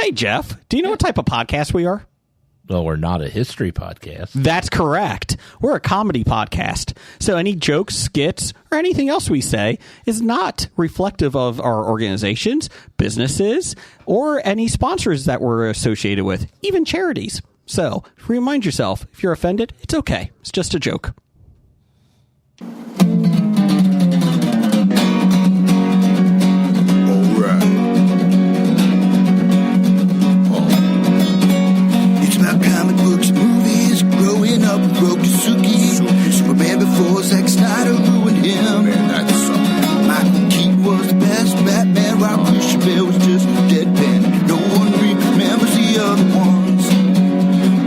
Hey, Jeff, do you know what type of podcast we are? Well, we're not a history podcast. That's correct. We're a comedy podcast. So any jokes, skits, or anything else we say is not reflective of our organizations, businesses, or any sponsors that we're associated with, even charities. So remind yourself, if you're offended, it's okay. It's just a joke. Comic books, movies, growing up with Rokusuki. Superman before Zack Snyder ruined him. Michael Keaton was the best Batman, while Christian Bale was just deadpan. No one remembers the other ones.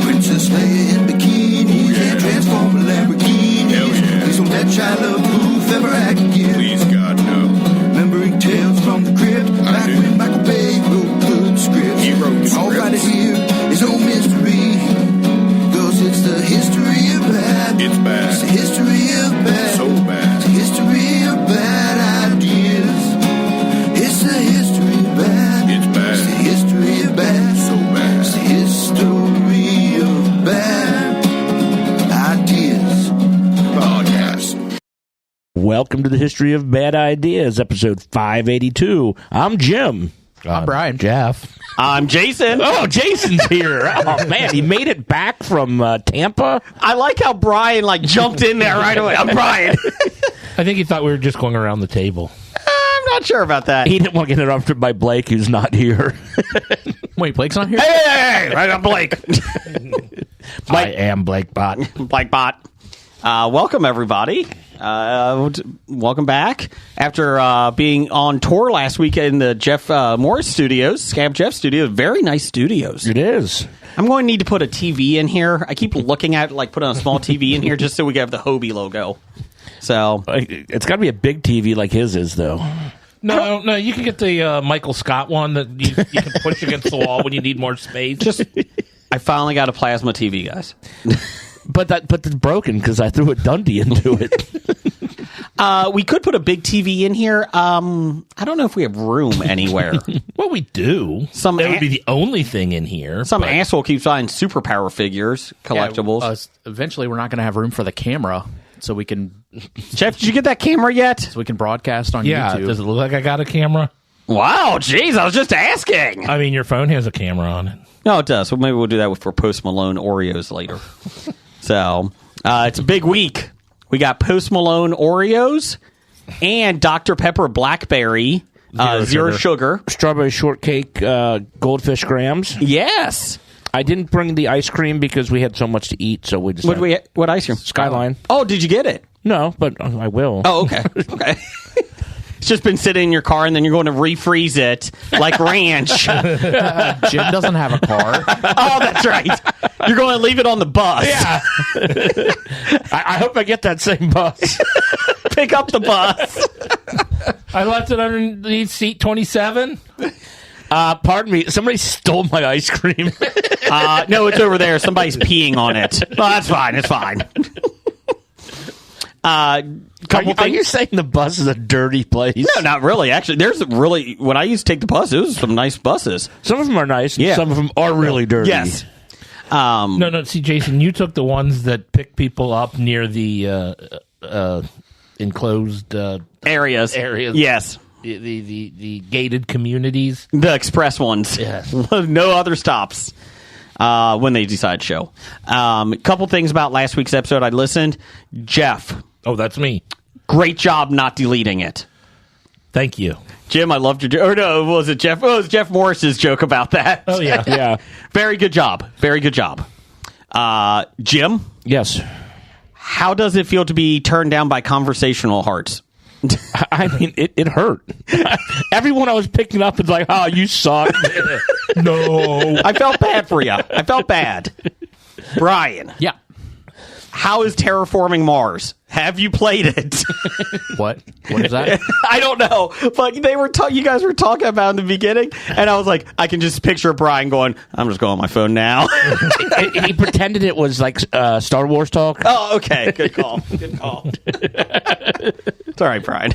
Princess Leia in bikinis and Transformer Lamborghinis. Please don't let Shia LaBeouf ever act again. Please, God, no. Remembering tales from the crypt, back when Michael Bay wrote good scripts. He wrote the All scripts. right here is no mystery. It's the history of bad. It's bad. It's the history of bad. So bad. It's the history of bad ideas. It's the history of bad. It's bad. It's the history of bad. So bad. It's the history of bad ideas. Podcast. Welcome to the History of Bad Ideas, episode 582. I'm Jim. I'm Brian. Jeff. I'm Jason. Oh, Jason's here. Oh, man, he made it back from Tampa. I like how Brian jumped in there right away. I'm Brian. I think he thought we were just going around the table. I'm not sure about that. He didn't want to get interrupted by Blake, who's not here. Wait, Blake's not here? Hey, I got Blake. I am Blake Bot. Blake Bot. Welcome, everybody. Welcome back. After being on tour last week in the Jeff Morris studios, Scab Jeff studios, very nice studios. It is. I'm going to need to put a TV in here. I keep looking at putting a small TV in here just so we can have the Hobie logo. So It's got to be a big TV like his is, though. No, you can get the Michael Scott one that you can push against the wall when you need more space. I finally got a plasma TV, guys. But it's broken because I threw a Dundee into it. We could put a big TV in here. I don't know if we have room anywhere. Well, we do. That would be the only thing in here. Some asshole keeps buying superpower figures, collectibles. Eventually, we're not going to have room for the camera, so we can Jeff, did you get that camera yet? broadcast on Yeah, YouTube. does it look like I got a camera? Wow, jeez, I was just asking. I mean, your phone has a camera on it. No, it does. Well, maybe we'll do that for Post Malone Oreos later. So, it's a big week. We got Post Malone Oreos and Dr. Pepper Blackberry Zero Sugar. Strawberry shortcake goldfish grams. Yes. I didn't bring the ice cream because we had so much to eat, so we just What ice cream? Skyline. Oh, did you get it? No, but I will. Oh, okay. Okay. It's just been sitting in your car, and then you're going to refreeze it like ranch. Jim doesn't have a car. Oh, that's right. You're going to leave it on the bus. Yeah. I hope I get that same bus. Pick up the bus. I left it underneath seat 27. Pardon me. Somebody stole my ice cream. No, it's over there. Somebody's peeing on it. Well, that's fine. It's fine. Are you saying the bus is a dirty place? No, not really. Actually, when I used to take the bus, it was some nice buses. Some of them are nice. Yeah. Some of them are really dirty. Yes. No. See, Jason, you took the ones that pick people up near the enclosed Areas. Yes. The gated communities. The express ones. Yes. No other stops when they decide to show. Couple things about last week's episode. I listened. Jeff. Oh, that's me. Great job not deleting it. Thank you. Jim, I loved your joke. Or no, was it Jeff? Oh, it was Jeff Morris's joke about that. Oh, yeah. Yeah. Very good job. Very good job. Jim? Yes. How does it feel to be turned down by Conversational Hearts? I mean, it hurt. Everyone I was picking up was like, oh, you suck. No. I felt bad for you. I felt bad. Brian. Yeah. How is Terraforming Mars? Have you played it? What is that? I don't know, but they were you guys were talking about in the beginning, and I was like, I can just picture Brian going, "I'm just going on my phone now." He pretended it was like Star Wars talk. Oh, okay, good call. Good call. It's all right, Brian.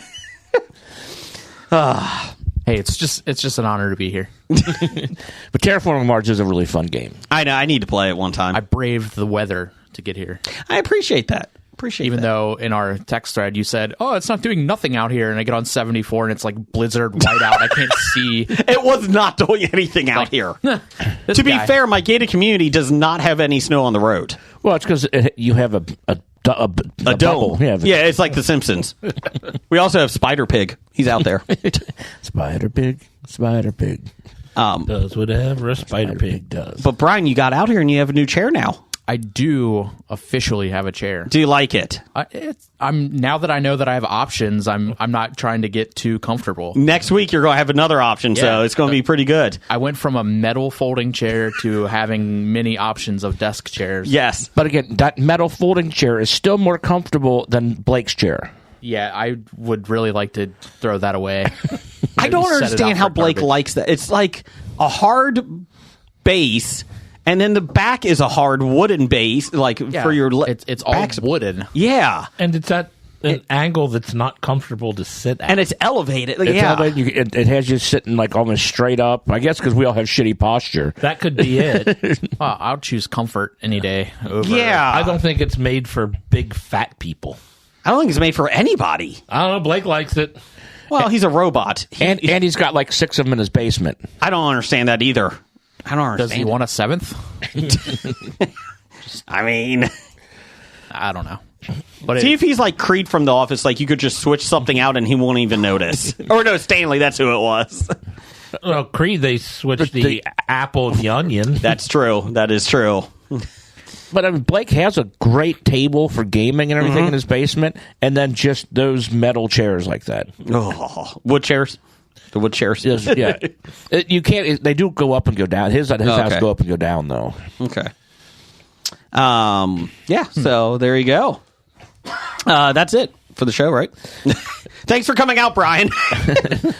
Hey, Hey, it's just an honor to be here. But Terraforming Mars is a really fun game. I know. I need to play it one time. I braved the weather to get here. I appreciate that. Even though in our text thread you said, "Oh, it's not doing nothing out here," and I get on 74 and it's like blizzard whiteout. I can't see. It was not doing anything out here. To be fair, my gated community does not have any snow on the road. Well, it's because you have a dome. bubble. Yeah, it's like The Simpsons. We also have Spider Pig. He's out there. Spider Pig. Does whatever a Spider Pig does. But Brian, you got out here and you have a new chair now. I do officially have a chair. Do you like it? I'm now that I know that I have options. I'm not trying to get too comfortable. Next week you're going to have another option, so it's going to be pretty good. I went from a metal folding chair to having many options of desk chairs. Yes. But again, that metal folding chair is still more comfortable than Blake's chair. Yeah, I would really like to throw that away. I don't understand how Blake likes that. It's like a hard base, and then the back is a hard wooden base, for your. It's all wooden. Yeah, and it's at an angle that's not comfortable to sit at, and it's elevated. It's elevated. It has you sitting like almost straight up. I guess because we all have shitty posture. That could be it. Well, I'll choose comfort any day. I don't think it's made for big fat people. I don't think it's made for anybody. I don't know. Blake likes it. Well, he's a robot. And he's got like 6 of them in his basement. I don't understand that either. I don't understand. Does he want a 7th? I mean, I don't know. But see if he's like Creed from The Office, like you could just switch something out and he won't even notice. Or no, Stanley, that's who it was. Well, Creed, they switched the apple and the onion. That's true. That is true. But I mean, Blake has a great table for gaming and everything in his basement, and then just those metal chairs like that. Oh, wood chairs? The wood chairs? Yeah. You can't. They do go up and go down. His house go up and go down, though. Okay. Yeah, so there you go. That's it for the show, right? Thanks for coming out, Brian.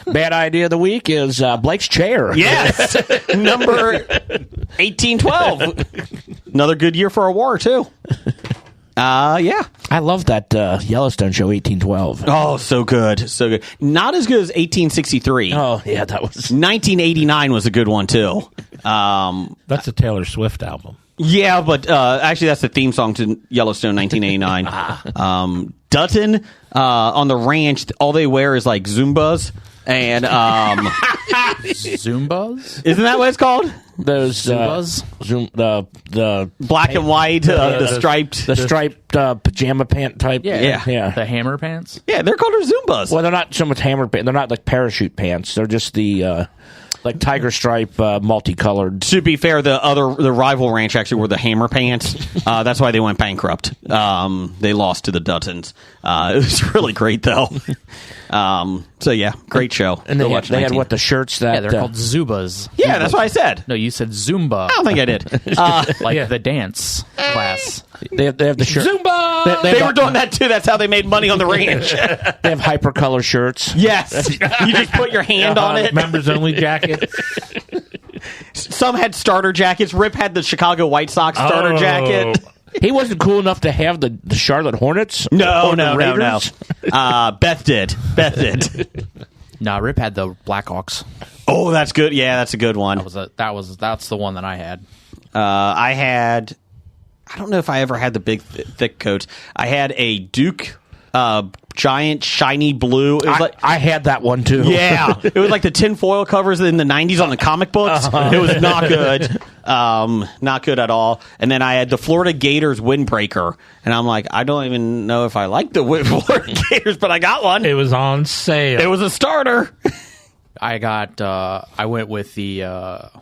Bad idea of the week is Blake's chair. Yes. Number 1812. Another good year for a war, too. Yeah. I love that Yellowstone show, 1812. Oh, so good. So good. Not as good as 1863. Oh, yeah, that was... 1989 was a good one, too. That's a Taylor Swift album. Yeah, but actually that's the theme song to Yellowstone 1989. Dutton on the ranch, all they wear is like Zumbas. And Zumbas? Isn't that what it's called? Those Zumbas? The black and white, the striped. The striped pajama pant type. Yeah. The hammer pants? Yeah, they're called Zumbas. Well, they're not so much hammer pants. They're not like parachute pants. They're just the... like tiger stripe, multicolored. To be fair, the rival ranch actually were the Hammer Pants. That's why they went bankrupt. They lost to the Duttons. It was really great, though. So yeah, great show. And they had what, the shirts that they're called Zubas. Yeah, that's what I said. No, you said Zumba. I don't think I did. The dance class. They have the shirt. Zumba. They were doing that too. That's how they made money on the ranch. They have hypercolor shirts. Yes, you just put your hand on it. Members only jackets. Some had starter jackets. Rip had the Chicago White Sox starter jacket. He wasn't cool enough to have the Charlotte Hornets. No. Beth did. Nah, Rip had the Blackhawks. Oh, that's good. Yeah, that's a good one. That's the one that I had. I don't know if I ever had the big thick coats. I had a Duke giant shiny blue. It was I had that one too. Yeah, it was like the tinfoil covers in the 90s on the comic books. It was not good. Not good at all. And then I had the Florida Gators windbreaker, and I'm like, I don't even know if I like the Florida Gators, but I got one. It was on sale. It was a starter. I went with the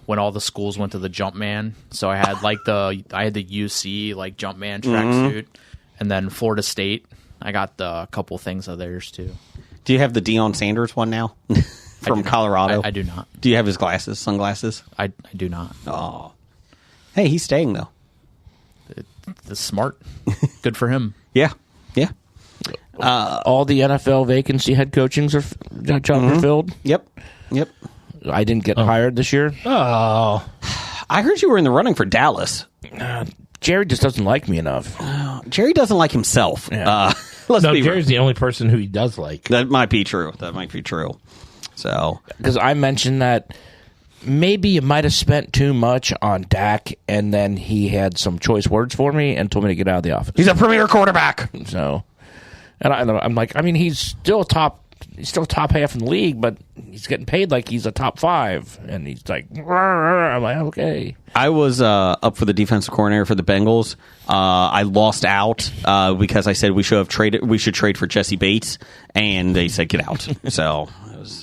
when all the schools went to the Jumpman, so I had the UC like Jumpman tracksuit, and then Florida State. I got a couple things of theirs too. Do you have the Deion Sanders one now from Colorado? I do not. Do you have his sunglasses? I do not. Oh, hey, he's staying though. It's smart. Good for him. Yeah. All the NFL vacancy head coachings are filled. Yep. I didn't get hired this year. Oh, I heard you were in the running for Dallas. Jerry just doesn't like me enough. Jerry doesn't like himself. Yeah. Jerry's the only person who he does like. That might be true. So because I mentioned that maybe you might have spent too much on Dak, and then he had some choice words for me and told me to get out of the office. he's a premier quarterback. So, and I'm like, I mean, he's still top half in the league, but he's getting paid like he's a top 5, and he's like, I'm like, okay. I was up for the defensive coordinator for the Bengals. I lost out because I said we should trade for Jesse Bates, and they said get out. So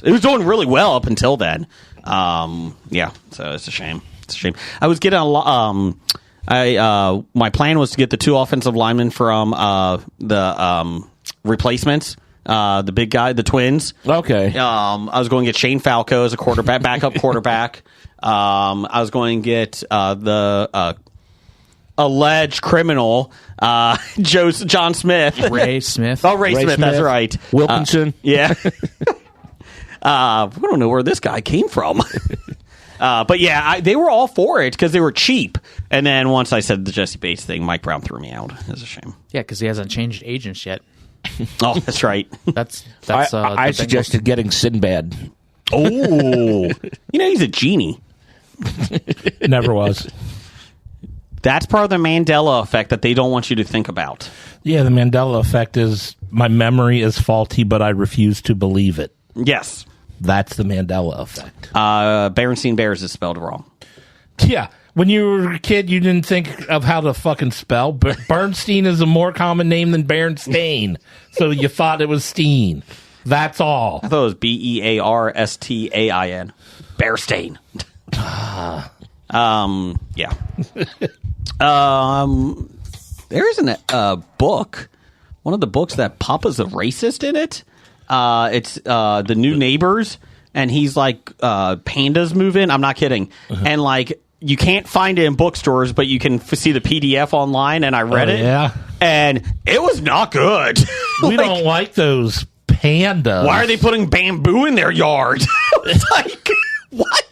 it was doing really well up until then. Yeah, so it's a shame. I was getting a lot. My plan was to get the 2 offensive linemen from the replacements. The big guy, the twins. Okay. I was going to get Shane Falco as a quarterback, backup quarterback. I was going to get the alleged criminal, John Smith. Ray Smith. Oh, Ray Smith, that's right. Wilkinson. Yeah. I don't know where this guy came from. But yeah, they were all for it because they were cheap. And then once I said the Jesse Bates thing, Mike Brown threw me out. It's a shame. Yeah, because he hasn't changed agents yet. Oh, that's right. That's I suggested getting Sinbad. Oh, he's a genie. Never was. That's part of the Mandela effect that they don't want you to think about. Yeah, the Mandela effect is my memory is faulty, but I refuse to believe it. Yes. That's the Mandela effect. Berenstein Bears is spelled wrong. Yeah. When you were a kid, you didn't think of how to fucking spell. Bernstein is a more common name than Berenstain. So you thought it was Steen. That's all. I thought it was Bearstain. Bearstain. Yeah. There's a book. One of the books that Papa's a racist in it. It's The New Neighbors. And he's like, pandas move in. I'm not kidding. And like, you can't find it in bookstores, but you can see the PDF online, and I read it. Yeah. And it was not good. We don't like those pandas. Why are they putting bamboo in their yard? It's like, what?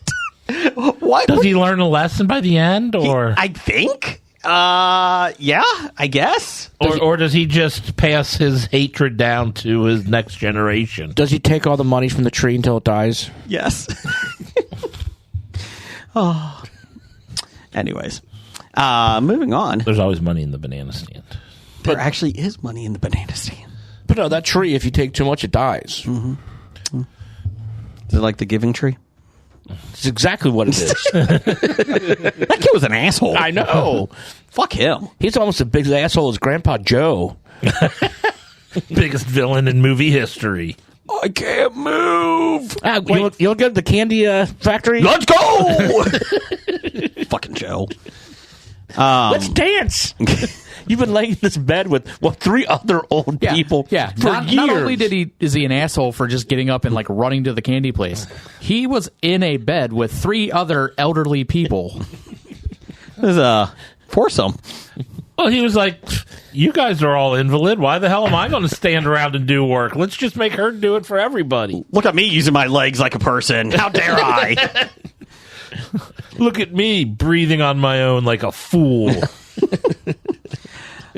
What? Does he learn a lesson by the end, or I think. Yeah, I guess. or does he just pass his hatred down to his next generation? Does he take all the money from the tree until it dies? Yes. Oh. Anyways, moving on. There's always money in the banana stand. There actually is money in the banana stand. But no, that tree, if you take too much, it dies. Mm-hmm. Is it like the giving tree? It's exactly what it is. That kid was an asshole. I know. Fuck him. He's almost as big an asshole as Grandpa Joe. Biggest villain in movie history. I can't move. You look at the candy factory? Let's go. Fucking Joe. Let's dance. You've been laying in this bed with 3 other old people for not years. only is he an asshole for just getting up and like running to the candy place, he was in a bed with 3 other elderly people. It was a foursome. Well, he was like, you guys are all invalid. Why the hell am I going to stand around and do work? Let's just make her do it for everybody. Look at me using my legs like a person. How dare I? Look at me breathing on my own like a fool.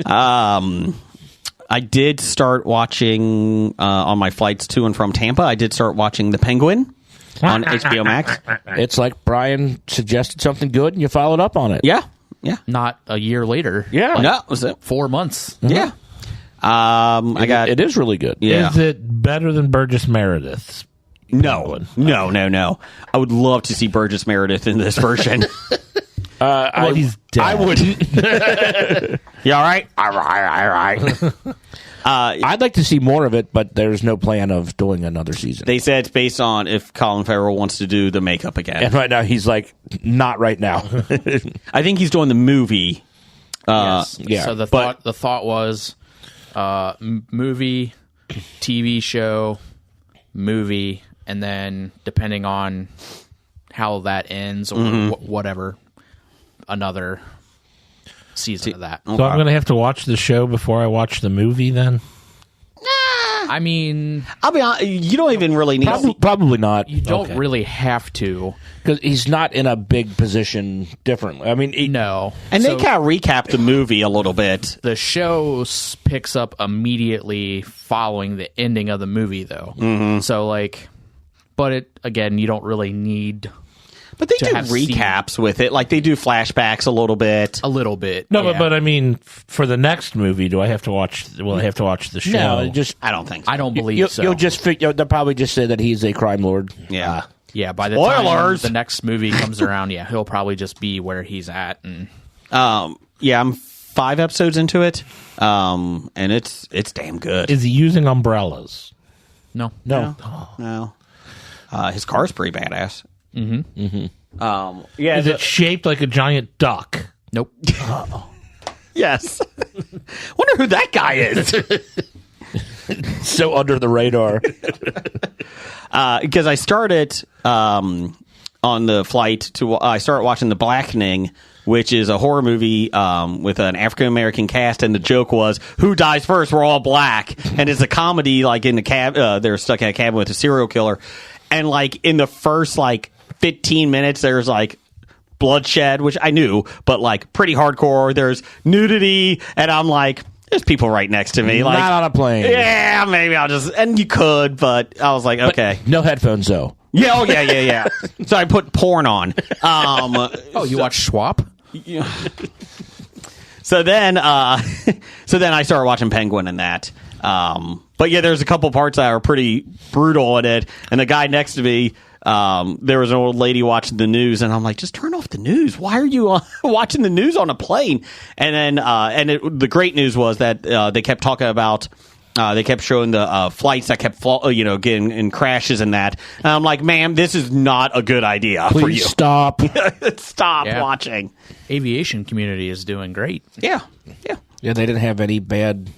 I did start watching on my flights to and from Tampa. I did start watching The Penguin on HBO Max. It's like Brian suggested something good and you followed up on it. Yeah. Yeah. Not a year later. Yeah. Like No, was it? 4 months. Yeah. It is really good. Yeah. Is it better than Burgess Meredith's? No. I would love to see Burgess Meredith in this version. Well, he's dead. I wouldn't. You all right? All right. I'd like to see more of it, but there's no plan of doing another season. They said it's based on if Colin Farrell wants to do the makeup again. And right now, he's like, not right now. I think he's doing the movie. Yes. yeah, So the thought was movie, TV show, movie, and then depending on how that ends or whatever, another season of that. So I'm going to have to watch the show before I watch the movie then? I mean, I'll be honest, you don't even really need to. Probably not. you don't really have to. Because he's not in a big position differently. I mean, No. And So they kind of recap the movie a little bit. the show picks up immediately following the ending of the movie, though. So, like, But you don't really need But they to do have seen- recaps with it. Like, they do flashbacks a little bit. a little bit. No, yeah. but I mean, for the next movie, do I have to watch? Will I have to watch the show? No, just I don't think so. I don't believe you'll, so. you'll just they'll probably just say that he's a crime lord. Yeah. Yeah, by the Spoilers! time the next movie comes around, he'll probably just be where he's at. And Yeah, I'm 5 episodes into it, and it's damn good. Is he using umbrellas? no, No. His car's pretty badass. Yeah. Is it shaped like a giant duck? nope. Yes. Wonder who that guy is. So under the radar. Because I started on the flight I started watching The Blackening, which is a horror movie with an African American cast, and the joke was, "Who dies first? We're all black." And it's a comedy, like in the cab, they're stuck in a cabin with a serial killer, and like in the first 15 minutes, there's like bloodshed, which I knew, but like pretty hardcore. There's nudity, and I'm like, there's people right next to me. Like, Not on a plane. yeah, maybe I'll just, and you could, but I was like, okay. No headphones though. Yeah, oh yeah. So I put porn on. Oh, you watch Swap? So then I started watching Penguin and that. But yeah, there's a couple parts that are pretty brutal in it. And the guy next to me, there was an old lady watching the news, and I'm like, just turn off the news. Why are you watching the news on a plane? And then the great news was that they kept talking about. They kept showing the flights that kept getting in crashes and that. And I'm like, ma'am, this is not a good idea for Please you. stop. Stop Yeah. watching. Aviation community is doing great. Yeah. Yeah, they didn't have any bad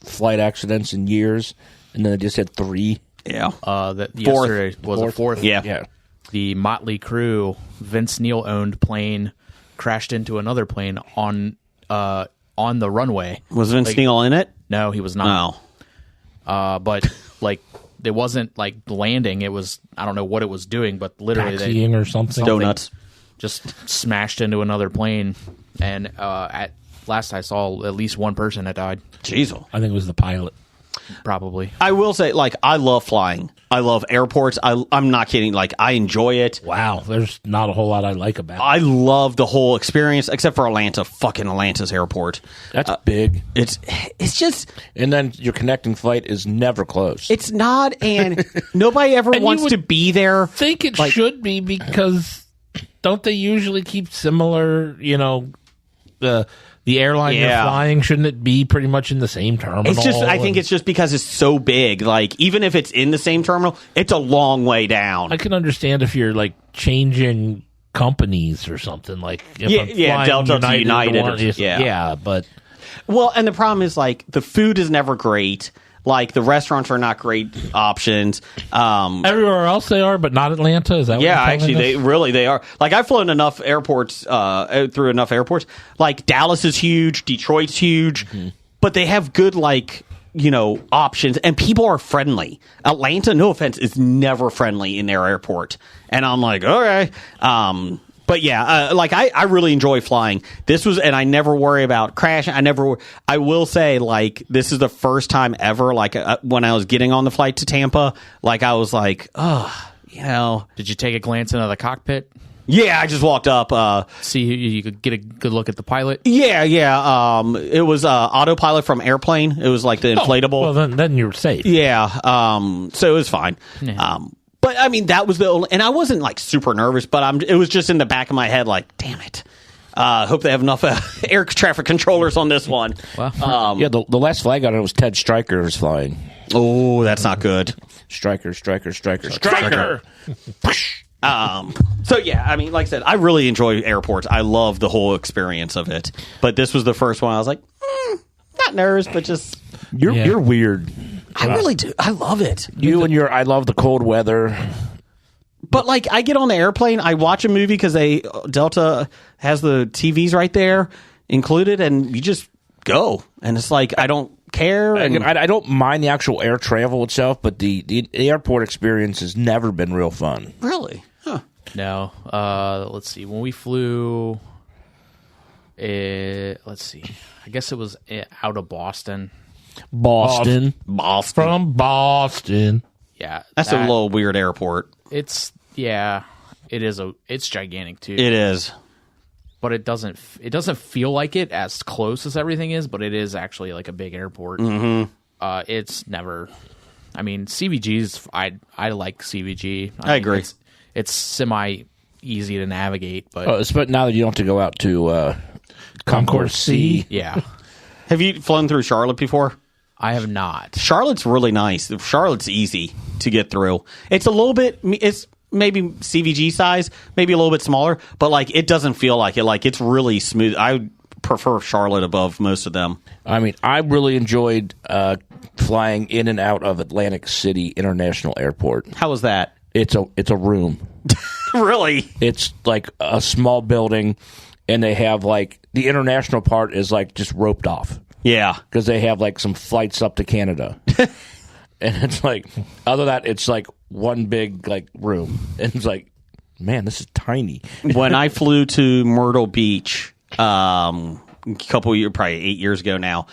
flight accidents in years, and then they just had 3. Yeah. Yesterday was a fourth. Yeah. Yeah. The Motley Crue, Vince Neil owned plane, crashed into another plane on the runway. Was Vince Neil in it? No, he was not. No. But it wasn't like landing. It was, I don't know what it was doing, but literally Taxiing or something? Donuts. just smashed into another plane. And at last I saw, at least one person that died. Jeez. I think it was the pilot. Probably. I will say, I love flying. I love airports. I'm not kidding. I enjoy it. Wow, there's not a whole lot I like about it. I love the whole experience, except for Atlanta. Fucking Atlanta's airport. That's big. It's just, And then your connecting flight is never close. it's not, and nobody ever And you wants would to be there. I think it should be, because don't they usually keep similar, the airline Yeah. you're flying, shouldn't it be pretty much in the same terminal? It's just, I think And it's just because it's so big. Even if it's in the same terminal, it's a long way down. I can understand if you're changing companies or something, if Yeah, I'm yeah, flying Delta to United or- one, yeah. but Well, and the problem is the food is never great. The restaurants are not great options. everywhere else they are, but not Atlanta. Is that Yeah, what you're actually, telling us? they are. I've flown enough airports, through enough airports. Dallas is huge, Detroit's huge, but they have good, options, and people are friendly. Atlanta, no offense, is never friendly in their airport. And I'm like, okay. But yeah, I really enjoy flying. And I never worry about crashing. I will say, this is the first time ever, when I was getting on the flight to Tampa, I was like, oh, Did you take a glance into the cockpit? yeah, I just walked up. See, you could get a good look at the pilot. Yeah. It was autopilot from Airplane. It was the inflatable. Well, then you're safe. Yeah. So it was fine. Yeah. But I mean, that was the only, and I wasn't super nervous, but it was just in the back of my head, damn it. Hope they have enough air traffic controllers on this one. Well, Yeah, the last flag on it was Ted Stryker was flying. Oh, that's not good. Striker. So yeah, I mean, like I said, I really enjoy airports. I love the whole experience of it. But this was the first one I was like, not nervous, but just, You're weird. I really do. I love it. You and your I love the cold weather. But I get on the airplane, I watch a movie because Delta has the TVs right there included, and you just go, and it's I don't care. And I don't mind the actual air travel itself, but the airport experience has never been real fun. really, huh? no. Let's see. When we flew, let's see. I guess it was out of Boston. Boston. Boston. From Boston. Yeah, That's a little weird airport. It's gigantic too. It is. But it doesn't feel like it as close as everything is, but it is actually like a big airport. Mm-hmm. It's never. I mean, CVG's. I like CVG. I agree. It's semi easy to navigate, but But now that you don't have to go out to Concourse C. yeah, Have you flown through Charlotte before? I have not. Charlotte's really nice. Charlotte's easy to get through. It's a little bit. It's maybe CVG size, maybe a little bit smaller, but like it doesn't feel like it. Like it's really smooth. I prefer Charlotte above most of them. I mean, I really enjoyed flying in and out of Atlantic City International Airport. How was that? It's a room. Really? It's like a small building, and they have like the international part is like just roped off Yeah. because they have like some flights up to Canada. And it's like, other than that, it's like one big like room. And it's like, man, this is tiny. When I flew to Myrtle Beach, a couple of years, probably 8 years ago now,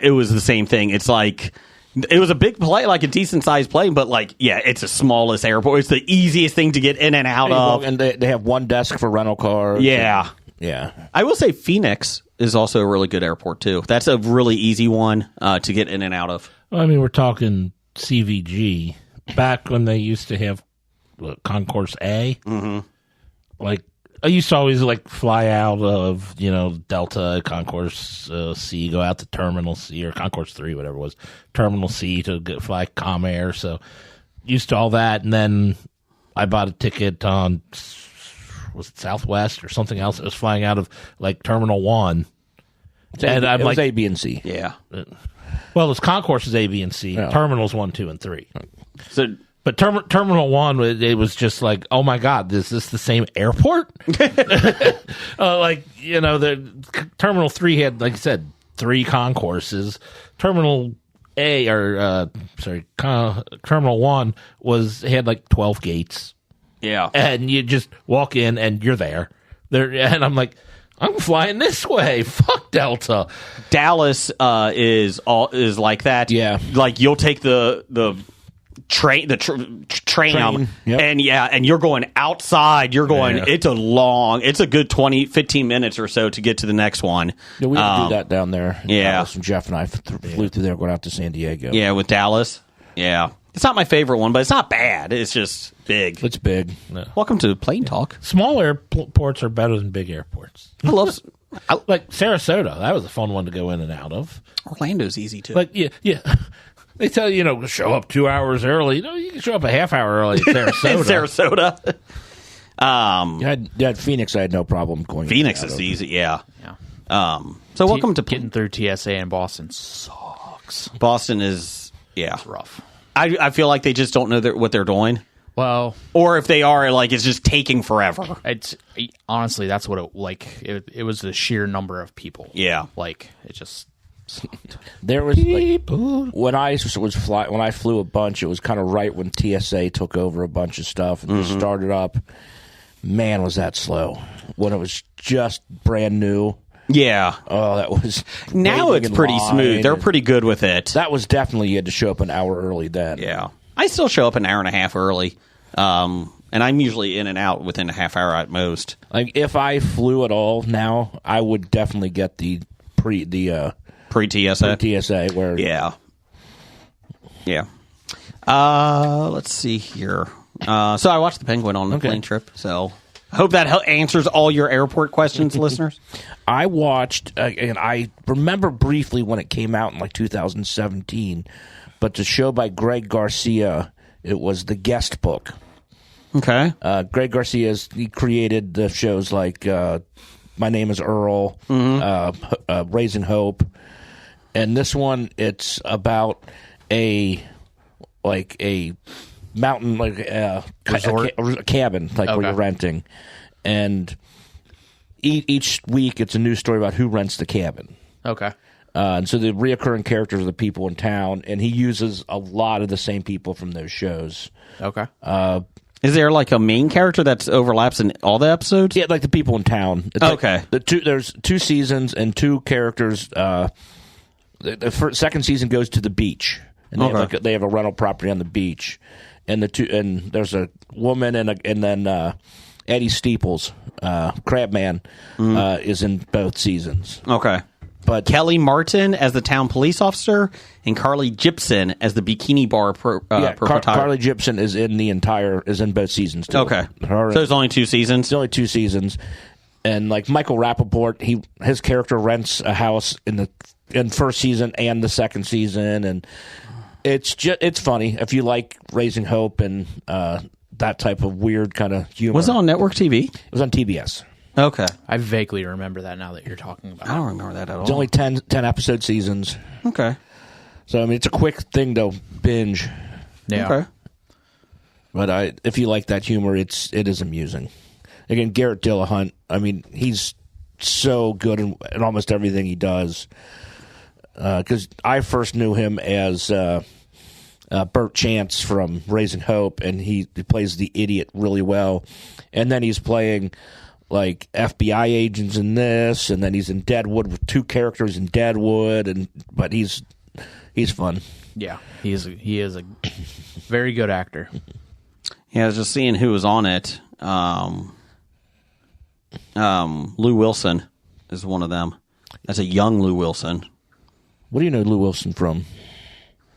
it was the same thing. It's like, it was a big plane, like a decent sized plane, but like, yeah, it's the smallest airport. It's the easiest thing to get in and out of. And they have one desk for rental cars. Yeah. Yeah. I will say Phoenix is also a really good airport too. That's a really easy one to get in and out of. I mean, we're talking CVG back when they used to have Concourse A. Mm-hmm. Like I used to always like fly out of Delta Concourse C, go out to Terminal C or Concourse 3, whatever it was, Terminal C to fly Comair. So used to all that, and then I bought a ticket on was it Southwest or something else? It was flying out of like Terminal 1. And it was A, B, and C. Yeah. Well, it's Concourses A, B, and C. Yeah. Terminals 1, 2, and 3. So But Terminal 1, it was just like, oh my God, is this the same airport? Terminal 3 had, like I said, 3 concourses. Terminal Terminal 1 had like 12 gates. yeah. And you just walk in and you're there. And I'm like, I'm flying this way. Fuck Delta. Dallas is like that. Yeah. Like you'll take the train Train, yep. and you're going outside. You're going. Yeah. It's a good 15 minutes or so to get to the next one. Yeah, we didn't do that down there. Yeah. Jeff and I flew through there going out to San Diego. Yeah, with Dallas. Yeah, it's not my favorite one, but it's not bad. It's just big. It's big. Welcome to Plane Talk. Small airports are better than big airports. I love Like Sarasota, that was a fun one to go in and out of. Orlando's easy too. Like, yeah. They tell you, show up 2 hours early. No, you can show up a half hour early at Sarasota. Sarasota. You had Phoenix. I had no problem going. Phoenix out is of. easy. Yeah. Yeah. So welcome to getting through TSA in Boston sucks. Boston is It's rough. I feel like they just don't know what they're doing. Well, Or if they are, like, it's just taking forever. it's honestly that's what it was the sheer number of people. Yeah. Like it just sucked. There was like, when I flew a bunch. It was kind of right when TSA took over a bunch of stuff and they started up. Man, was that slow when it was just brand new. Yeah. Oh, that was Now waiting it's in pretty line, smooth. They're and pretty good with it. That was definitely you had to show up an hour early then. Yeah. I still show up an hour and a half early. And I'm usually in and out within a half hour at most. Like if I flew at all now, I would definitely get the Pre-TSA. TSA where Yeah. Yeah. Let's see here. So I watched The Penguin on the plane trip. So I hope that answers all your airport questions, listeners. I watched, and I remember briefly when it came out in like 2017, but the show by Greg Garcia, it was The Guest Book. Okay. Greg Garcia, he created the shows like My Name is Earl, Raising Hope, and this one, it's about a mountain, like Resort? a cabin, like where you're renting, and each week it's a new story about who rents the cabin. Okay. And so the reoccurring characters are the people in town, and he uses a lot of the same people from those shows. Okay. Is there like a main character that overlaps in all the episodes? Yeah, like the people in town. It's Okay. like there's 2 seasons and 2 characters. The second season goes to the beach, and they, Okay. they have a rental property on the beach, and there's a woman and then Eddie Steeples, Crabman, is in both seasons. Okay. But Kelly Martin as the town police officer and Carly Gibson as the bikini bar photographer. Carly Gibson is in both seasons too. Okay. Her- So there's only 2 seasons? It's only 2 seasons, and like Michael Rappaport, his character rents a house in first season and the second season, and it's funny if you like Raising Hope and that type of weird kind of humor. Was it on network TV? It was on TBS. Okay. I vaguely remember that now that you're talking about I it. don't remember that at all. It's only 10 episode seasons, Okay. so I mean it's a quick thing to binge. Yeah. Okay. But if you like that humor, it is amusing. Again, Garrett Dillahunt, I mean, he's so good in almost everything he does. Because I first knew him as Bert Chance from Raising Hope, and he plays the idiot really well. And then he's playing like FBI agents in this, and then he's in Deadwood with 2 characters in Deadwood, but he's fun. Yeah. He is a very good actor. Yeah, I was just seeing who was on it. Lou Wilson is one of them. That's a young Lou Wilson. What do you know Lou Wilson from?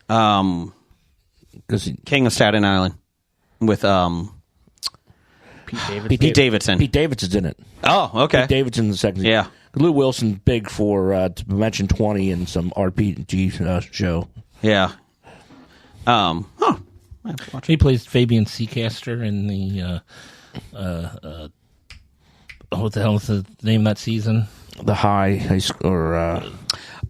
Because King of Staten Island with Pete Davidson. Pete Davidson. Pete Davidson's in it. Oh, okay. Pete Davidson's in the second season. Yeah. Lou Wilson, big for Dimension 20 and some RPG show. Yeah. Huh. He plays Fabian Seacaster in the what the hell is the name of that season? The high school or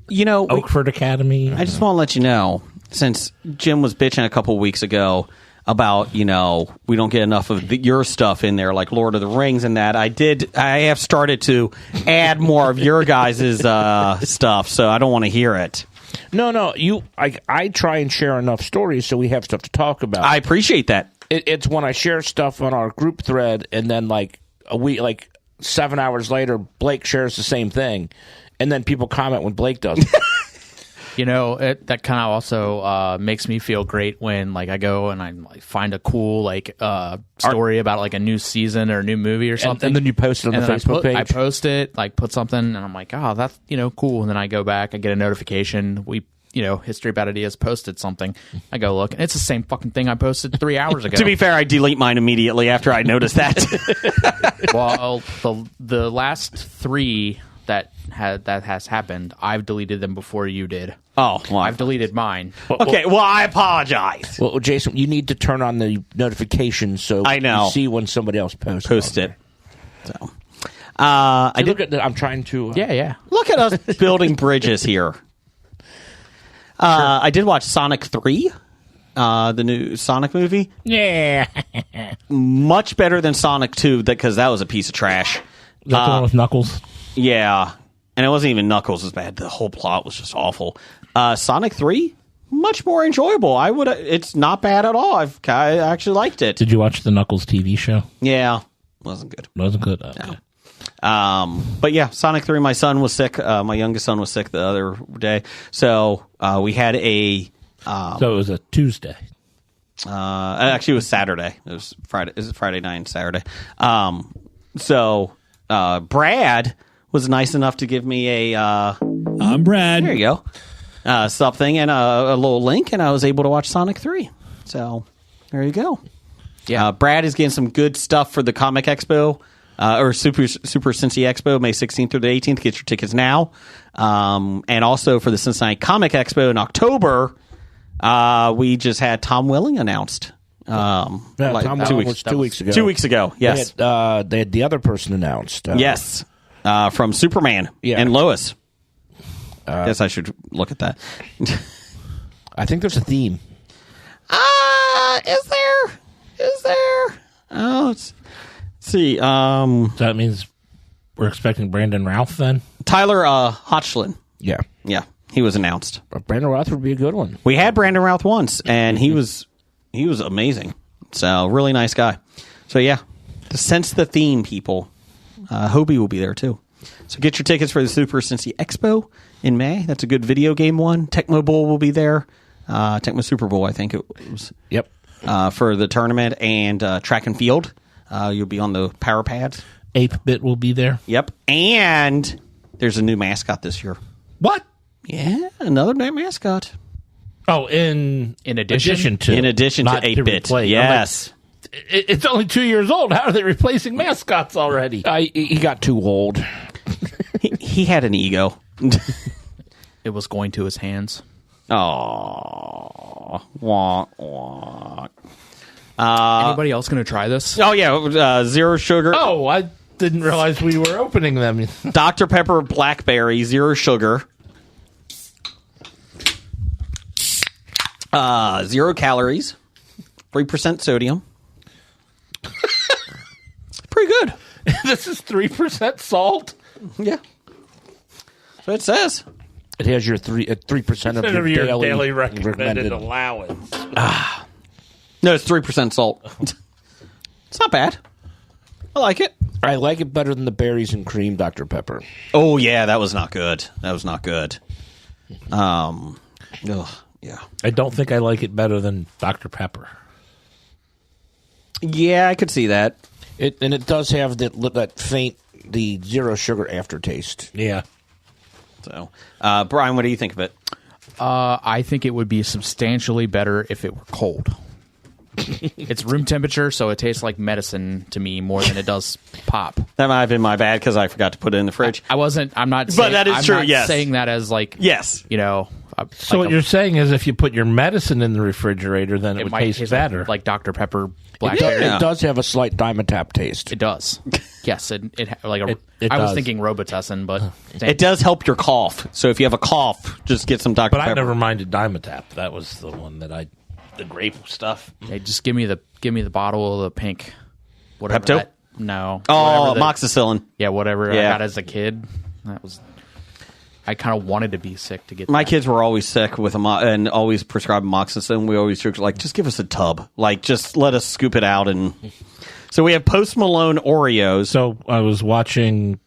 You know, Oakford Academy. I just want to let you know, since Jim was bitching a couple weeks ago about, we don't get enough of your stuff in there, like Lord of the Rings and that, I have started to add more of your guys' stuff, so I don't want to hear it. No, I try and share enough stories so we have stuff to talk about. I appreciate that. It's when I share stuff on our group thread, and then like a week, like 7 hours later, Blake shares the same thing, and then people comment when Blake does it. That kind of also makes me feel great when like I go and I like, find a cool story about like a new season or a new movie or something, and then you post it on the then Facebook page. I post it, like put something, and I'm like, oh, that's cool. And then I go back, I get a notification. History About Ideas posted something. I go look, and it's the same fucking thing I posted 3 hours ago. To be fair, I delete mine immediately after I noticed that. Well, the last 3 that has happened, I've deleted them before you did. Oh, well, I've deleted mine. okay, well, I apologize. Well, Jason, you need to turn on the notifications so I know. you see when somebody else posts. Post it. So, I'm trying to. Yeah. Look at us building bridges here. I did watch Sonic 3, the new Sonic movie. Yeah. Much better than Sonic 2, because that was a piece of trash. Is that the one with Knuckles? Yeah. And it wasn't even Knuckles as bad. The whole plot was just awful. Sonic 3, much more enjoyable. It's not bad at all. I actually liked it. Did you watch the Knuckles TV show? Yeah. Wasn't good. Wasn't good. Okay. But yeah, Sonic 3, my son was sick. My youngest son was sick the other day. So we had a... So it was a Tuesday. actually, it was Saturday. It was Friday night and Saturday. So Brad was nice enough to give me a... I'm Brad. there you go. Something and a little link, and I was able to watch Sonic 3. So there you go. Yeah. Brad is getting some good stuff for the Comic Expo. Or Super Cincy Expo, May 16th through the 18th. Get your tickets now. And also for the Cincinnati Comic Expo in October, we just had Tom Welling announced. Tom Welling was 2 weeks ago. 2 weeks ago, yes. They had the other person announced. Yes. From Superman and Lois. Guess I should look at that. I think there's a theme. Is there? Oh, let's see. So that means we're expecting Brandon Routh then? Tyler Hoechlin. Yeah. Yeah, he was announced. Brandon Routh would be a good one. We had Brandon Routh once, and he was amazing. So really nice guy. So yeah, to sense the theme, people. Hobie will be there too. So get your tickets for the Super Cincy Expo in May. That's a good video game one. Tecmo Bowl will be there. Tecmo Super Bowl, I think it was. Yep. For the tournament and track and field. You'll be on the power pads. 8-Bit will be there. Yep. And there's a new mascot this year. What? Yeah, another new mascot. Oh, in addition to In addition to not 8-Bit. replace. Yes. I'm like, it's only 2 years old. How are they replacing mascots already? He got too old. He had an ego. It was going to his hands. Oh, wah, wah. Anybody else going to try this? Oh yeah, zero sugar. Oh, I didn't realize we were opening them. Dr. Pepper Blackberry, zero sugar. 0 calories, 3% sodium. Pretty good. This is 3% salt. Yeah. So it says. It has your 3% of your daily recommended allowance. No, it's 3% salt. It's not bad. I like it. I like it better than the berries and cream Dr. Pepper. Oh yeah, that was not good. That was not good. Ugh, yeah. I don't think I like it better than Dr. Pepper. Yeah, I could see that. It does have that faint, the zero sugar aftertaste. Yeah. So, Brian, what do you think of it? I think it would be substantially better if it were cold. It's room temperature, so it tastes like medicine to me more than it does pop. That might have been my bad because I forgot to put it in the fridge. I'm not But saying, that is I'm true, not yes. saying that as like, Yes. you know. So what you're saying is if you put your medicine in the refrigerator, then it would might taste better. like Dr. Pepper It Blackberry. does have a slight Dimetapp taste. It does. Yes, it It I was does. thinking Robitussin, but It does help your cough. So if you have a cough, just get some Dr. But Pepper. I never minded Dimetapp. That was the one that the grape stuff. Hey, just give me the bottle of the pink. Whatever Pepto? that- no. Oh, whatever amoxicillin. Yeah, whatever Yeah. I got as a kid. That was. I kind of wanted to be sick to get. My that. kids were always sick with and always prescribed amoxicillin. We always joked, like, just give us a tub. Like, just let us scoop it out. And so we have Post Malone Oreos. So I was watching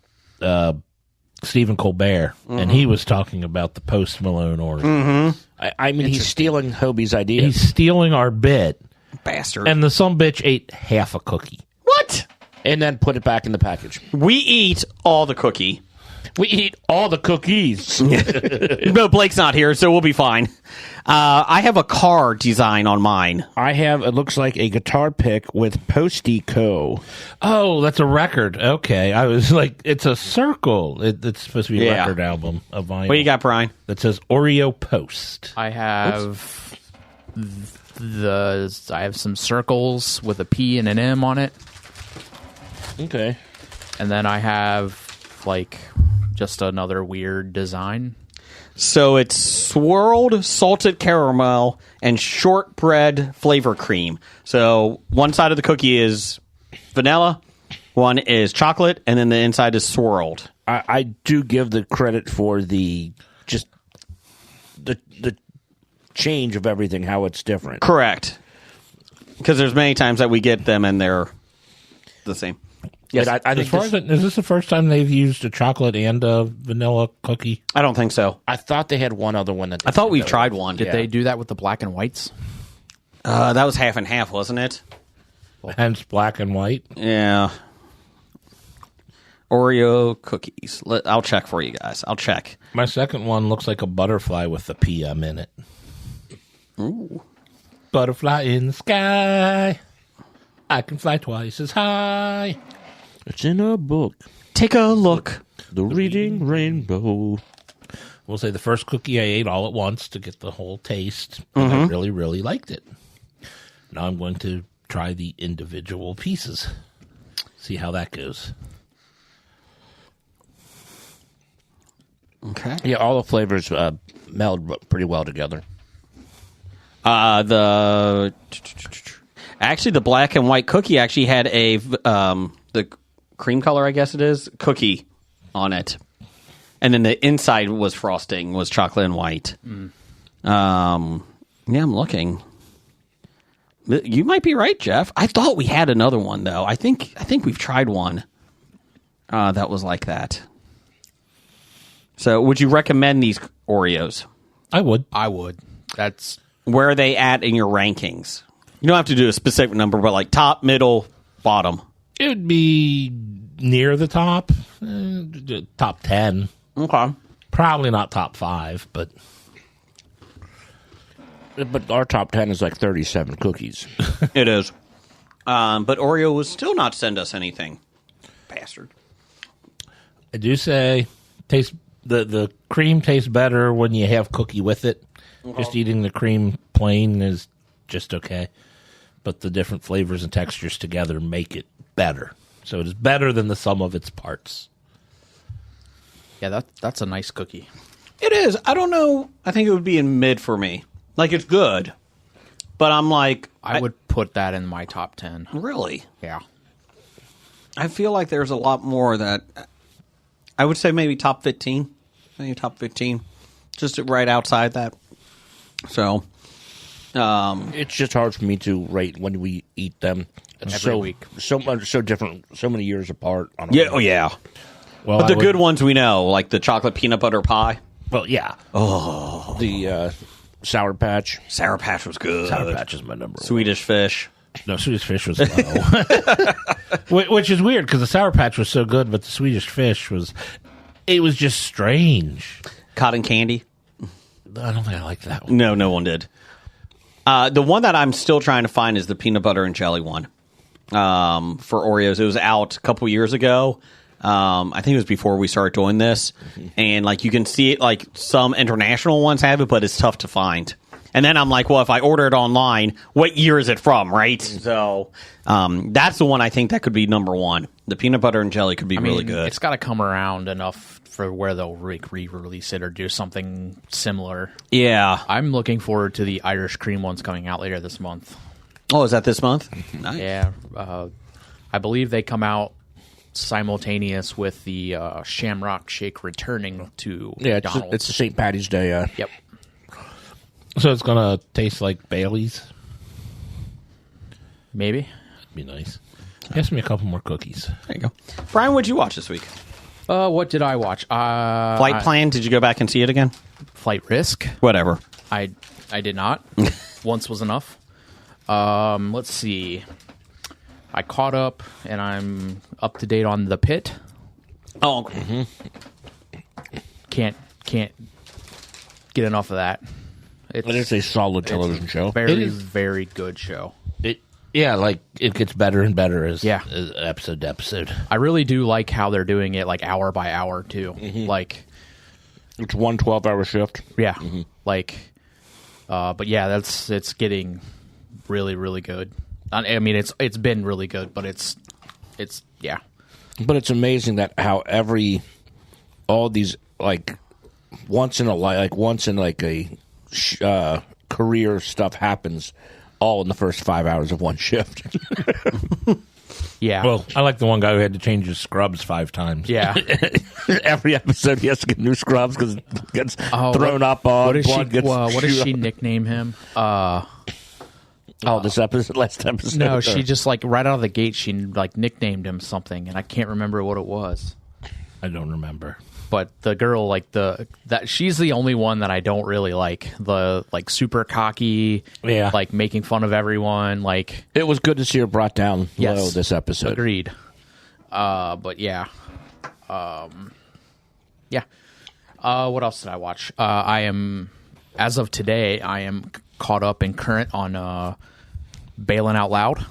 Stephen Colbert, and he was talking about the Post Malone Oreo. I mean, he's stealing Hobie's idea. He's stealing our bit, Bastard. and the sumbitch ate half a cookie. What? and then put it back in the package. We eat all the cookie. We eat all the cookies. No, Blake's not here, so we'll be fine. I have a car design on mine. I have, it looks like a guitar pick with Posty Co. Oh, that's a record. Okay. I was like, it's a circle. It's supposed to be a Yeah. record album, a vinyl. What do you got, Brian? That says Oreo Post. I have I have some circles with a P and an M on it, Okay. and then I have like just another weird design. So it's swirled salted caramel and shortbread flavor cream. So one side of the cookie is vanilla, one is chocolate, and then the inside is swirled. I do give the credit for the just the change of everything, how it's different. Correct. Because there's many times that we get them and they're the same. Yes. But I As think far as is this the first time they've used a chocolate and a vanilla cookie? I don't think so. I thought they had one other one that I thought we've tried one. Did they do that with the black and whites? That was half and half, wasn't it? Hence black and white. Yeah. Oreo cookies. I'll check for you guys. I'll check. My second one looks like a butterfly with a PM in it. Ooh. Butterfly in the sky. I can fly twice as high. It's in a book. Take a look. The Reading Rainbow. We'll say the first cookie I ate all at once to get the whole taste, and I really, really liked it. Now I'm going to try the individual pieces. See how that goes. Okay. Yeah, all the flavors meld pretty well together. The black and white cookie actually had the cream color, I guess it is, cookie on it, and then the inside was frosting, was chocolate and white. Yeah, I'm looking. You might be right, Jeff. I thought we had another one though. I think we've tried one that was like that. So, would you recommend these Oreos? I would. I would. That's where are they at in your rankings? You don't have to do a specific number, but like top, middle, bottom. It would be near the top, top 10. Okay. Probably not top 5, but our top 10 is like 37 cookies. It is. But Oreo will still not send us anything. Bastard. I do say the cream tastes better when you have cookie with it. Just eating the cream plain is just okay. But the different flavors and textures together make it better. So it is better than the sum of its parts. Yeah, that's a nice cookie. It is. I don't know. I think it would be in mid for me. Like, it's good. But I'm like... I would put that in my top 10. Really? Yeah. I feel like there's a lot more that... I would say maybe top 15. Maybe top 15. Just right outside that. So... It's just hard for me to rate when we eat them. It's Every so week. So different, so many years apart. On yeah, oh yeah. Well, But the good ones we know, like the chocolate peanut butter pie. Well, yeah. The Sour Patch. Sour Patch was good. Sour Patch is my number one. Swedish Fish. No, Swedish Fish was low. Which is weird because the Sour Patch was so good, but the Swedish Fish was... It was just strange. Cotton candy. I don't think I like that one. No one did. The one that I'm still trying to find is the peanut butter and jelly one for Oreos. It was out a couple years ago. I think it was before we started doing this. And like you can see it, like some international ones have it, but it's tough to find. And then I'm like, well, if I order it online, what year is it from, right? So that's the one I think that could be number one. The peanut butter and jelly could be really good. It's got to come around enough for where they'll re-release it or do something similar. Yeah. I'm looking forward to the Irish cream ones coming out later this month. Oh, is that this month? Nice. Yeah. I believe they come out simultaneous with the Shamrock Shake returning to McDonald's. It's the St. Patty's Day. Yep. So it's going to taste like Bailey's? Maybe. That'd be nice. Guess me a couple more cookies. There you go. Brian, what'd you watch this week? What did I watch? Flight Plan. Did you go back and see it again? Flight Risk. Whatever. I did not. Once was enough. Let's see. I caught up, and I'm up to date on The Pit. Oh, okay. Can't get enough of that. It is a solid television show. Very, very good show. It gets better and better as Yeah. episode to episode. I really do like how they're doing it, like hour by hour too. Like, It's one 12-hour shift. yeah, but yeah, it's getting really, really good. I mean, it's been really good, but it's yeah. But it's amazing that how all these once in a career stuff happens all in the first 5 hours of one shift. Yeah. Well, I like the one guy who had to change his scrubs 5 times. Yeah. Every episode he has to get new scrubs because it gets thrown up on. What does she nickname him? This episode, last episode. No, she just right out of the gate, she nicknamed him something, and I can't remember what it was. I don't remember. But the girl, she's the only one that I don't really like. The super cocky, making fun of everyone. It was good to see her brought down low this episode. Agreed. But yeah, yeah. What else did I watch? I am, as of today, I am caught up and current on Bailin' Out Loud.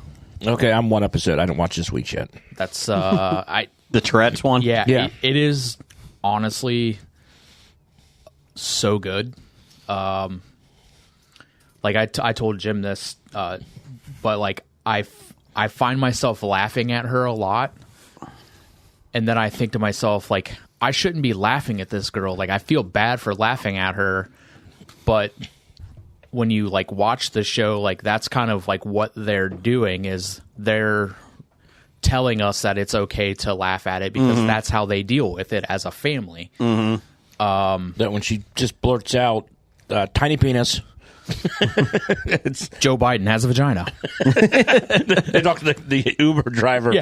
Okay, I'm one episode. I didn't watch this week yet. That's the Tourette's one. Yeah. It is. Honestly, so good. I told Jim this, but I find myself laughing at her a lot, and then I think to myself, I shouldn't be laughing at this girl. I feel bad for laughing at her, but when you watch the show, that's kind of what they're doing is they're telling us that it's okay to laugh at it because that's how they deal with it as a family. That when she just blurts out, tiny penis. It's Joe Biden has a vagina. They talk to the Uber driver. Yeah.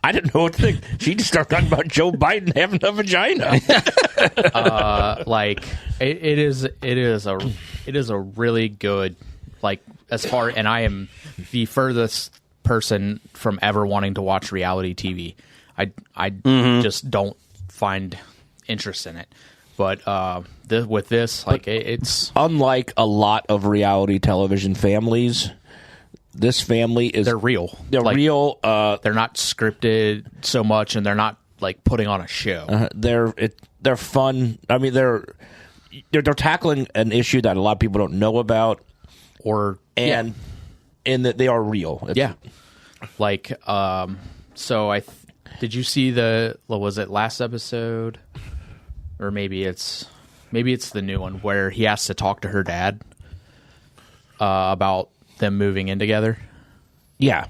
I didn't know what to think. She just started talking about Joe Biden having a vagina. It is a really good Like and I am the furthest person from ever wanting to watch reality TV. I just don't find interest in it. But with this, like it's unlike a lot of reality television families. This family they're real. They're like, real. They're not scripted so much, and they're not like putting on a show. They're fun. I mean, they're tackling an issue that a lot of people don't know about, and that they are real. Like so did you see what was it, last episode, or maybe it's the new one where he has to talk to her dad about them moving in together? Yeah.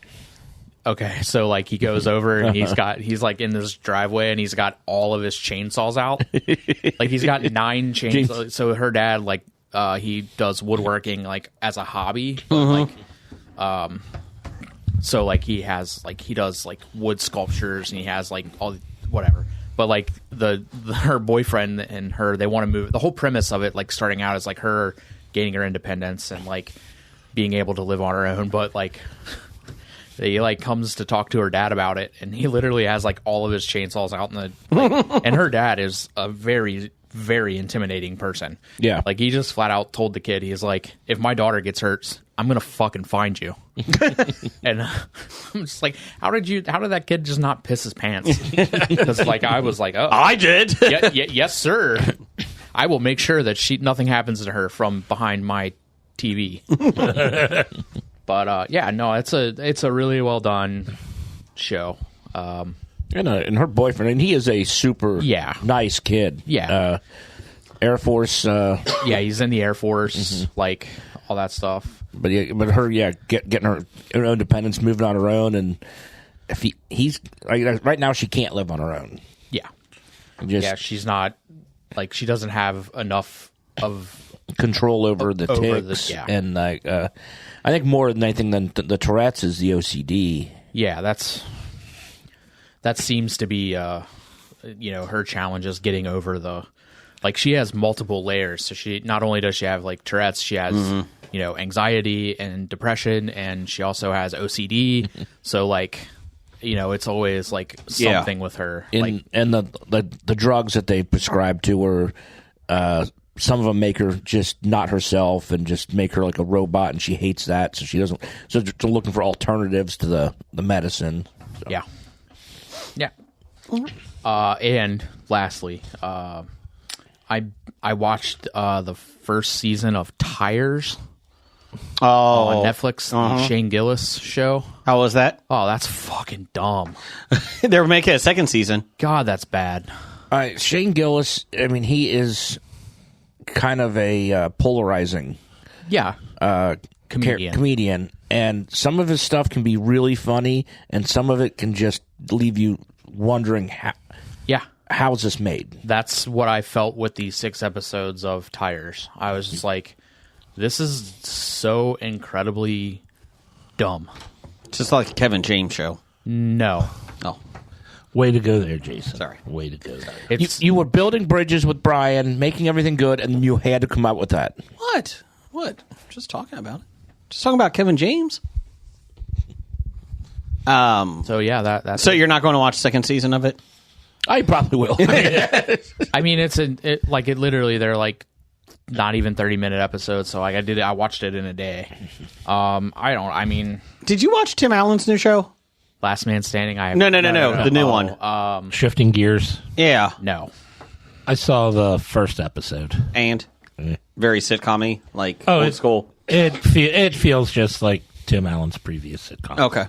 Okay, so like he goes over and he's like in this driveway and he's got all of his chainsaws out. Like he's got 9 chainsaws. So her dad like he does woodworking like as a hobby, but like so like he does like wood sculptures and he has like all whatever. But like her boyfriend and her, they want to move. The whole premise of it, like starting out, is like her gaining her independence and like being able to live on her own. But like he like comes to talk to her dad about it, and he literally has like all of his chainsaws out in the like, and her dad is a very, very intimidating person. Yeah, like he just flat out told the kid, he's like, if my daughter gets hurt, I'm gonna fucking find you. And I'm just like, how did that kid just not piss his pants? Because like I was like, oh, I did. Yes, sir. I will make sure that nothing happens to her from behind my TV. But no, it's a really well done show. And her boyfriend, and he is a super nice kid. Yeah, Air Force. He's in the Air Force, like all that stuff. But her, getting her own independence, moving on her own, and if he's right now, she can't live on her own. Yeah, she's not like she doesn't have enough of control over the tics, and like I think more than anything than the Tourette's is the OCD. Yeah, that seems to be her challenge is getting over like she has multiple layers. So she not only does she have like Tourette's, she has anxiety and depression, and she also has OCD. So like it's always like something with her. And the drugs that they prescribe to her, some of them make her just not herself and just make her like a robot, and she hates that. So she doesn't. So they're looking for alternatives to the medicine. So. Yeah. And lastly, I watched the first season of Tires. On Netflix, the Shane Gillis show. How was that? Oh, that's fucking dumb. They were making a second season. God, that's bad. Shane Gillis, I mean, he is kind of a polarizing comedian. And some of his stuff can be really funny, and some of it can just leave you wondering how is this made? That's what I felt with these 6 episodes of Tires. I was just like, this is so incredibly dumb. Just like a Kevin James show. No. Oh. Way to go there, Jason. Sorry. Way to go there. You were building bridges with Brian, making everything good, and you had to come out with that. What? Just talking about it. Just talking about Kevin James. So yeah, that's so you're not going to watch the second season of it? I probably will. I mean, it literally they're like not even 30-minute episodes. So like I watched it in a day. Did you watch Tim Allen's new show? Last Man Standing? No, the new one. Shifting Gears. Yeah. No. I saw the first episode. And very sitcom-y, like old school. It feels just like Tim Allen's previous sitcom. Okay.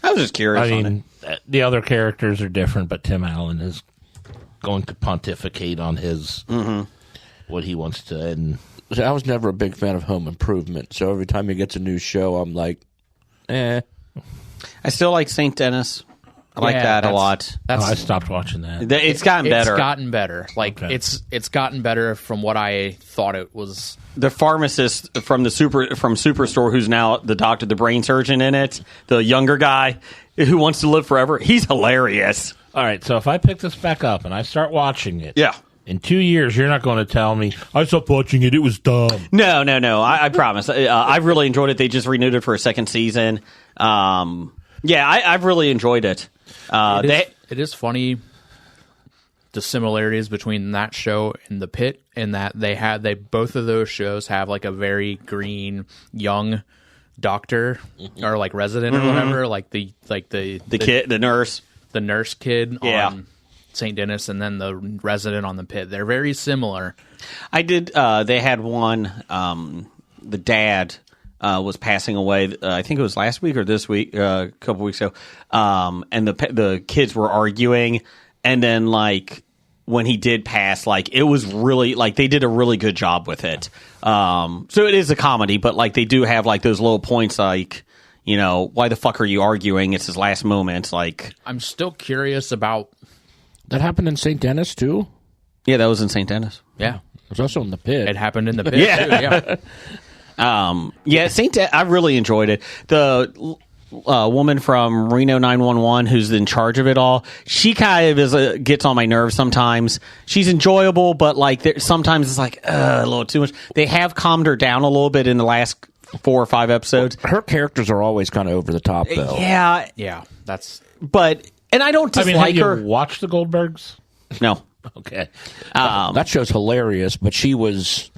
I was just curious on it. The other characters are different, but Tim Allen is going to pontificate on his what he wants to. And I was never a big fan of Home Improvement, so every time he gets a new show, I'm like, eh. I still like St. Dennis. I like that a lot. I stopped watching that. It's gotten better. It's gotten better. Like it's gotten better from what I thought it was. The pharmacist from Superstore, who's now the doctor, the brain surgeon in it, the younger guy who wants to live forever. He's hilarious. All right, so if I pick this back up and I start watching it, In 2 years, you're not going to tell me, I stopped watching it, it was dumb. No. I promise. I really enjoyed it. They just renewed it for a second season. I've really enjoyed it. It is funny, the similarities between that show and The Pit, in that they both of those shows have like a very green young doctor or like resident or whatever, like the kid, the nurse kid on St. Dennis, and then the resident on The Pit. They're very similar. I did. They had one. The dad was passing away. I think it was last week or this week, a couple weeks ago. And the kids were arguing, and then like when he did pass, like it was really like they did a really good job with it. So it is a comedy, but like they do have like those little points, like, you know, why the fuck are you arguing? It's his last moment. Like, I'm still curious about That happened in St. Dennis too. Yeah, that was in St. Dennis. Yeah, it was also in the Pit. It happened in the Pit. Too, yeah. I really enjoyed it. The woman from Reno 911 who's in charge of it all, she kind of gets on my nerves sometimes. She's enjoyable, but like sometimes it's like a little too much. They have calmed her down a little bit in the last 4 or 5 episodes. Her characters are always kind of over the top, though. Yeah. That's. But and I don't dislike her. Have you watched the Goldbergs? No. Okay. That show's hilarious, but she was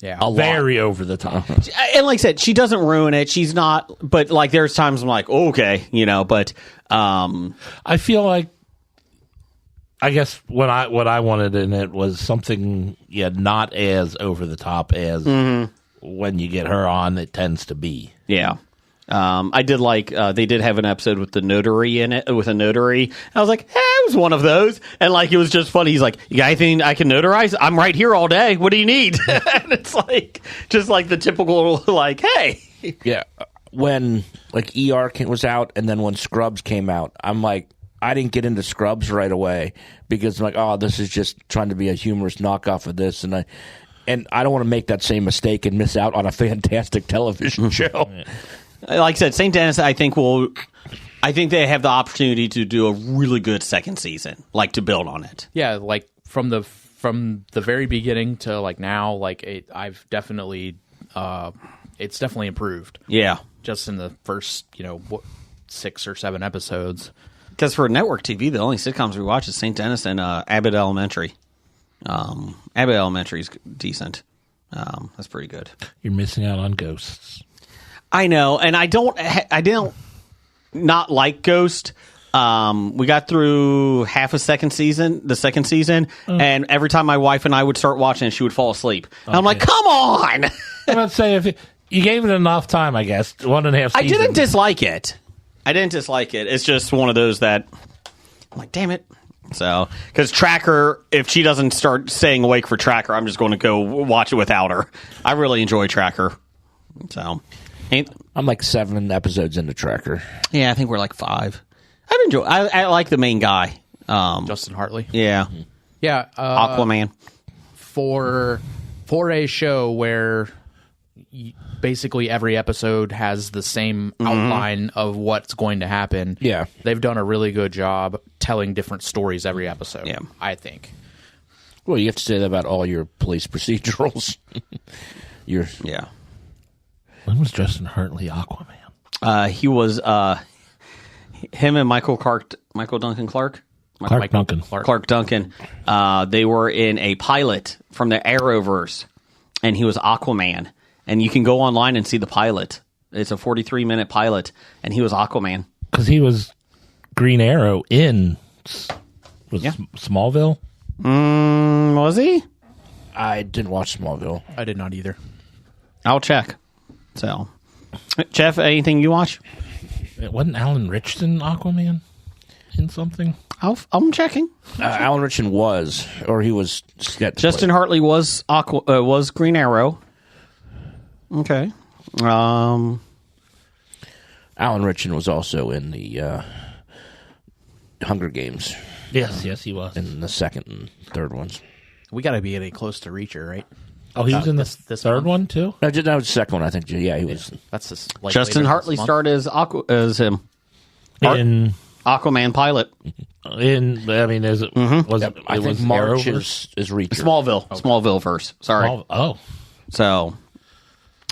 a very over the top. And like I said, she doesn't ruin it. She's not, but like there's times I'm like, okay, you know, but I feel like, I guess what I wanted in it was something not as over the top as when you get her on, it tends to be. Yeah. I did like they did have an episode with the notary in it, with a notary. I was like, it was one of those, and like it was just funny. He's like, you got anything I can notarize? I'm right here all day. What do you need? And it's like just like the typical like, hey, yeah. When like ER was out, and then when Scrubs came out, I'm like, I didn't get into Scrubs right away because I'm like, oh, this is just trying to be a humorous knockoff of this, and I don't want to make that same mistake and miss out on a fantastic television show. Like I said, St. Dennis, I think they have the opportunity to do a really good second season, like to build on it. Yeah, like from the very beginning to like now, like I've definitely, it's definitely improved. Yeah, just in the first 6 or 7 episodes. Because for network TV, the only sitcoms we watch is St. Dennis and Abbott Elementary. Abbott Elementary is decent. That's pretty good. You're missing out on Ghosts. I know, and I don't not like Ghost. We got through the second season, and every time my wife and I would start watching it, she would fall asleep. And I'm like, come on! I'm about to say, if you gave it enough time, I guess, 1.5 seasons. I didn't dislike it. It's just one of those that I'm like, damn it. So, because Tracker, if she doesn't start staying awake for Tracker, I'm just going to go watch it without her. I really enjoy Tracker. So, I'm like 7 episodes into Tracker. Yeah, I think we're like 5. I like the main guy, Justin Hartley. Yeah, yeah, Aquaman. For a show where basically every episode has the same outline of what's going to happen. Yeah, they've done a really good job telling different stories every episode. Yeah, I think. Well, you have to say that about all your police procedurals. Yeah. When was Justin Hartley Aquaman? He was him and Michael Duncan Clark. Clark Duncan. They were in a pilot from the Arrowverse, and he was Aquaman. And you can go online and see the pilot. It's a 43-minute pilot, and he was Aquaman. Because he was Green Arrow in Smallville. Was he? I didn't watch Smallville. I did not either. I'll check. So, Jeff, anything you watch? Wasn't Alan Ritchson Aquaman in something? I'm checking. Alan Ritchson was, or he was. Justin Hartley was Green Arrow. Okay. Alan Ritchson was also in the Hunger Games. Yes, he was in the second and third ones. We got to be getting close to Reacher, right? Oh, he was in this third one too. No, that was the second one. I think. Yeah, he was. That's Justin Hartley starred as him in Aquaman pilot. Is it? Was it? I it think was March Arrowverse? is Reacher. Smallville verse. Sorry. Oh, So,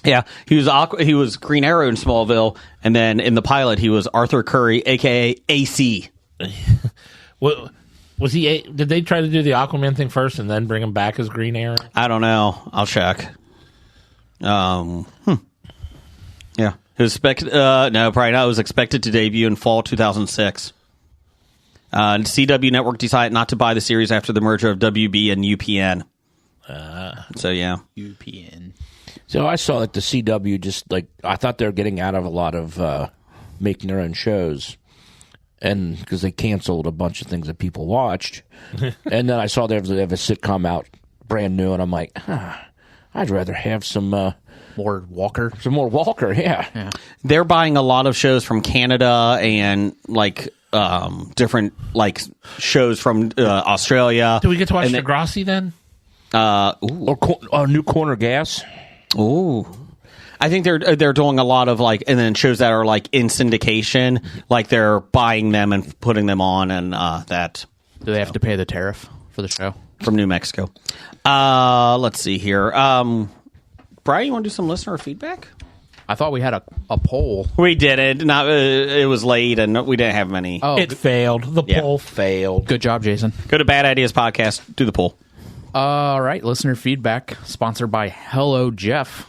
yeah, he was Green Arrow in Smallville, and then in the pilot he was Arthur Curry, aka AC. what was he? Did they try to do the Aquaman thing first and then bring him back as Green Arrow? I don't know. I'll check. Yeah, it was no, probably not. It was expected to debut in fall 2006. CW Network decided not to buy the series after the merger of WB and UPN. So yeah, UPN. So I saw like the CW just like I thought they were getting out of a lot of making their own shows, and because they canceled a bunch of things that people watched, and then I saw they have a sitcom out brand new, and I'm like, I'd rather have some More Walker. some more Walker. Yeah. they're buying a lot of shows from Canada and like different like shows from Australia. Do we get to watch And then- Degrassi then? Or New Corner Gas. Ooh. I think they're doing a lot of like, and then shows that are like in syndication, like they're buying them and putting them on, and that Do they have to pay the tariff for the show? from New Mexico. Let's see here. Brian, you want to do some listener feedback? I thought we had a poll. We did it. Not it was late, and we didn't have many. Oh, It failed. The Yeah. poll failed. good job, Jason. Go to Bad Ideas Podcast. Do the poll. All right, listener feedback sponsored by Hello Jeff.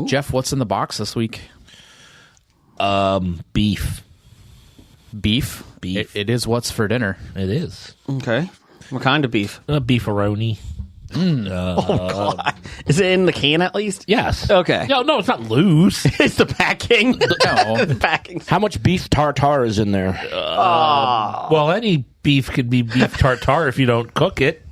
Jeff, what's in the box this week? Beef. Beef. Beef. It is what's for dinner. It is. Okay. What kind of beef? Beefaroni. Is it in the can at least? Yes. Okay. No, it's not loose. It's the packing. No. The packing. How much beef tartare is in there? Well, any beef could be beef tartare if you don't cook it.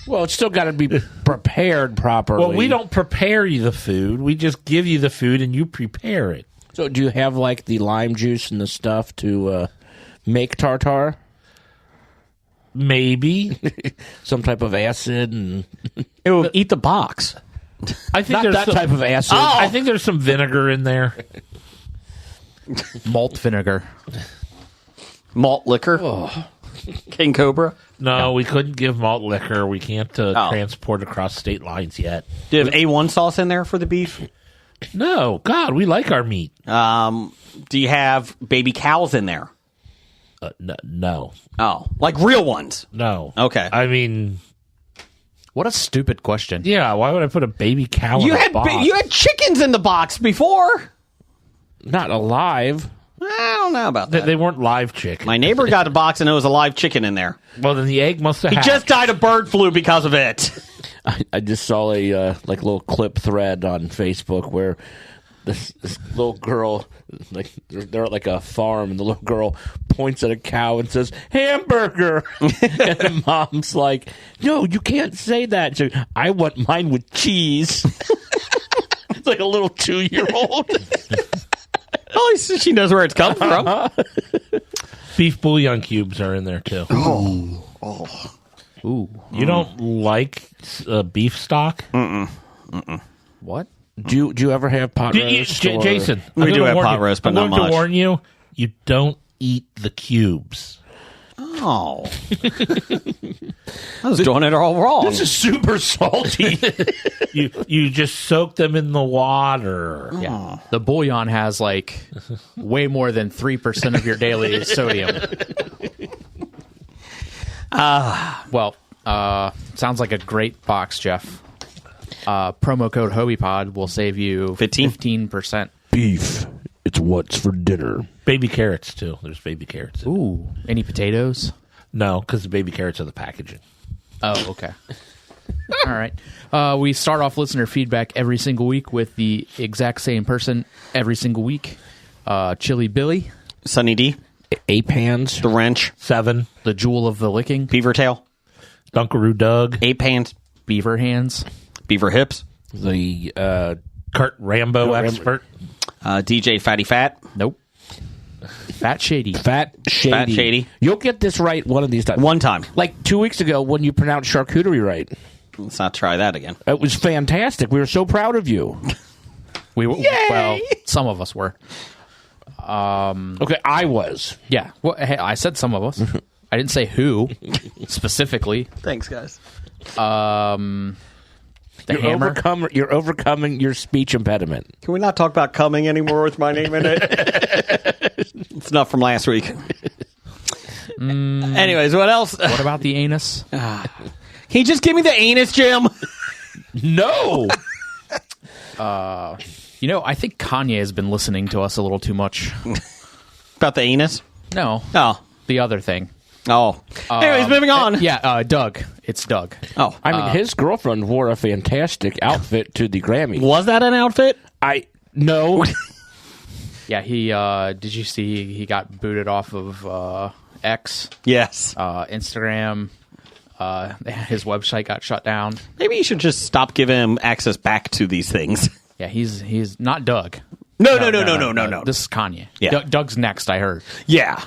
Well, it's still got to be prepared properly. Well, we don't prepare you the food. We just give you the food and you prepare it. So, do you have like the lime juice and the stuff to make tartare? Maybe. Some type of acid and It will eat the box. I think not there's that some, type of acid. I think there's some vinegar in there. Malt vinegar. Malt liquor. King Cobra. No, we couldn't give malt liquor. We can't transport across state lines yet. Do you have A1 sauce in there for the beef? No, God, we like our meat. Do you have baby cows in there? No. Oh, like real ones. No. Okay. I mean, What a stupid question. yeah, why would I put a baby cow in a box? You had chickens in the box before. Not alive. I don't know about that. They weren't live chicken. My neighbor got a box and it was a live chicken in there. Well, then the egg must have He hatched. just died of bird flu because of it. I just saw a like little clip thread on Facebook where this little girl, like they're at like a farm, and the little girl points at a cow and says hamburger, and the mom's like, "No, you can't say that." So, I want mine with cheese. It's like a little 2-year-old. At least she knows where it's coming from. Beef bouillon cubes are in there too. Ooh. You don't like beef stock? What? Do you ever have pot roast? or- Jason, We I'm do gonna have warn pot you. roast, but I'm not going much. to warn you, you don't eat the cubes. Oh. I was doing it all wrong. This is super salty. You just soak them in the water. Yeah. The bouillon has like way more than 3% of your daily sodium. Sounds like a great box, Jeff. Promo code HobiePod will save you 15%. Beef. It's what's for dinner. Baby carrots too. There's baby carrots. Ooh. Any potatoes? No, because the baby carrots are the packaging. Oh, okay. All right. We start off listener feedback every single week with the exact same person every single week. Chili Billy, Sunny D, Ape hands. the wrench, 7. the Jewel of the Licking, beaver tail, Dunkaroo Doug. 8 hands, Beaver Hands, beaver hips, The Kurt Rambo Rambo. expert. DJ Fatty Fat. nope. Fat Shady. Fat Shady. Fat Shady. You'll get this right one of these times. One time. Like 2 weeks ago when you pronounced charcuterie right. Let's not try that again. It was fantastic. We were so proud of you. Well, some of us were. Okay, I was. Yeah. Well, hey, I said some of us. I didn't say who specifically. Thanks, guys. You're overcoming your speech impediment. Can we not talk about coming anymore with my name in it? It's not from last week. Anyways, what else? What about the anus? Can you just give me the anus, Jim? No. I think Kanye has been listening to us a little too much. About the anus? No. Oh. The other thing. Oh. Anyways, moving on. Yeah, Doug. It's Doug. Oh. I mean, his girlfriend wore a fantastic outfit to the Grammy. Was that an outfit? No. Yeah, he did you see he got booted off of X? Yes. Instagram. His website got shut down. Maybe you should just stop giving him access back to these things. Yeah, he's not Doug. No. This is Kanye. Yeah. Doug's next, I heard. Yeah.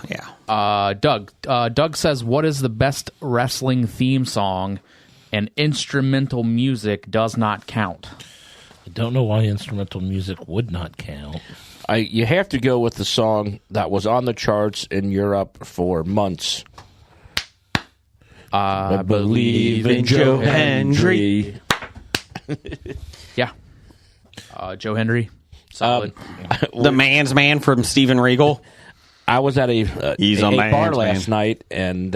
Doug says, what is the best wrestling theme song? And instrumental music does not count. I don't know why instrumental music would not count. You have to go with the song that was on the charts in Europe for months. I believe in Joe Hendry. Yeah. Joe Hendry. Solid. The man's man from Steven Regal. I was at a bar last man. night, and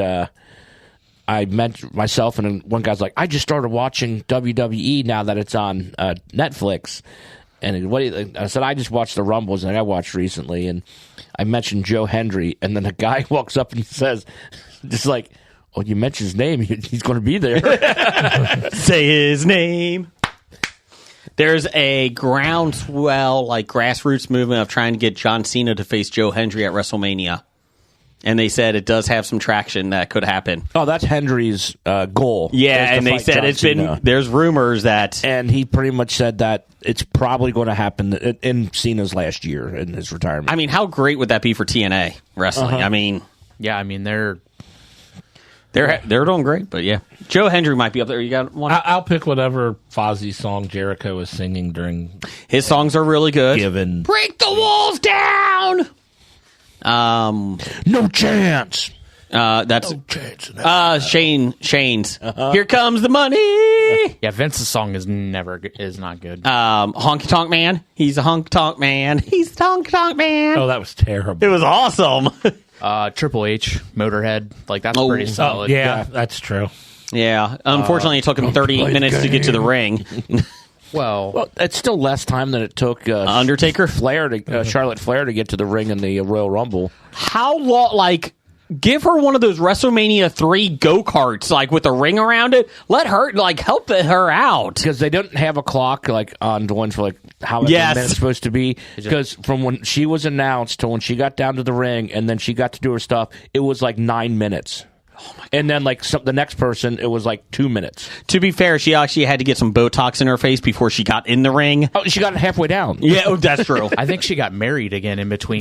I met myself, and one guy's like, I just started watching WWE now that it's on Netflix. And I said, I just watched the Rumbles, and I watched recently, and I mentioned Joe Hendry, and then a guy walks up and says, just like, oh, you mentioned his name, he's going to be there. Say his name. There's a groundswell, like grassroots movement of trying to get John Cena to face Joe Hendry at WrestleMania. And they said it does have some traction that could happen. Oh, that's Hendry's goal. Yeah, and they said there's rumors that... And he pretty much said that it's probably going to happen in Cena's last year in his retirement. I mean, how great would that be for TNA wrestling? Uh-huh. I mean... Yeah, I mean, they're doing great, but yeah. Joe Hendry might be up there. You got one? I'll pick whatever Fozzy song Jericho is singing during... His songs are really good. Given... Break the walls down! No chance. That's No chance. Shane's. Here comes the money. Yeah, Vince's song is not good. Honky Tonk Man. He's a honky tonk man. He's a honky tonk man. Oh, that was terrible. It was awesome. Triple H, Motorhead, like that's pretty solid. Yeah, that's true. Yeah. Unfortunately, it took him 38 minutes to get to the ring. Well, it's still less time than it took Undertaker Charlotte Flair to get to the ring in the Royal Rumble. How long? Like, give her one of those WrestleMania 3 go-karts, like with a ring around it. Let her, like, help her out. Because they don't have a clock, like, on the ones for, like, how many minutes it's supposed to be. Because from when she was announced to when she got down to the ring and then she got to do her stuff, it was like 9 minutes. Oh my God. And then, like, the next person, it was like 2 minutes. To be fair, she actually had to get some Botox in her face before she got in the ring. Oh, she got it halfway down. Yeah, that's true. I think she got married again in between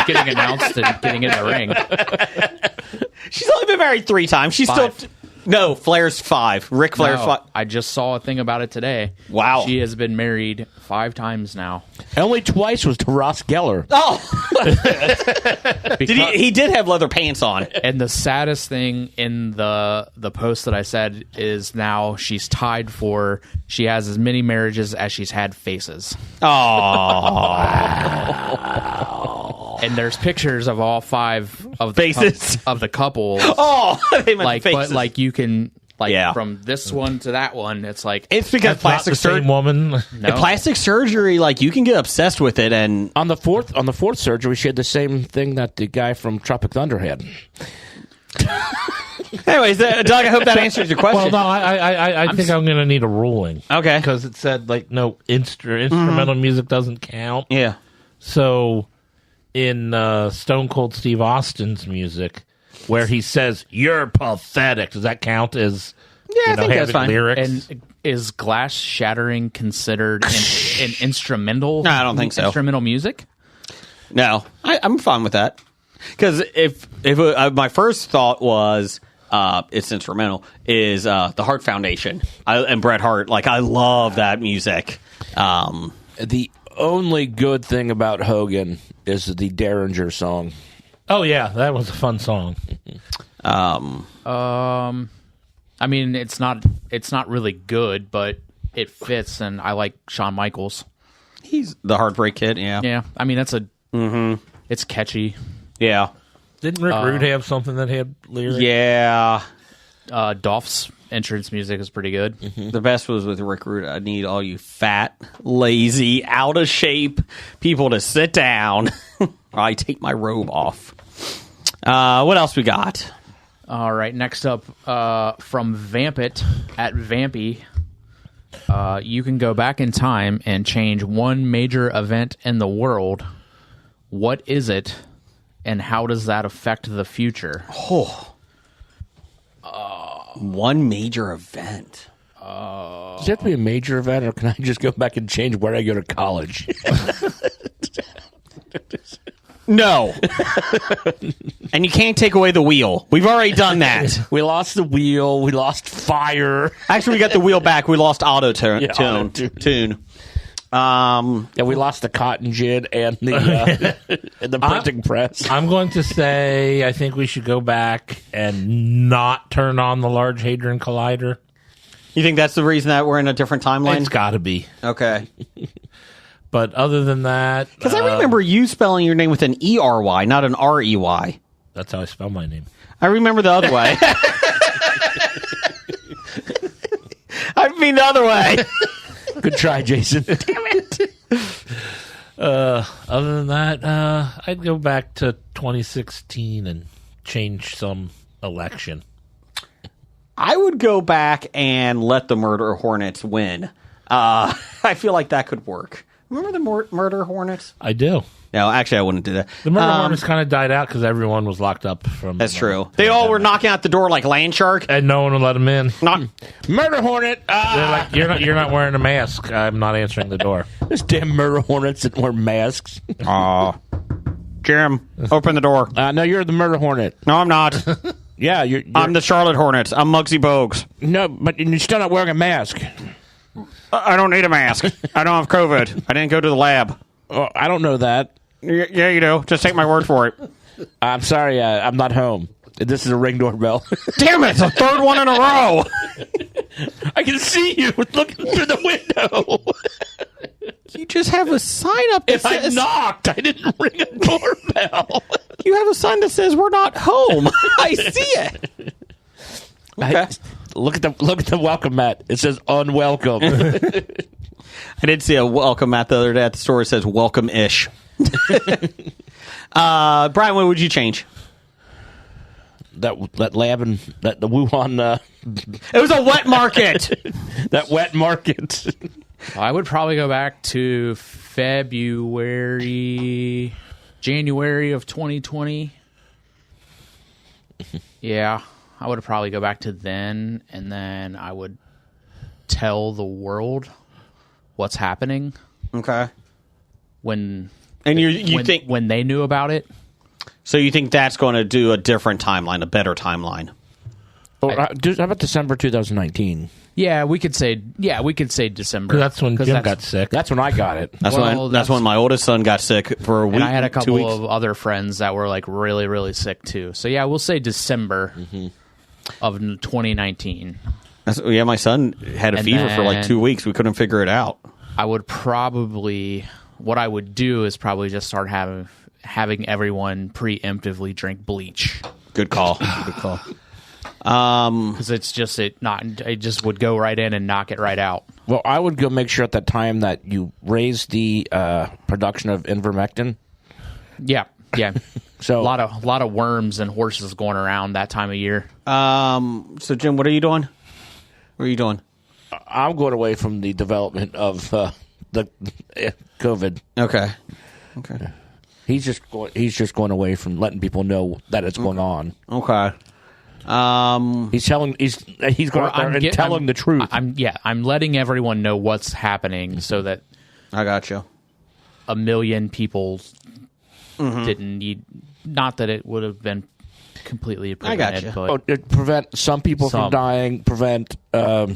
getting announced and getting in the ring. She's only been married 3 times. She's 5. still... No, Flair's 5. Ric Flair's 5. I just saw a thing about it today. Wow. She has been married 5 times now. Only twice was to Ross Geller. Oh! He did have leather pants on. And the saddest thing in the post that I said is now she's tied for... She has as many marriages as she's had faces. Oh. And there's pictures of all 5 of the faces of the couples. Oh, they meant like, faces. but like you can from this one to that one. It's like it's because plastic same woman. No. Plastic surgery, like you can get obsessed with it. And on the fourth surgery, she had the same thing that the guy from Tropic Thunder had. Anyways, Doug, I hope that answers your question. Well, no, I think I'm going to need a ruling. Okay, because it said like no instrumental music doesn't count. Yeah. So in Stone Cold Steve Austin's music, where he says "You're pathetic," does that count as I think that's fine. Lyrics? And is glass shattering considered an instrumental? No, I don't think so. Instrumental music? No, I'm fine with that. Because if my first thought was it's instrumental, is the Hart Foundation and Bret Hart. Like I love that music. The only good thing about Hogan is the Derringer song. Oh yeah, that was a fun song. I mean, it's not really good, but it fits, and I like Shawn Michaels. He's the Heartbreak Kid, yeah. Yeah, I mean it's it's catchy. Yeah. Didn't Rick Rude have something that had lyrics? Yeah. Dolph's entrance music is pretty good. The best was with Rick Rude. I need all you fat, lazy, out of shape people to sit down. I take my robe off. What else we got? All right, next up from Vampit at Vampy. You can go back in time and change one major event in the world. What is it, and how does that affect the future? One major event. Does it have to be a major event, or can I just go back and change where I go to college? No. And you can't take away the wheel. We've already done that. We lost the wheel. We lost fire. Actually, we got the wheel back. We lost auto-tune. Auto-tune. Yeah, we lost the cotton gin and the and the printing press. I'm going to say I think we should go back and not turn on the Large Hadron Collider. You think that's the reason that we're in a different timeline? It's got to be. Okay. But other than that... Because I remember you spelling your name with an E-R-Y, not an R-E-Y. That's how I spell my name. I remember the other way. I mean the other way. Good try, Jason. Damn it. Other than that, I'd go back to 2016 and change some election. I would go back and let the Murder Hornets win. I feel like that could work. Remember the Murder Hornets? I do. No, actually, I wouldn't do that. The Murder Hornets kind of died out because everyone was locked up from... That's true. They all were knocking out the door like Land Shark. And no one would let them in. Not Murder Hornet. They're like, you're not wearing a mask. I'm not answering the door. Those damn Murder Hornets that wear masks. Jim, open the door. No, you're the Murder Hornet. No, I'm not. Yeah, you're I'm the Charlotte Hornets. I'm Muggsy Bogues. No, but you're still not wearing a mask. I don't need a mask. I don't have COVID. I didn't go to the lab. Oh, I don't know that. Yeah, you do. Just take my word for it. I'm sorry, I'm not home. This is a Ring doorbell. Damn it! The third one in a row. I can see you looking through the window. You just have a sign up that If I says... knocked, I didn't ring a doorbell. You have a sign that says we're not home. I see it. Okay. Look at the welcome mat. It says unwelcome. I did see a welcome mat the other day at the store. It says welcome-ish. Brian, what would you change? that lab and the Wuhan. It was a wet market. That wet market. I would probably go back to January of 2020. Yeah, I would probably go back to then, and then I would tell the world what's happening. Okay. And you think when they knew about it. So you think that's going to do a different timeline, a better timeline? How about December 2019? Yeah, we could say December. That's when Jim got sick. That's when I got it. That's when my oldest son got sick for a week. And I had a couple 2 weeks. of other friends that were like really, really sick too. So yeah, we'll say December of 2019. Yeah, my son had a fever for like 2 weeks. We couldn't figure it out. I would probably, what I would do is probably just start having everyone preemptively drink bleach. Good call. Good call. Because it just would go right in and knock it right out. Well, I would go make sure at that time that you raise the production of ivermectin. Yeah. So a lot of worms and horses going around that time of year. So Jim, what are you doing? What are you doing? I'm going away from the development of the COVID. Okay. He's just going away from letting people know that it's going on. Okay. He's going out there and telling the truth. I'm letting everyone know what's happening so that I got you. 1 million people didn't need. Not that it would have been completely prevented. I got you. But prevent some people from dying. Prevent a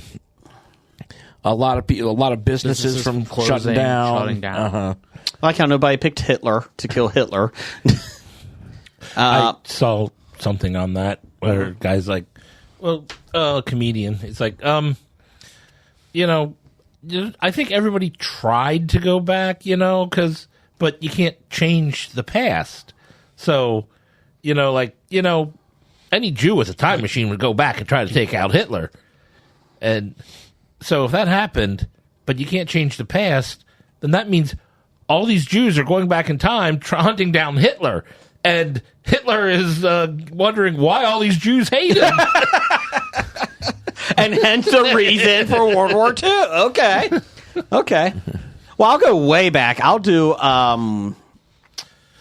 a lot of people, a lot of businesses from closing, shutting down. Uh-huh. I like how nobody picked Hitler to kill Hitler. I saw something on that where guys like, well, a comedian. It's like, you know, I think everybody tried to go back, you know, but you can't change the past. So, you know, like, you know, any Jew with a time machine would go back and try to take out Hitler. And so if that happened, but you can't change the past, then that means all these Jews are going back in time hunting down Hitler. And Hitler is wondering why all these Jews hate him. And hence the reason for World War II. Okay. Well, I'll go way back. I'll do...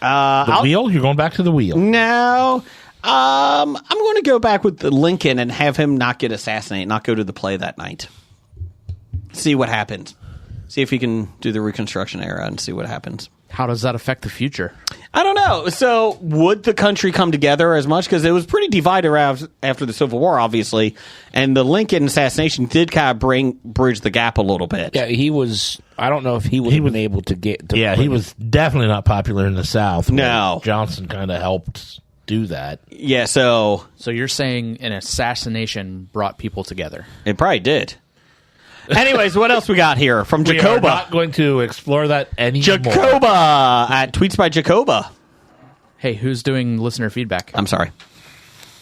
The wheel? You're going back to the wheel. No. I'm going to go back with Lincoln and have him not get assassinated, not go to the play that night. See what happens. See if he can do the Reconstruction era and see what happens. How does that affect the future? I don't know. So would the country come together as much? Because it was pretty divided after the Civil War, obviously. And the Lincoln assassination did kind of bridge the gap a little bit. Yeah, he was. I don't know if he would have been able to get. He was definitely not popular in the South. No. Johnson kind of helped do that. Yeah, so you're saying an assassination brought people together? it probably did. Anyways, what else we got here from We are Jacoba? not going to explore that anymore. Jacoba at Tweets by Jacoba. Hey, who's doing listener feedback? I'm sorry.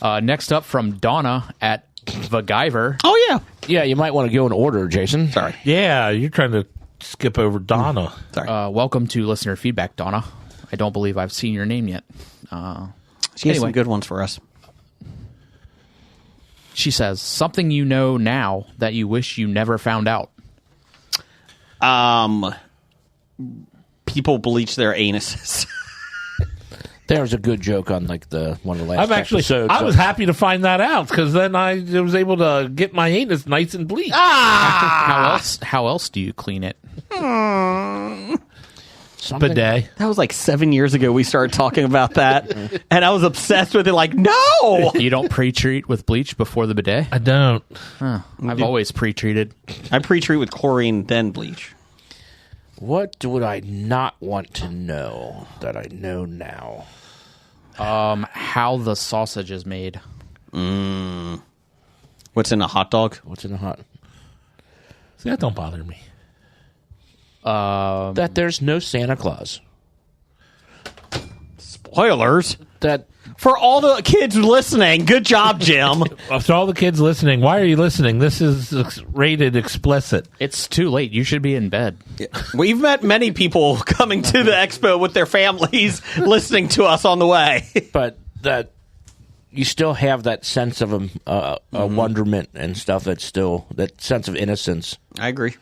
Next up from Donna at Vagiver. Oh, yeah. Yeah, you might want to go in order, Jason. Sorry. Yeah, you're trying to skip over Donna. Sorry. Welcome to listener feedback, Donna. I don't believe I've seen your name yet. She has some anyway. good ones for us. She says, something you know now that you wish you never found out. People bleach their anuses. There was a good joke on like one of the last episodes. I was happy to find that out because then I was able to get my anus nice and bleached. How else do you clean it? Bidet. That was like 7 years ago we started talking about that. And I was obsessed with it like, no! You don't pre-treat with bleach before the bidet? I don't. I've always pre-treated. I pre-treat with chlorine, then bleach. What would I not want to know that I know now? How the sausage is made. What's in a hot dog? What's in the hot? See, that don't bother me. That there's no Santa Claus. Spoilers. That For all the kids listening, good job, Jim. To all the kids listening, why are you listening? This is rated explicit. It's too late. You should be in bed. We've met many people coming to the expo with their families listening to us on the way. but that you still have that sense of a wonderment and stuff. That's still that sense of innocence. I agree.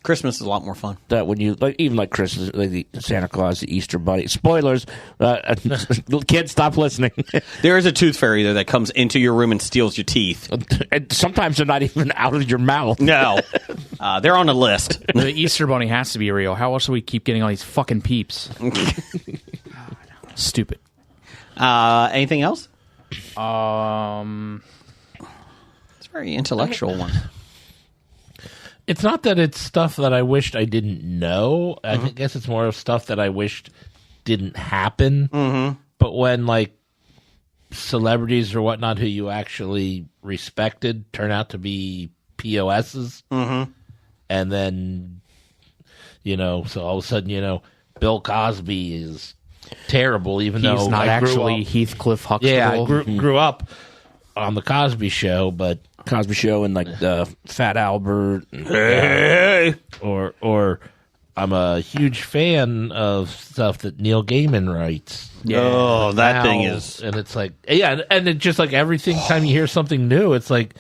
Christmas is a lot more fun. That when you even like Christmas, like the Santa Claus, the Easter Bunny. Spoilers, kids, stop listening. There is a tooth fairy though that comes into your room and steals your teeth. And sometimes they're not even out of your mouth. No, they're on a list. The Easter Bunny has to be real. How else do we keep getting all these fucking peeps? Stupid. Anything else? It's a very intellectual one. It's not that it's stuff that I wished I didn't know. I guess it's more of stuff that I wished didn't happen. Mm-hmm. But when, like, celebrities or whatnot who you actually respected turn out to be POSs, and then, so all of a sudden, Bill Cosby is terrible, even though He's not I grew actually up- Heathcliff Huxtable. Yeah, I grew up on the Cosby Show, but Cosby Show and like Fat Albert. or I'm a huge fan of stuff that Neil Gaiman writes. Oh, that Now, thing is. and it's like, yeah, and it's just like every time you hear something new, it's like,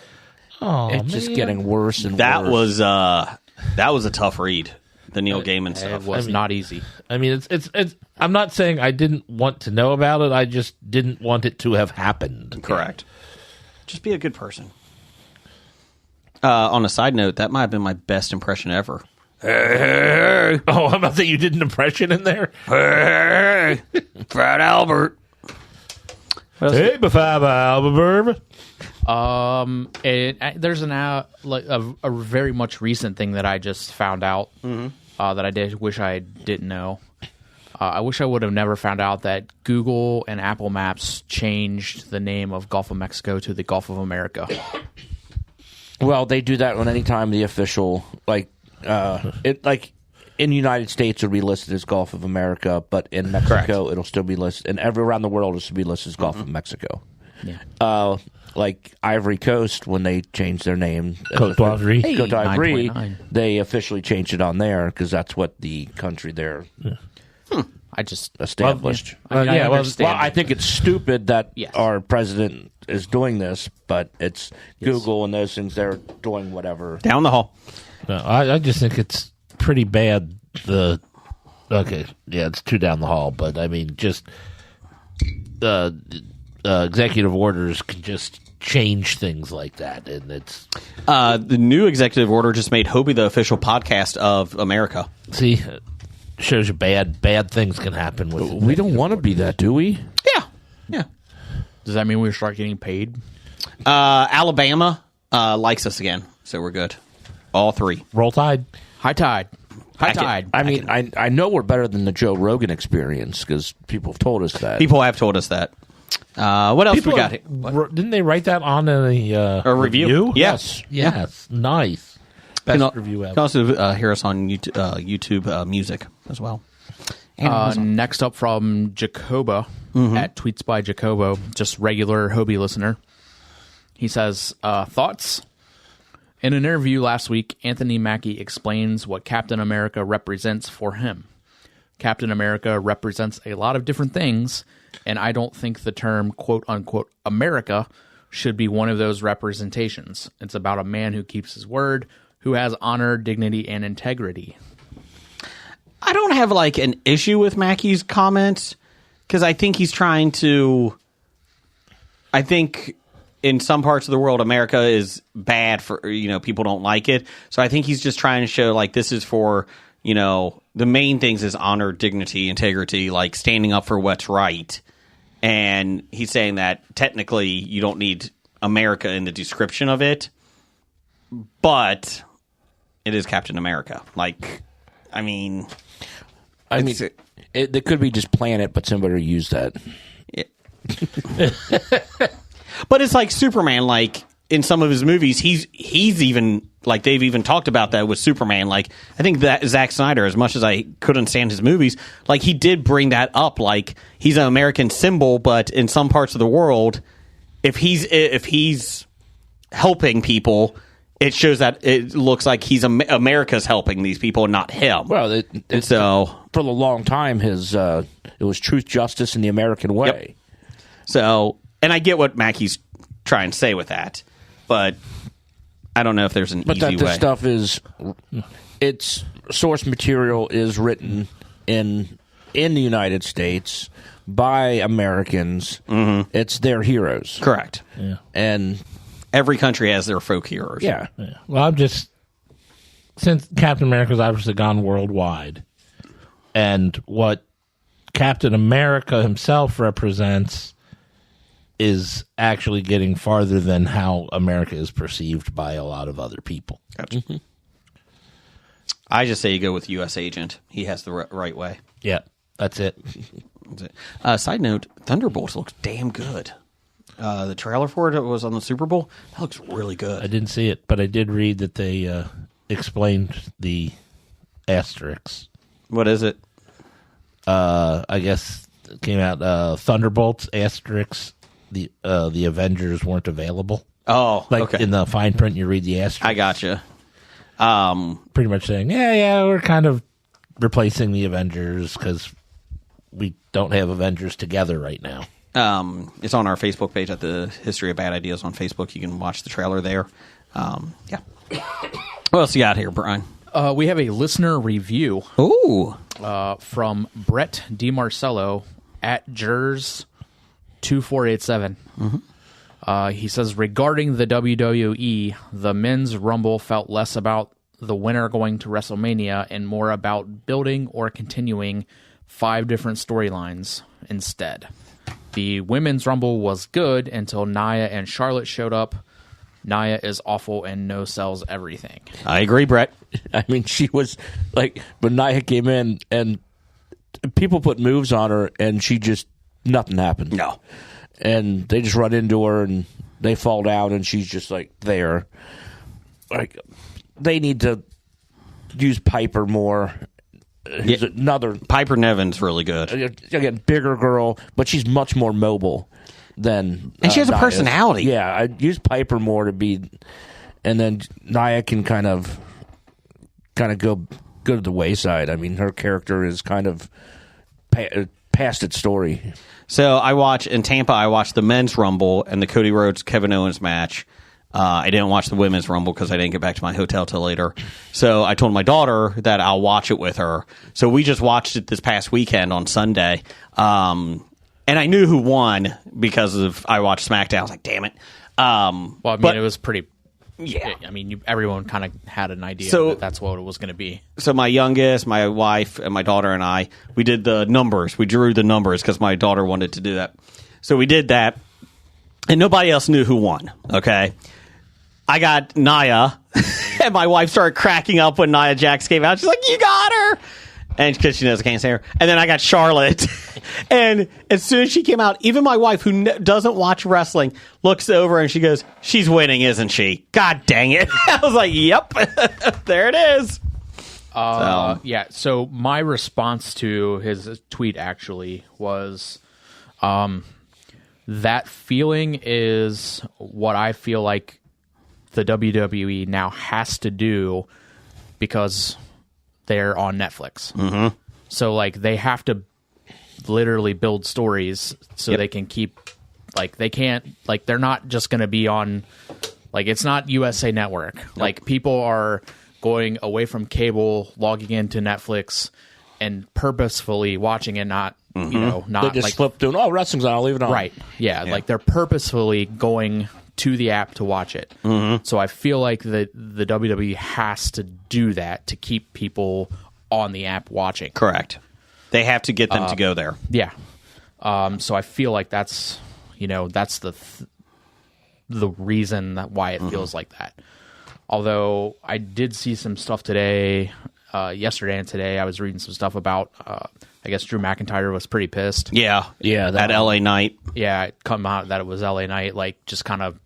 oh, It's just man. getting worse and That worse. was a tough read. The Neil Gaiman It stuff. was not easy. I mean, it's. I'm not saying I didn't want to know about it. I just didn't want it to have happened. Correct. Just be a good person. On a side note, that might have been my best impression ever. Oh, I'm about to say you did an impression in there. Hey, Fat Albert. Hey, before There's a very much recent thing that I just found out that I wish I didn't know. I wish I would have never found out that Google and Apple Maps changed the name of Gulf of Mexico to the Gulf of America. Well, they do that on any time the official in the United States it'll be listed as Gulf of America, but in Mexico it'll still be listed, and everywhere around the world it'll still be listed as Gulf of Mexico. Yeah. Like Ivory Coast, when they changed their name, Côte d'Ivoire. Côte d'Ivoire, 929. they officially changed it on there because that's what the country there I just established. I understand. Well, I think it's stupid that Yes. our president is doing this, but it's Google and those things. They're doing whatever. Down the hall. No, I just think it's pretty bad. It's too down the hall, but I mean, just executive orders can just change things like that, and it's The new executive order just made Hobie the official podcast of America. shows you bad things can happen with. We don't want to be that, do we? Yeah. Does that mean we start getting paid? Alabama likes us again, so we're good. All three. Roll Tide. High tide. High tide. I mean, I know we're better than the Joe Rogan experience because people have told us that. People have told us that. What else we got here? Didn't they write that on a review? Yes. Nice. Best review You ever. can also hear us on YouTube Music as well. Next up from Jacobo at Tweets by Jacobo, just regular Hobie listener. He says, thoughts? In an interview last week, Anthony Mackie explains what Captain America represents for him. Captain America represents a lot of different things, and I don't think the term quote-unquote America should be one of those representations. It's about a man who keeps his word, who has honor, dignity, and integrity. I don't have like an issue with Mackey's comments because I think he's trying to. I think in some parts of the world, America is bad for people don't like it. So I think he's just trying to show like this is for the main things is honor, dignity, integrity, like standing up for what's right. And he's saying that technically you don't need America in the description of it, but it is Captain America. Like, I mean. It could be just Planet, but somebody used that. Yeah. But it's like Superman. Like in some of his movies, he's even like they've even talked about that with Superman. Like I think that Zack Snyder, as much as I couldn't stand his movies, like he did bring that up. Like he's an American symbol, but in some parts of the world, if he's helping people, it shows that it looks like he's America's helping these people, not him. Well, so for a long time, it was truth, justice, and the American way. Yep. So, and I get what Mackey's trying to say with that, but I don't know if there's an easy way. But this stuff its source material is written in the United States by Americans. Mm-hmm. It's their heroes. Correct. Yeah. And every country has their folk heroes. Yeah. Well, since Captain America's obviously gone worldwide, and what Captain America himself represents is actually getting farther than how America is perceived by a lot of other people. Gotcha. Mm-hmm. I just say you go with U.S. Agent. He has the right way. Yeah, that's it. That's it. Side note, Thunderbolts looks damn good. The trailer for it was on the Super Bowl. That looks really good. I didn't see it, but I did read that they explained the asterisks. What is it? I guess it came out Thunderbolts asterisks. The Avengers weren't available. Oh, like okay. in the fine print, you read the asterisk. I gotcha. Pretty much saying, yeah, we're kind of replacing the Avengers because we don't have Avengers together right now. It's on our Facebook page at the History of Bad Ideas on Facebook. You can watch the trailer there. Yeah. What else you got here, Brian? We have a listener review. Ooh. From Brett DiMarcello at Jers2487. Mm-hmm. He says, regarding the WWE, the men's Rumble felt less about the winner going to WrestleMania and more about building or continuing 5 different storylines instead. The women's Rumble was good until Nia and Charlotte showed up. Nia is awful and no-sells everything. I agree, Brett. I mean, she was like, when Nia came in and people put moves on her and she just, nothing happened. No. And they just run into her and they fall down and she's just like there. Like, they need to use Piper more. Here's another Piper Nevin's really good. Again, bigger girl, but she's much more mobile than And she has a Nia. personality. Yeah, I use Piper more to be, and then Nia can kind of go to the wayside. I mean, her character is kind of past its story. So I watched the men's Rumble and the Cody Rhodes Kevin Owens match. I didn't watch the women's Rumble because I didn't get back to my hotel till later. So I told my daughter that I'll watch it with her. So we just watched it this past weekend on Sunday. And I knew who won because I watched SmackDown. I was like, damn it. Well, I mean, it was pretty... Yeah. I mean, everyone kind of had an idea So- that's what it was going to be. So my youngest, my wife, and my daughter and I, we did the numbers. We drew the numbers because my daughter wanted to do that. So we did that. And nobody else knew who won. Okay. I got Nia, and my wife started cracking up when Nia Jax came out. She's like, "You got her," and because she knows I can't say her. And then I got Charlotte, and as soon as she came out, even my wife, who doesn't watch wrestling, looks over and she goes, "She's winning, isn't she?" God dang it! I was like, "Yep, there it is." Yeah, so my response to his tweet actually was, that feeling is what I feel like the WWE now has to do because they're on Netflix. Mm-hmm. So, like, they have to literally build stories so they can keep, like, they can't, like, they're not just going to be on, like, it's not USA Network. Nope. Like, people are going away from cable, logging into Netflix, and purposefully watching it, not, you know, not They just like slip doing, oh, wrestling's on, I'll leave it on. right. Yeah, like they're purposefully going to the app to watch it. Mm-hmm. So I feel like the WWE has to do that to keep people on the app watching. Correct. They have to get them to go there. Yeah. So I feel like that's, you know, that's the reason that why it feels like that. Although I did see some stuff today, yesterday and today, I was reading some stuff about, I guess Drew McIntyre was pretty pissed. Yeah. That LA Knight. Yeah, it come out that it was LA Knight, like just kind of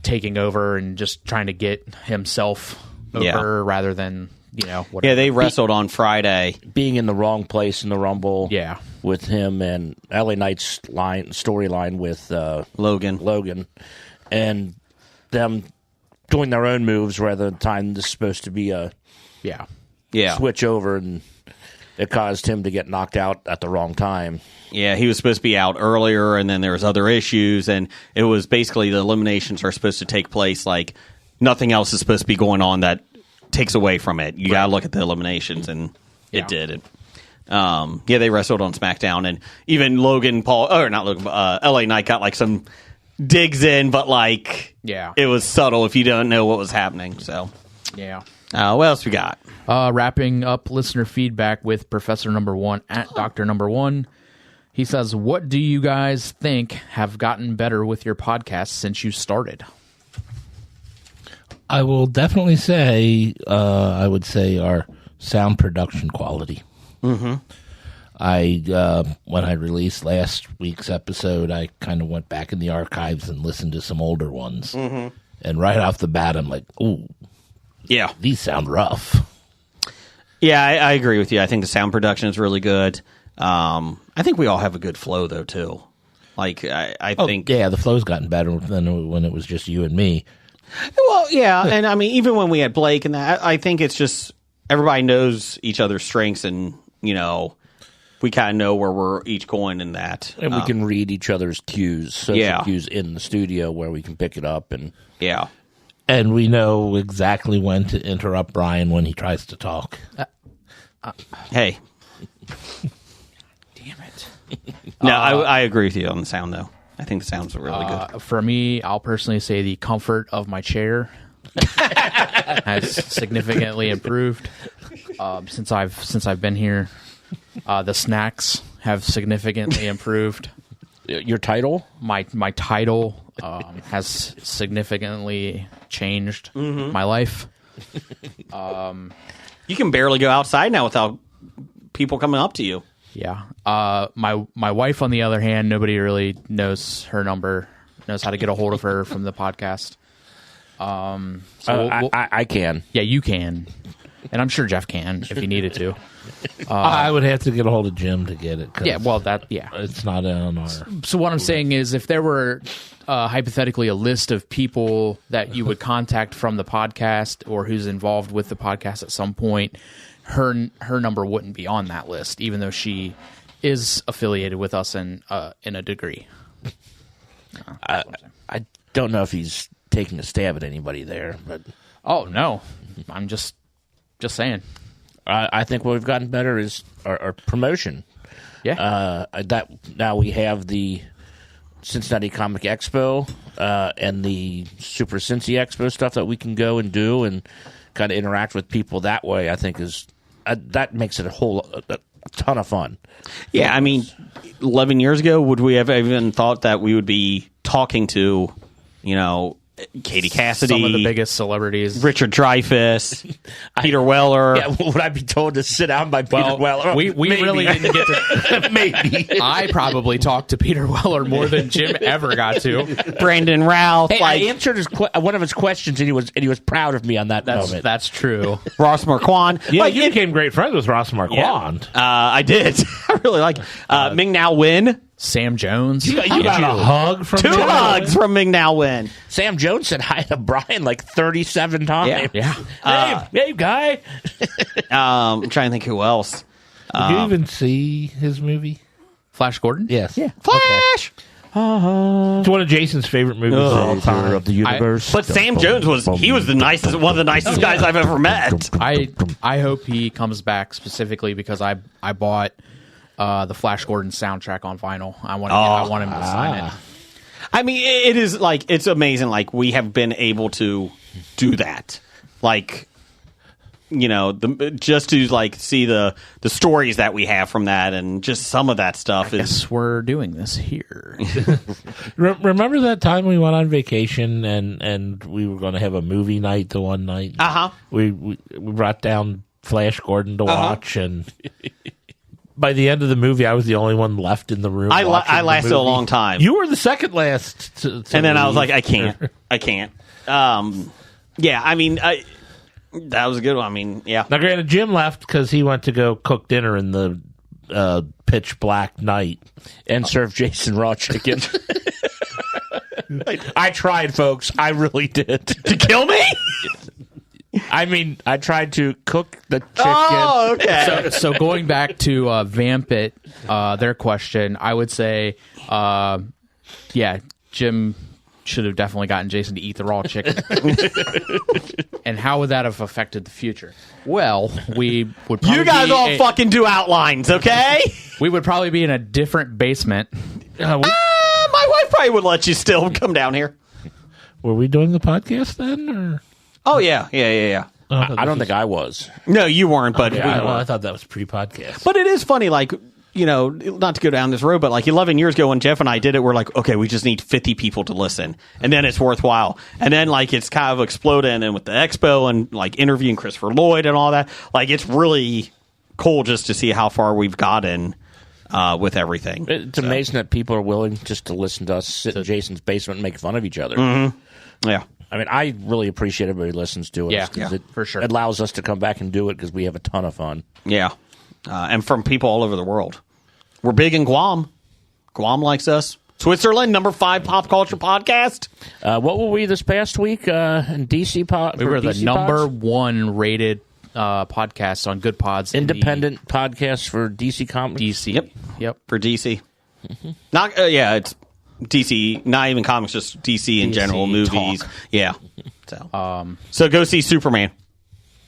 taking over and just trying to get himself over rather than, you know, whatever. Yeah, they wrestled on Friday. Being in the wrong place in the Rumble. Yeah. With him and LA Knight's storyline with Logan. And them doing their own moves rather than time this is supposed to be a switch over, and it caused him to get knocked out at the wrong time. Yeah, he was supposed to be out earlier, and then there was other issues, and it was basically the eliminations are supposed to take place like nothing else is supposed to be going on that takes away from it. You got to look at the eliminations, and it did. They wrestled on SmackDown, and even LA Knight got like some digs in, but like it was subtle if you don't know what was happening. So what else we got? Wrapping up listener feedback with Professor Number One at Dr. Number One. He says, what do you guys think have gotten better with your podcast since you started? I will definitely say, I would say our sound production quality. Mm-hmm. When I released last week's episode, I kind of went back in the archives and listened to some older ones. Mm-hmm. And right off the bat, I'm like, ooh, these sound rough. Yeah, I agree with you. I think the sound production is really good. I think we all have a good flow, though, too. Like, I think... Yeah, the flow's gotten better than when it was just you and me. Well, yeah, and I mean, even when we had Blake and that, I think it's just everybody knows each other's strengths, and, you know, we kind of know where we're each going in that. And we can read each other's cues, social cues in the studio where we can pick it up. And and we know exactly when to interrupt Brian when he tries to talk. Hey. Damn it. No, I agree with you on the sound, though. I think the sounds are really good. For me, I'll personally say the comfort of my chair has significantly improved since I've been here. The snacks have significantly improved. Your title? My title has significantly changed my life. You can barely go outside now without people coming up to you. Yeah. My wife, on the other hand, nobody really knows her number, knows how to get a hold of her from the podcast. I can. Yeah, you can. And I'm sure Jeff can if he needed to. I would have to get a hold of Jim to get it. 'Cause Yeah, well, yeah. it's not on our. So what I'm saying is, if there were hypothetically a list of people that you would contact from the podcast or who's involved with the podcast at some point, her number wouldn't be on that list, even though she is affiliated with us in a degree. I don't know if he's taking a stab at anybody there, but Oh no, I'm just saying. I think what we've gotten better is our promotion. Yeah. That now we have the Cincinnati Comic Expo and the Super Cincy Expo stuff that we can go and do and kind of interact with people that way. I think is that makes it a ton of fun. Yeah, I mean, 11 years ago, would we have even thought that we would be talking to, Katie Cassidy, Some of the biggest celebrities. Richard Dreyfuss, Peter Weller? Yeah, would I be told to sit down by Peter Weller? We Maybe. really didn't get to. Maybe. I probably talked to Peter Weller more than Jim ever got to. Brandon Routh, Hey, I answered one of his questions, and he was proud of me on that moment. That's true. Ross Marquand. Yeah, you became great friends with Ross Marquand. I did. I really like Ming Now Win. Sam Jones. You got a hug from 2 Jim? hugs from Ming Now Win. Sam Jones said hi to Brian like 37 times. Yeah. Hey, guy. I'm trying to think who else. Did you even see his movie? Flash Gordon? Yes. Yeah. Flash. It's one of Jason's favorite movies of all time. Of the universe. But Sam Jones was the nicest, one of the nicest guys I've ever met. I hope he comes back specifically because I bought the Flash Gordon soundtrack on vinyl. I want him to sign it. I mean, it is it's amazing. Like, we have been able to do that. Like, just to see the stories that we have from that, and just some of that stuff is. Yes, we're doing this here. Remember that time we went on vacation and we were going to have a movie night the one night? Uh-huh. We brought down Flash Gordon to watch, and by the end of the movie, I was the only one left in the room. I lasted a long time. You were the second last to and then leave. I was like, I can't. Yeah, I mean, that was a good one. I mean, yeah. Now, granted, Jim left because he went to go cook dinner in the pitch black night and serve Jason raw chicken. I tried, folks. I really did. To kill me? I mean, I tried to cook the chicken. Oh, okay. So going back to Vampit, their question, I would say, Jim should have definitely gotten Jason to eat the raw chicken. And how would that have affected the future? Well, we would probably You guys all fucking do outlines, okay? We would probably be in a different basement. My wife probably would let you still come down here. Were we doing the podcast then? Or? Oh, yeah. I don't think I was. No, you weren't, but I thought that was pre-podcast. But it is funny, not to go down this road, but 11 years ago when Jeff and I did it, we're like, okay, we just need 50 people to listen, and then it's worthwhile. And then it's kind of exploding, and with the expo and interviewing Christopher Lloyd and all that, it's really cool just to see how far we've gotten with everything. It's amazing that people are willing just to listen to us sit in Jason's basement and make fun of each other. Mm-hmm. Yeah. I mean, I really appreciate everybody listens to us. Yeah, for sure. It allows us to come back and do it because we have a ton of fun. Yeah. And from people all over the world. We're big in Guam. Guam likes us. Switzerland, number 5 pop culture podcast. What were we this past week in DC Pod? We were the DC number Pods? 1 rated podcast on Good Pods. Independent podcast for DC Comics. DC. Yep. For DC. Mm-hmm. Not it's DC, not even comics, just DC in general, movies. Talk. Yeah. So go see Superman.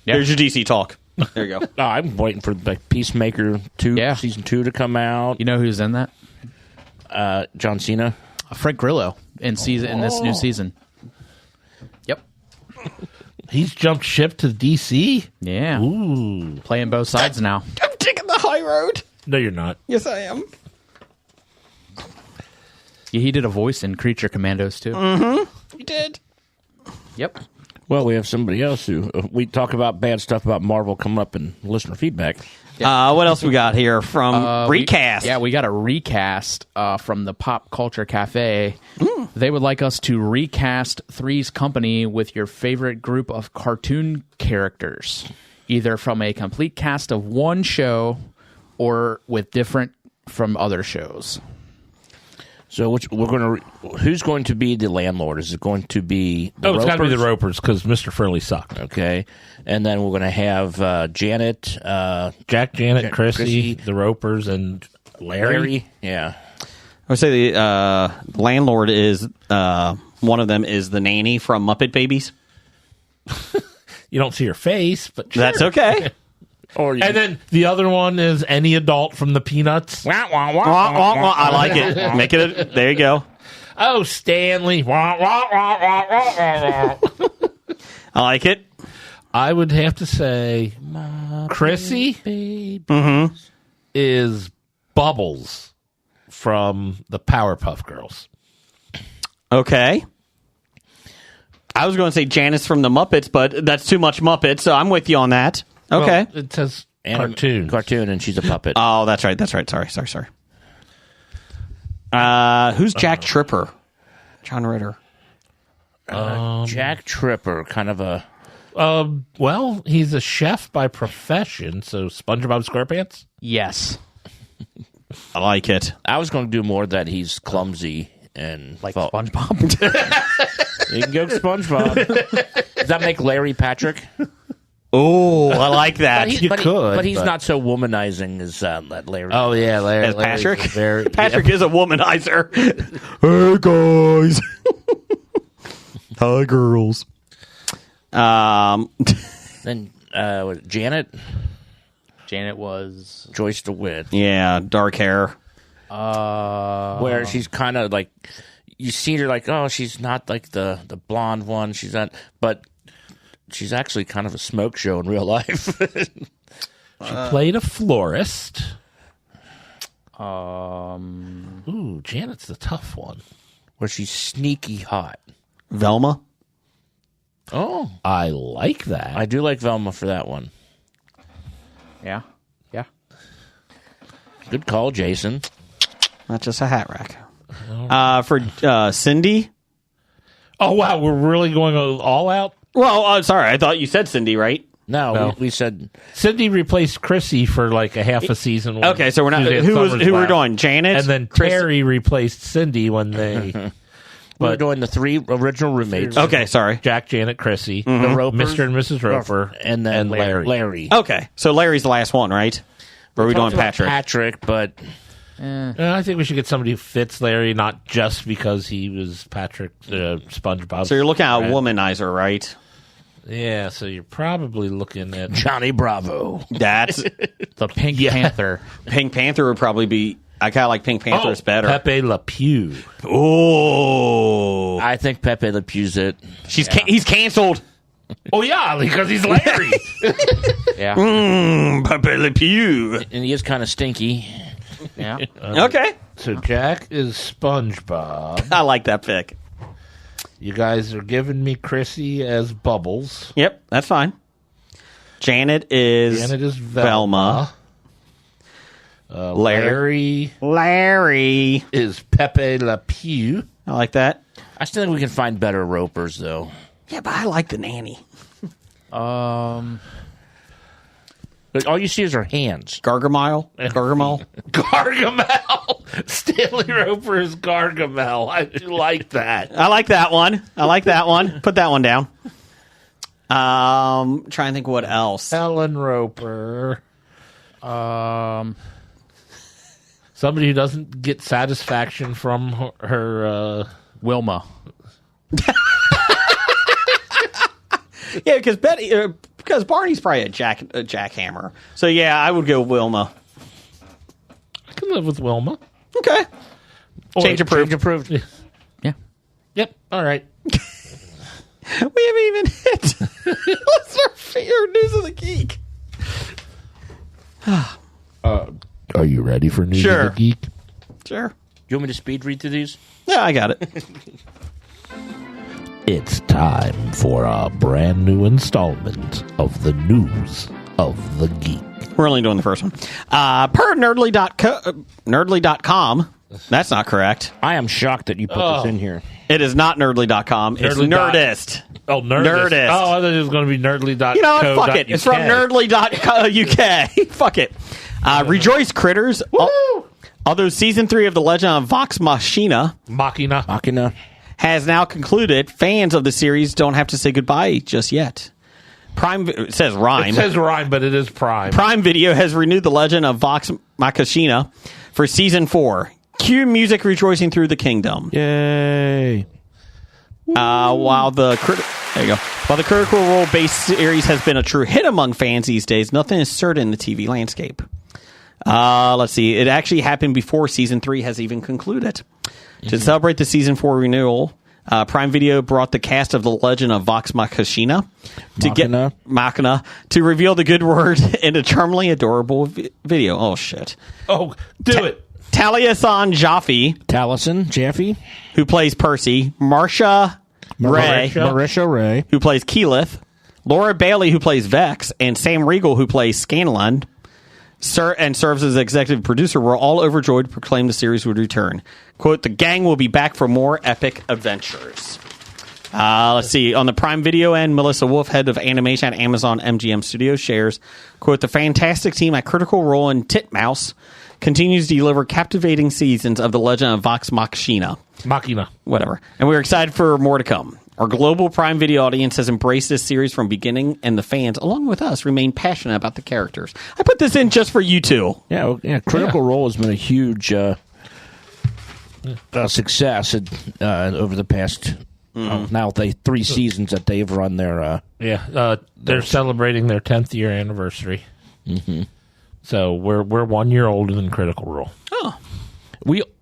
Yeah. There's your DC talk. There you go. No, I'm waiting for Peacemaker 2, season 2 to come out. You know who's in that? John Cena. Frank Grillo in this new season. Yep. He's jumped ship to DC? Yeah. Ooh. Playing both sides now. I'm taking the high road. No, you're not. Yes, I am. Yeah, he did a voice in Creature Commandos too. He did. Yep. Well, we have somebody else who we talk about bad stuff about Marvel coming up in listener feedback. What else we got here from Recast? We got a recast from the Pop Culture Cafe. They would like us to recast Three's Company with your favorite group of cartoon characters, either from a complete cast of one show or with different from other shows. So who's going to be the landlord? Is it going to be the it's got to be the Ropers? Ropers because Mr. Furley sucked. Okay. And then we're going to have Janet, Jack, Janet, Chrissy, the Ropers, and Larry. Yeah. I would say the landlord is one of them is the nanny from Muppet Babies. You don't see her face, but sure. That's okay. Or And then the other one is any adult from the Peanuts. Wah, wah, wah. I like it. Make it. There you go. Oh, Stanley. Wah, wah, wah, wah, wah, wah. I like it. I would have to say Chrissy is Bubbles from the Powerpuff Girls. Okay. I was going to say Janice from the Muppets, but that's too much Muppets, so I'm with you on that. Okay. Well, it says cartoon. and she's a puppet. Oh, that's right. Sorry. Who's Jack Tripper? John Ritter. Jack Tripper, kind of a... Well, he's a chef by profession, so SpongeBob SquarePants? Yes. I like it. I was going to do more that he's clumsy and... Like SpongeBob? You can go SpongeBob. Does that make Larry Patrick? Oh, I like that. But he's not so womanizing as that Larry. Oh, yeah, Larry. As Patrick? Very, Patrick is a womanizer. Hey, guys. Hi, girls. Then Janet? Janet was... Joyce DeWitt. Yeah, dark hair. Where she's kind of like... You see her like, oh, she's not like the blonde one. She's not... But... She's actually kind of a smoke show in real life. She played a florist. Ooh, Janet's the tough one. Where she's sneaky hot. Velma. Oh. I like that. I do like Velma for that one. Yeah. Good call, Jason. Not just a hat rack. For Cindy. Oh, wow. We're really going all out? Well, sorry. I thought you said Cindy, right? No. We said... Cindy replaced Chrissy for like a half a season. Okay, so we're not... Who we're doing? Janet? And then Terry replaced Cindy when they... We're doing the three original roommates. Okay, sorry. Jack, Janet, Chrissy, The Ropers, Mr. and Mrs. Roper, and then Larry. Okay, so Larry's the last one, right? Or are we doing Patrick? Patrick, but... I think we should get somebody who fits Larry, not just because he was Patrick SpongeBob. So you're looking at a womanizer, right? Yeah, so you're probably looking at... Johnny Bravo. That's... The Pink Panther. Pink Panther would probably be... I kind of like Pink Panther. It's better. Pepe Le Pew. Oh. I think Pepe Le Pew's it. He's canceled. Oh, yeah, because he's Larry. Yeah. Pepe Le Pew. And he is kind of stinky. Yeah. Okay. So Jack is SpongeBob. I like that pick. You guys are giving me Chrissy as Bubbles. Yep, that's fine. Janet is Velma. Larry is Pepe Le Pew. I like that. I still think we can find better Ropers, though. Yeah, but I like the nanny. But all you see is her hands. Gargamel. Gargamel. Stanley Roper is Gargamel. I do like that. I like that one. Put that one down. Trying to think what else. Ellen Roper. Somebody who doesn't get satisfaction from her Wilma. Yeah, because Barney's probably a jackhammer. So yeah, I would go Wilma. I can live with Wilma. Okay. Change approved. Yeah. Yep. All right. We haven't even hit. What's our favorite news of the geek? Are you ready for News Sure. of the Geek? Sure. You want me to speed read through these? Yeah, I got it. It's time for a brand new installment of the News of the Geek. We're only doing the first one. Per nerdly.com, that's not correct. I am shocked that you put this in here. It is not nerdly.com. It's Nerdly dot- Nerdist. Oh, Nerdist. Nerdist. Oh, I thought it was going to be nerdly.co.uk. You know what? Fuck it. It's from nerdly.uk. Fuck it. Rejoice, critters. Although Season 3 of The Legend of Vox Machina Machina. has now concluded, fans of the series don't have to say goodbye just yet. It says rhyme. It says rhyme, but it is Prime. Prime Video has renewed The Legend of Vox Machina for Season 4. Cue music rejoicing through the kingdom. Yay. While the Critical Role based series has been a true hit among fans these days, nothing is certain in the TV landscape. Let's see. It actually happened before Season 3 has even concluded. To celebrate the Season 4 renewal, Prime Video brought the cast of The Legend of Vox Machina to reveal the good word in a charmingly adorable video. Oh, shit. Oh, do it. Talia-san Jaffe. who plays Percy, Marisha Ray, who plays Keyleth, Laura Bailey, who plays Vex, and Sam Riegel, who plays Scanlan, and serves as executive producer, were all overjoyed to proclaim the series would return. Quote, the gang will be back for more epic adventures. Let's see. On the Prime Video end, Melissa Wolf, head of animation at Amazon MGM Studios, shares, quote, the fantastic team at Critical Role and Titmouse continues to deliver captivating seasons of The Legend of Vox Machina. Whatever. And we're excited for more to come. Our global Prime Video audience has embraced this series from beginning, and the fans, along with us, remain passionate about the characters. I put this in just for you two. Yeah. Critical Role has been a huge success over the past now 3 seasons that they've run their. They're celebrating their 10th year anniversary. Mm-hmm. So we're 1 year older than Critical Role. Oh.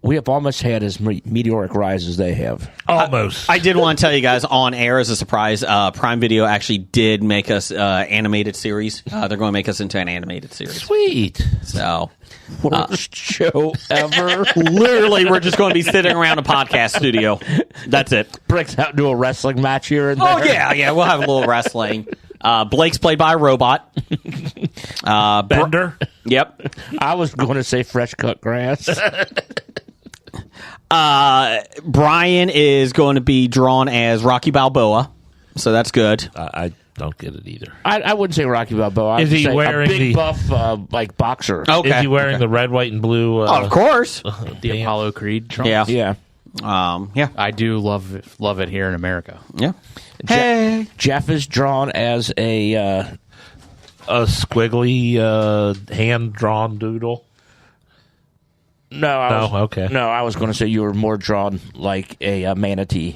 We have almost had as meteoric rise as they have. Almost. I did want to tell you guys on air as a surprise, Prime Video actually did make us animated series. They're going to make us into an animated series. Sweet. So, Worst show ever. literally, we're just going to be sitting around a podcast studio. That's it. Breaks out into a wrestling match here and there. Oh, yeah. We'll have a little wrestling. Blake's played by a robot. Bender. Yep. I was going to say fresh cut grass. Brian is going to be drawn as Rocky Balboa, so that's good. I don't get it either. I wouldn't say Rocky Balboa. Is he wearing a big the buff boxer? Okay. Is he wearing the red, white, and blue? Of course. The Apollo Creed trunks. Yeah. Yeah. Yeah. I do love it here in America. Yeah. Hey. Jeff is drawn as a squiggly hand-drawn doodle. Okay. No, I was going to say you were more drawn like a manatee.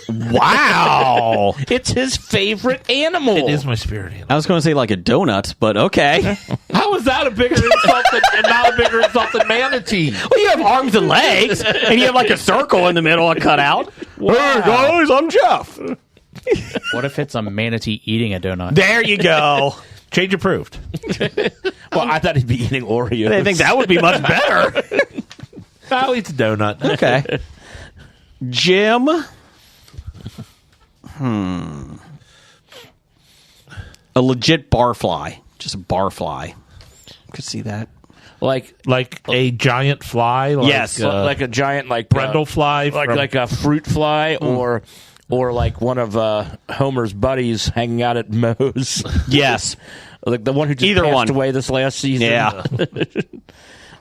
Wow. It's his favorite animal. It is my spirit animal. I was going to say like a donut, but okay. How is that a bigger insult and not a bigger insult than manatee? Well, you have arms and legs, and you have like a circle in the middle and cut out. Wow. Hey, guys, I'm Jeff. What if it's a manatee eating a donut? There you go. Change approved. Well, I thought he'd be eating Oreos. I think that would be much better. I'll eat a donut. Okay. Jim. A legit barfly. Just a barfly. Could see that. like a giant fly. Like, Yes. like a giant brindle fly. like a fruit fly, or like one of Homer's buddies hanging out at Moe's. Yes. Like the one who just Either passed one. away this last season. Yeah.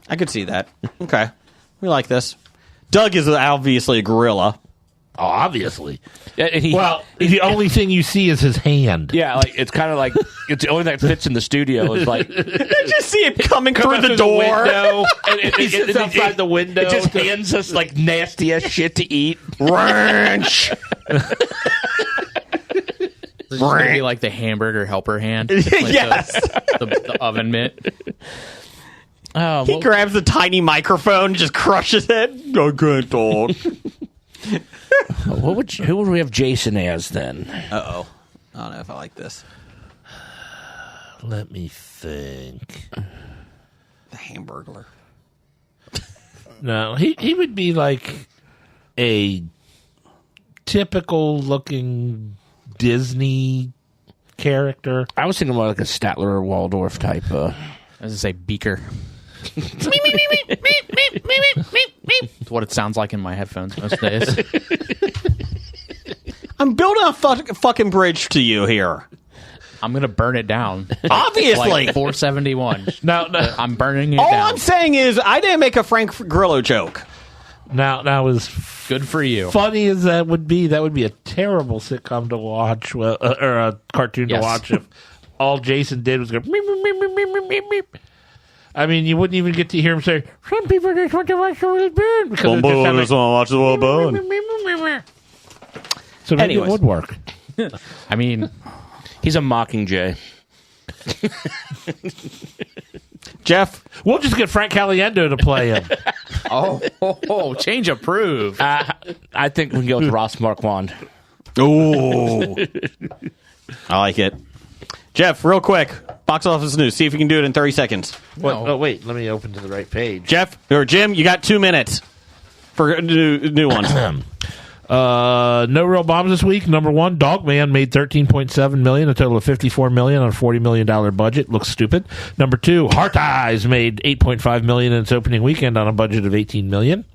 I could see that. Okay. We like this. Doug is obviously a gorilla. Oh, obviously. Yeah, and The only thing you see is his hand. yeah, like it's kind of like it's the only thing that fits in the studio. Is like Just see him coming through the door. window. He sits outside the window. It just hands us like nasty ass shit to eat. Wrench. It's going to be like the hamburger helper hand. Like Yes. the oven mitt. Oh, He grabs the tiny microphone and just crushes it. I can't talk. who would we have Jason as then? Uh-oh. I don't know if I like this. Let me think. The Hamburglar. No, he would be like a typical looking Disney character. I was thinking more like a Statler or Waldorf type. I was going to say Beaker. That's what it sounds like in my headphones most days. I'm building a fucking bridge to you here. I'm going to burn it down. Obviously. Like 471. No. I'm burning it All down. I'm saying is I didn't make a Frank Grillo joke. Now as Good for you. funny as that would be a terrible sitcom to watch, or a cartoon to Yes. watch if all Jason did was go meep, meep, meep, meep, meep, meep, meep. I mean, you wouldn't even get to hear him say, "Some people just want to watch the world burn," because it just sounded watch the world like, so maybe Anyways. it would work. I mean, He's a Mockingjay. Jeff, We'll just get Frank Caliendo to play him. change approved. I think we can go with Ross Marquand. ooh, I like it. Jeff, real quick, box office news. See if you can do it in 30 seconds. What? Oh, wait, let me open to the right page. Jeff or Jim, you got 2 minutes for new ones. No real bombs this week. Number one, Dogman made $13.7 million, a total of $54 million on a $40 million budget. Looks stupid. Number two, Heart Eyes made $8.5 million in its opening weekend on a budget of $18 million.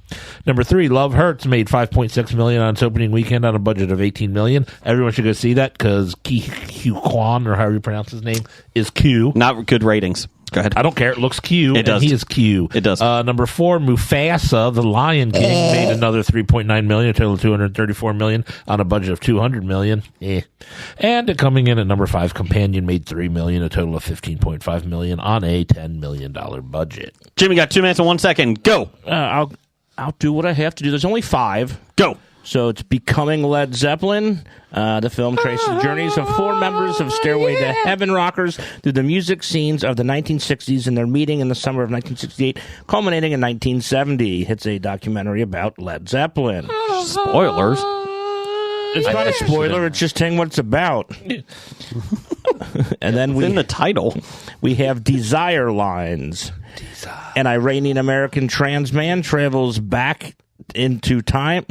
Number three, Love Hurts made $5.6 million on its opening weekend on a budget of $18 million. Everyone should go see that because Hugh Kwan, or however you pronounce his name, is Q. Not good ratings. Go ahead. I don't care. It looks Q. It does. And he is Q. It does. Number four, Mufasa, the Lion King, made another $3.9 million, a total of $234 million on a budget of $200 million. And coming in at number five, Companion made $3 million, a total of $15.5 million on a $10 million budget. Jim, you got 2 minutes and 1 second. Go. I'll do what I have to do. There's only 5. Go. So it's Becoming Led Zeppelin. The film traces the journeys of 4 members of Stairway to Heaven rockers through the music scenes of the 1960s and their meeting in the summer of 1968, culminating in 1970. It's a documentary about Led Zeppelin. Spoilers. It's not a spoiler. It's just saying what it's about. And then In the title. we have Desire Lines. An Iranian American trans man travels back into time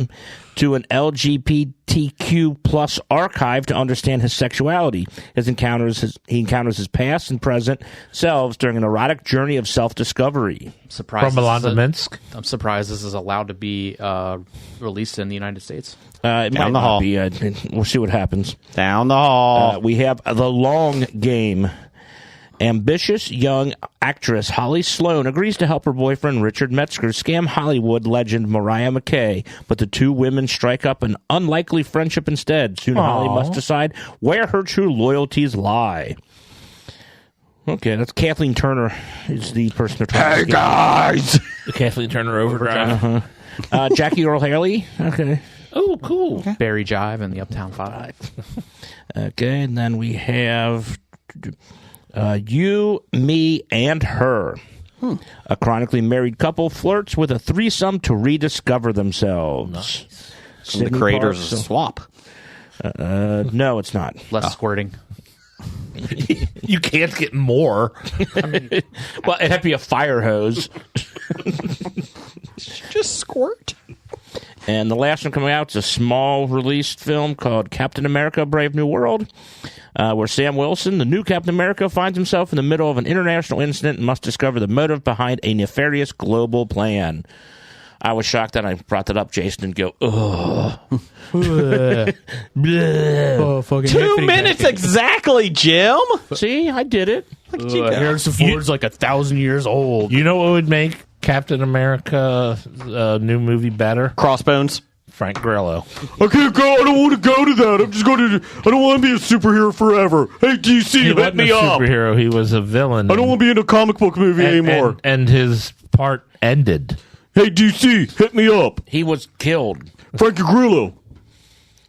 to an LGBTQ plus archive to understand his sexuality. He encounters his past and present selves during an erotic journey of self-discovery. Surprised From Milanda Minsk. I'm surprised this is allowed to be released in the United States. It might the not hall. be. We'll see what happens. Down the hall. We have The Long Game. Ambitious young actress Holly Sloan agrees to help her boyfriend Richard Metzger scam Hollywood legend Mariah McKay, but the two women strike up an unlikely friendship instead. Soon Holly must decide where her true loyalties lie. Okay, that's Kathleen Turner is the person they're trying to scam. guys. The Kathleen Turner Overdrive. Jackie Earl Haley. Okay. Oh, cool. Barry Jive and the Uptown Five. Okay, and then we have You, Me, and Her. A chronically married couple flirts with a threesome to rediscover themselves. Nice. From the creators of Swap. No, it's not. Less squirting. You can't get more. Well, it'd have to be a fire hose. Just squirt. And the last one coming out is a small released film called Captain America Brave New World, where Sam Wilson, the new Captain America, finds himself in the middle of an international incident and must discover the motive behind a nefarious global plan. I was shocked that I brought that up, Jason, and go, ugh. Oh, fucking 2 minutes exactly, Jim. See, I did it. Harrison Ford's like 1,000 years old. You know what would make Captain America new movie better? Crossbones. Frank Grillo. I can't go. I don't want to go to that. I'm just going to. I don't want to be a superhero forever. Hey, DC, He hit wasn't me a up. superhero. He was a villain. I don't want to be in a comic book movie anymore. And his part ended. Hey, DC, hit me up. He was killed. Frankie Grillo.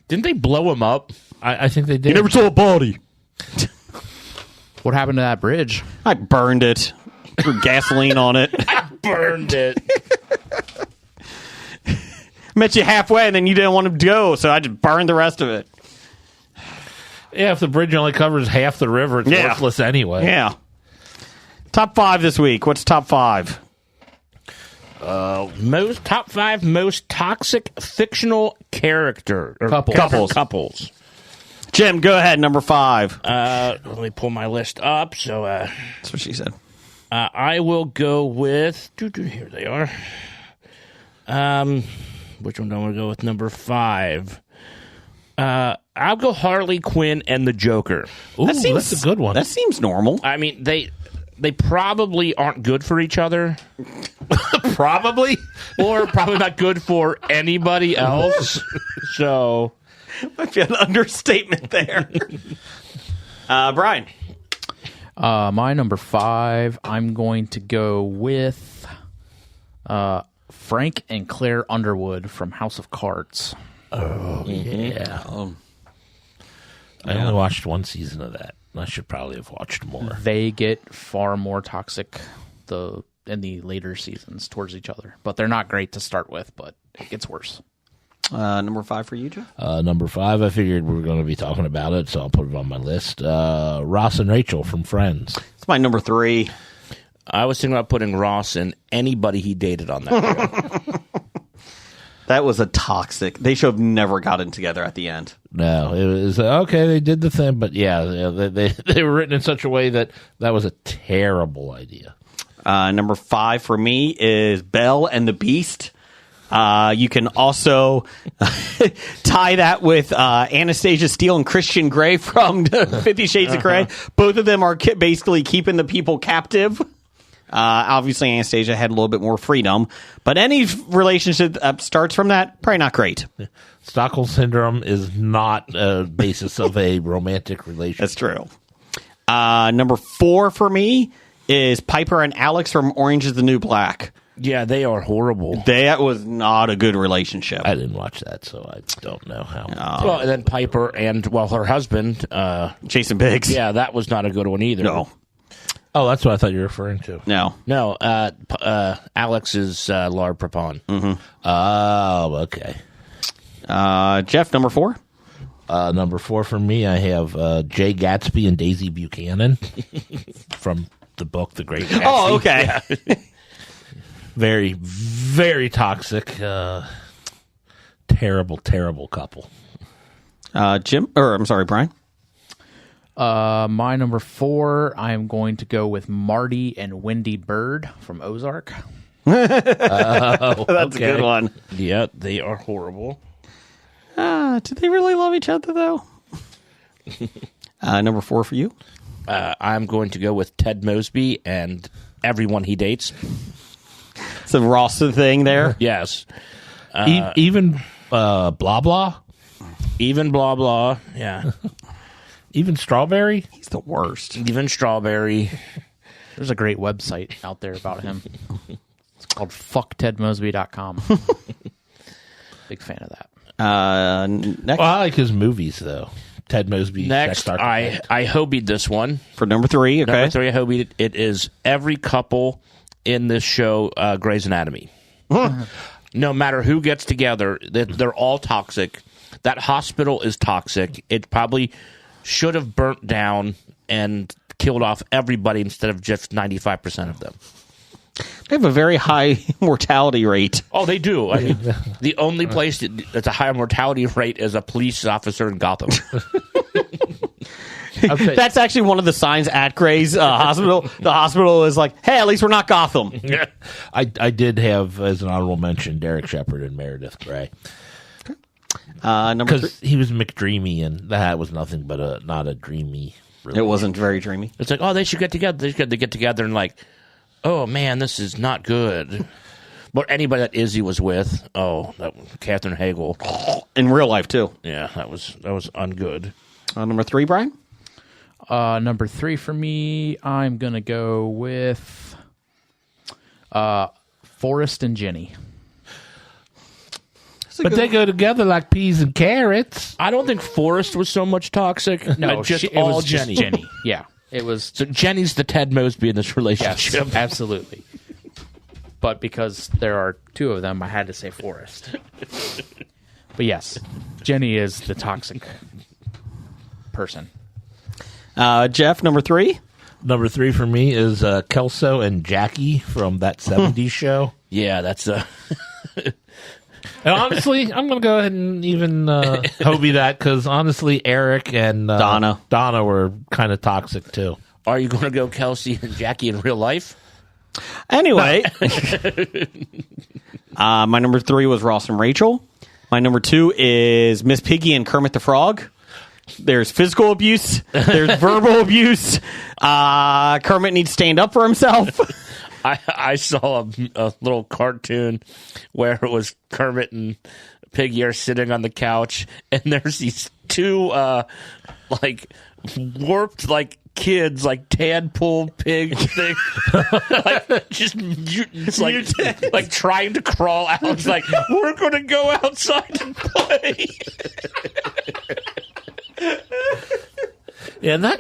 Didn't they blow him up? I think they did. You never saw a body. What happened to that bridge? I burned it. Threw gasoline on it. Burned it. Met you halfway, and then you didn't want to go, so I just burned the rest of it. Yeah, if the bridge only covers half the river, it's Yeah. worthless anyway. Yeah. Top 5 this week. What's top 5? Top 5 most toxic fictional character or couples. Jim, go ahead. Number 5. Let me pull my list up. So That's what she said. I will go with. Here they are. Which one do I want to go with? Number 5. I'll go Harley Quinn and the Joker. Ooh, that's a good one. That seems normal. I mean, they probably aren't good for each other. Probably. Or probably not good for anybody else. So Might be an understatement there. Brian. My number 5, I'm going to go with Frank and Claire Underwood from House of Cards. Oh, yeah. I only watched one season of that. I should probably have watched more. They get far more toxic in the later seasons towards each other. But they're not great to start with, but it gets worse. Number 5 for you, Joe? Number 5, I figured we were going to be talking about it, so I'll put it on my list. Ross and Rachel from Friends. It's my number 3. I was thinking about putting Ross and anybody he dated on that show. That was a toxic. They should have never gotten together at the end. No, it was okay. They did the thing, but they were written in such a way that was a terrible idea. Number 5 for me is Belle and the Beast. You can also tie that with Anastasia Steele and Christian Grey from 50 Shades of Grey. Both of them are basically keeping the people captive. Obviously, Anastasia had a little bit more freedom, but any relationship that starts from that, probably not great. Stockholm Syndrome is not a basis of a romantic relationship. That's true. Number 4 for me is Piper and Alex from Orange is the New Black. Yeah, they are horrible. That was not a good relationship. I didn't watch that, so I don't know how. Well, and then Piper and, her husband. Jason Biggs. Yeah, that was not a good one either. No. Oh, that's what I thought you were referring to. No. No, Alex is Laura Prepon. Mm-hmm. Oh, okay. Jeff, number 4? Number 4 for me, I have Jay Gatsby and Daisy Buchanan from the book The Great Gatsby. Oh, okay. Yeah. Very, very toxic. Terrible, terrible couple. Brian? My number 4, I am going to go with Marty and Wendy Bird from Ozark. That's a good one. Yeah, they are horrible. Do they really love each other, though? Number 4 for you? I'm going to go with Ted Mosby and everyone he dates. Some Ross thing there? Yes. Even Blah Blah? Even Blah Blah, yeah. Even Strawberry? He's the worst. Even Strawberry. There's a great website out there about him. It's called fucktedmosby.com. Big fan of that. Next. Well, I like his movies, though. Ted Mosby. Next, I hobied this one. For number 3, okay. Number 3, I hobied it. It is every couple in this show, Grey's Anatomy. No matter who gets together, they're all toxic. That hospital is toxic. It probably should have burnt down and killed off everybody instead of just 95% of them. They have a very high mortality rate. Oh, they do. I mean, the only place that's a higher mortality rate is a police officer in Gotham. Okay. That's actually one of the signs at Grey's hospital. The hospital is like, hey, at least we're not Gotham. I did have, as an honorable mention, Derek Shepherd and Meredith Grey. Number 3. Because he was McDreamy, and that was nothing but not a dreamy It wasn't very dreamy. It's like, oh, they should get together. They should get together and like, oh, man, this is not good. But anybody that Izzy was with, Katherine Hagel. In real life, too. Yeah, that was ungood. Number 3, Brian? Number 3 for me, I'm going to go with Forrest and Jenny. But they go together like peas and carrots. I don't think Forrest was so much toxic. No, it all was Jenny. just Jenny. Yeah, it was. So Jenny's the Ted Mosby in this relationship. Yes, absolutely. But because there are 2 of them, I had to say Forrest. But yes, Jenny is the toxic person. Jeff, number 3? Number 3 for me is Kelso and Jackie from That 70s Show. Yeah, that's And honestly, I'm going to go ahead and even Hobie that, because honestly, Eric and Donna were kind of toxic too. Are you going to go Kelsey and Jackie in real life? Anyway, my number 3 was Ross and Rachel. My number 2 is Miss Piggy and Kermit the Frog. There's physical abuse. There's verbal abuse. Kermit needs to stand up for himself. I saw a little cartoon where it was Kermit and Piggy are sitting on the couch, and there's these two like warped like kids, like tadpole pig thing, like just mutants, like trying to crawl out. It's like, we're going to go outside and play. Yeah,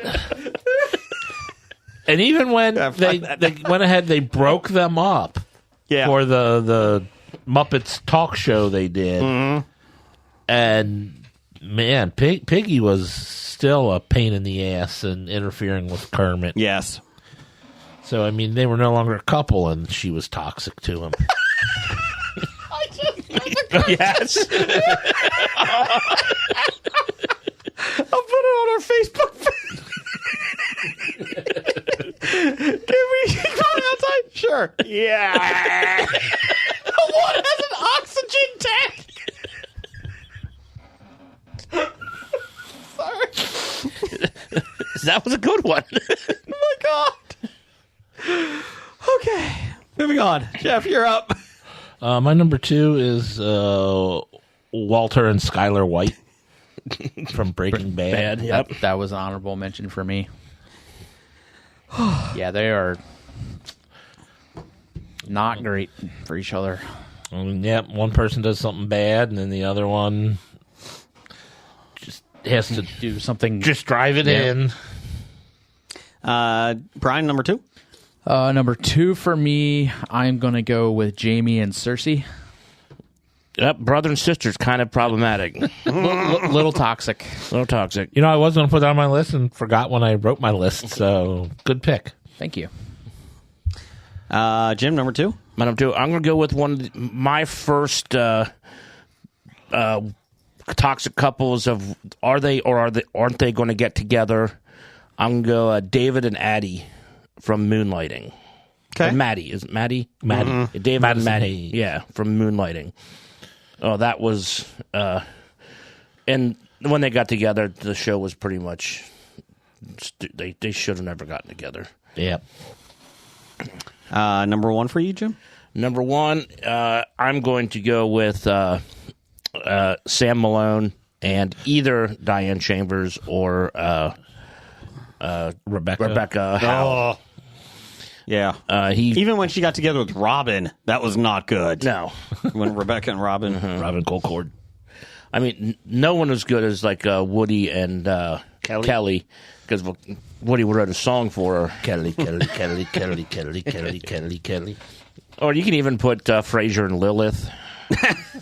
and even when they went ahead, they broke them up for the Muppets talk show they did. Mm-hmm. And, man, Piggy was still a pain in the ass and interfering with Kermit. Yes. So, I mean, they were no longer a couple, and she was toxic to him. Yes. I'll put it on our Facebook page. Can we go outside? Sure. Yeah. One has an oxygen tank. Sorry. That was a good one. Oh, my God. Okay. Moving on. Jeff, you're up. My number 2 is Walter and Skylar White from Breaking Bad. Yep. That was an honorable mention for me. Yeah, they are not great for each other. Yep, one person does something bad, and then the other one just has to Do something. just drive it in. Brian, number 2. Number 2 for me, I'm going to go with Jamie and Cersei. Yep, brother and sister's kind of problematic. Little toxic. A little toxic. You know, I was going to put that on my list and forgot when I wrote my list, so good pick. Thank you. Jim, number 2. My number 2. I'm going to go with one of my first toxic couples of aren't they going to get together? I'm going to go David and Addie from Moonlighting. Okay. Or Maddie. Is it Maddie? Maddie. Mm-hmm. David Madison and Maddie. Hayes. Yeah, from Moonlighting. Oh, that was... and when they got together, the show was pretty much... They should have never gotten together. Yep. Number 1 for you, Jim? Number 1, I'm going to go with Sam Malone and either Diane Chambers or Rebecca Howe. Yeah. Even when she got together with Robin, that was not good. No. When Rebecca and Robin. Robin Colcord. I mean, no one as good as like Woody and Kelly, because Woody wrote a song for her. Kelly. Or you can even put Frasier and Lilith.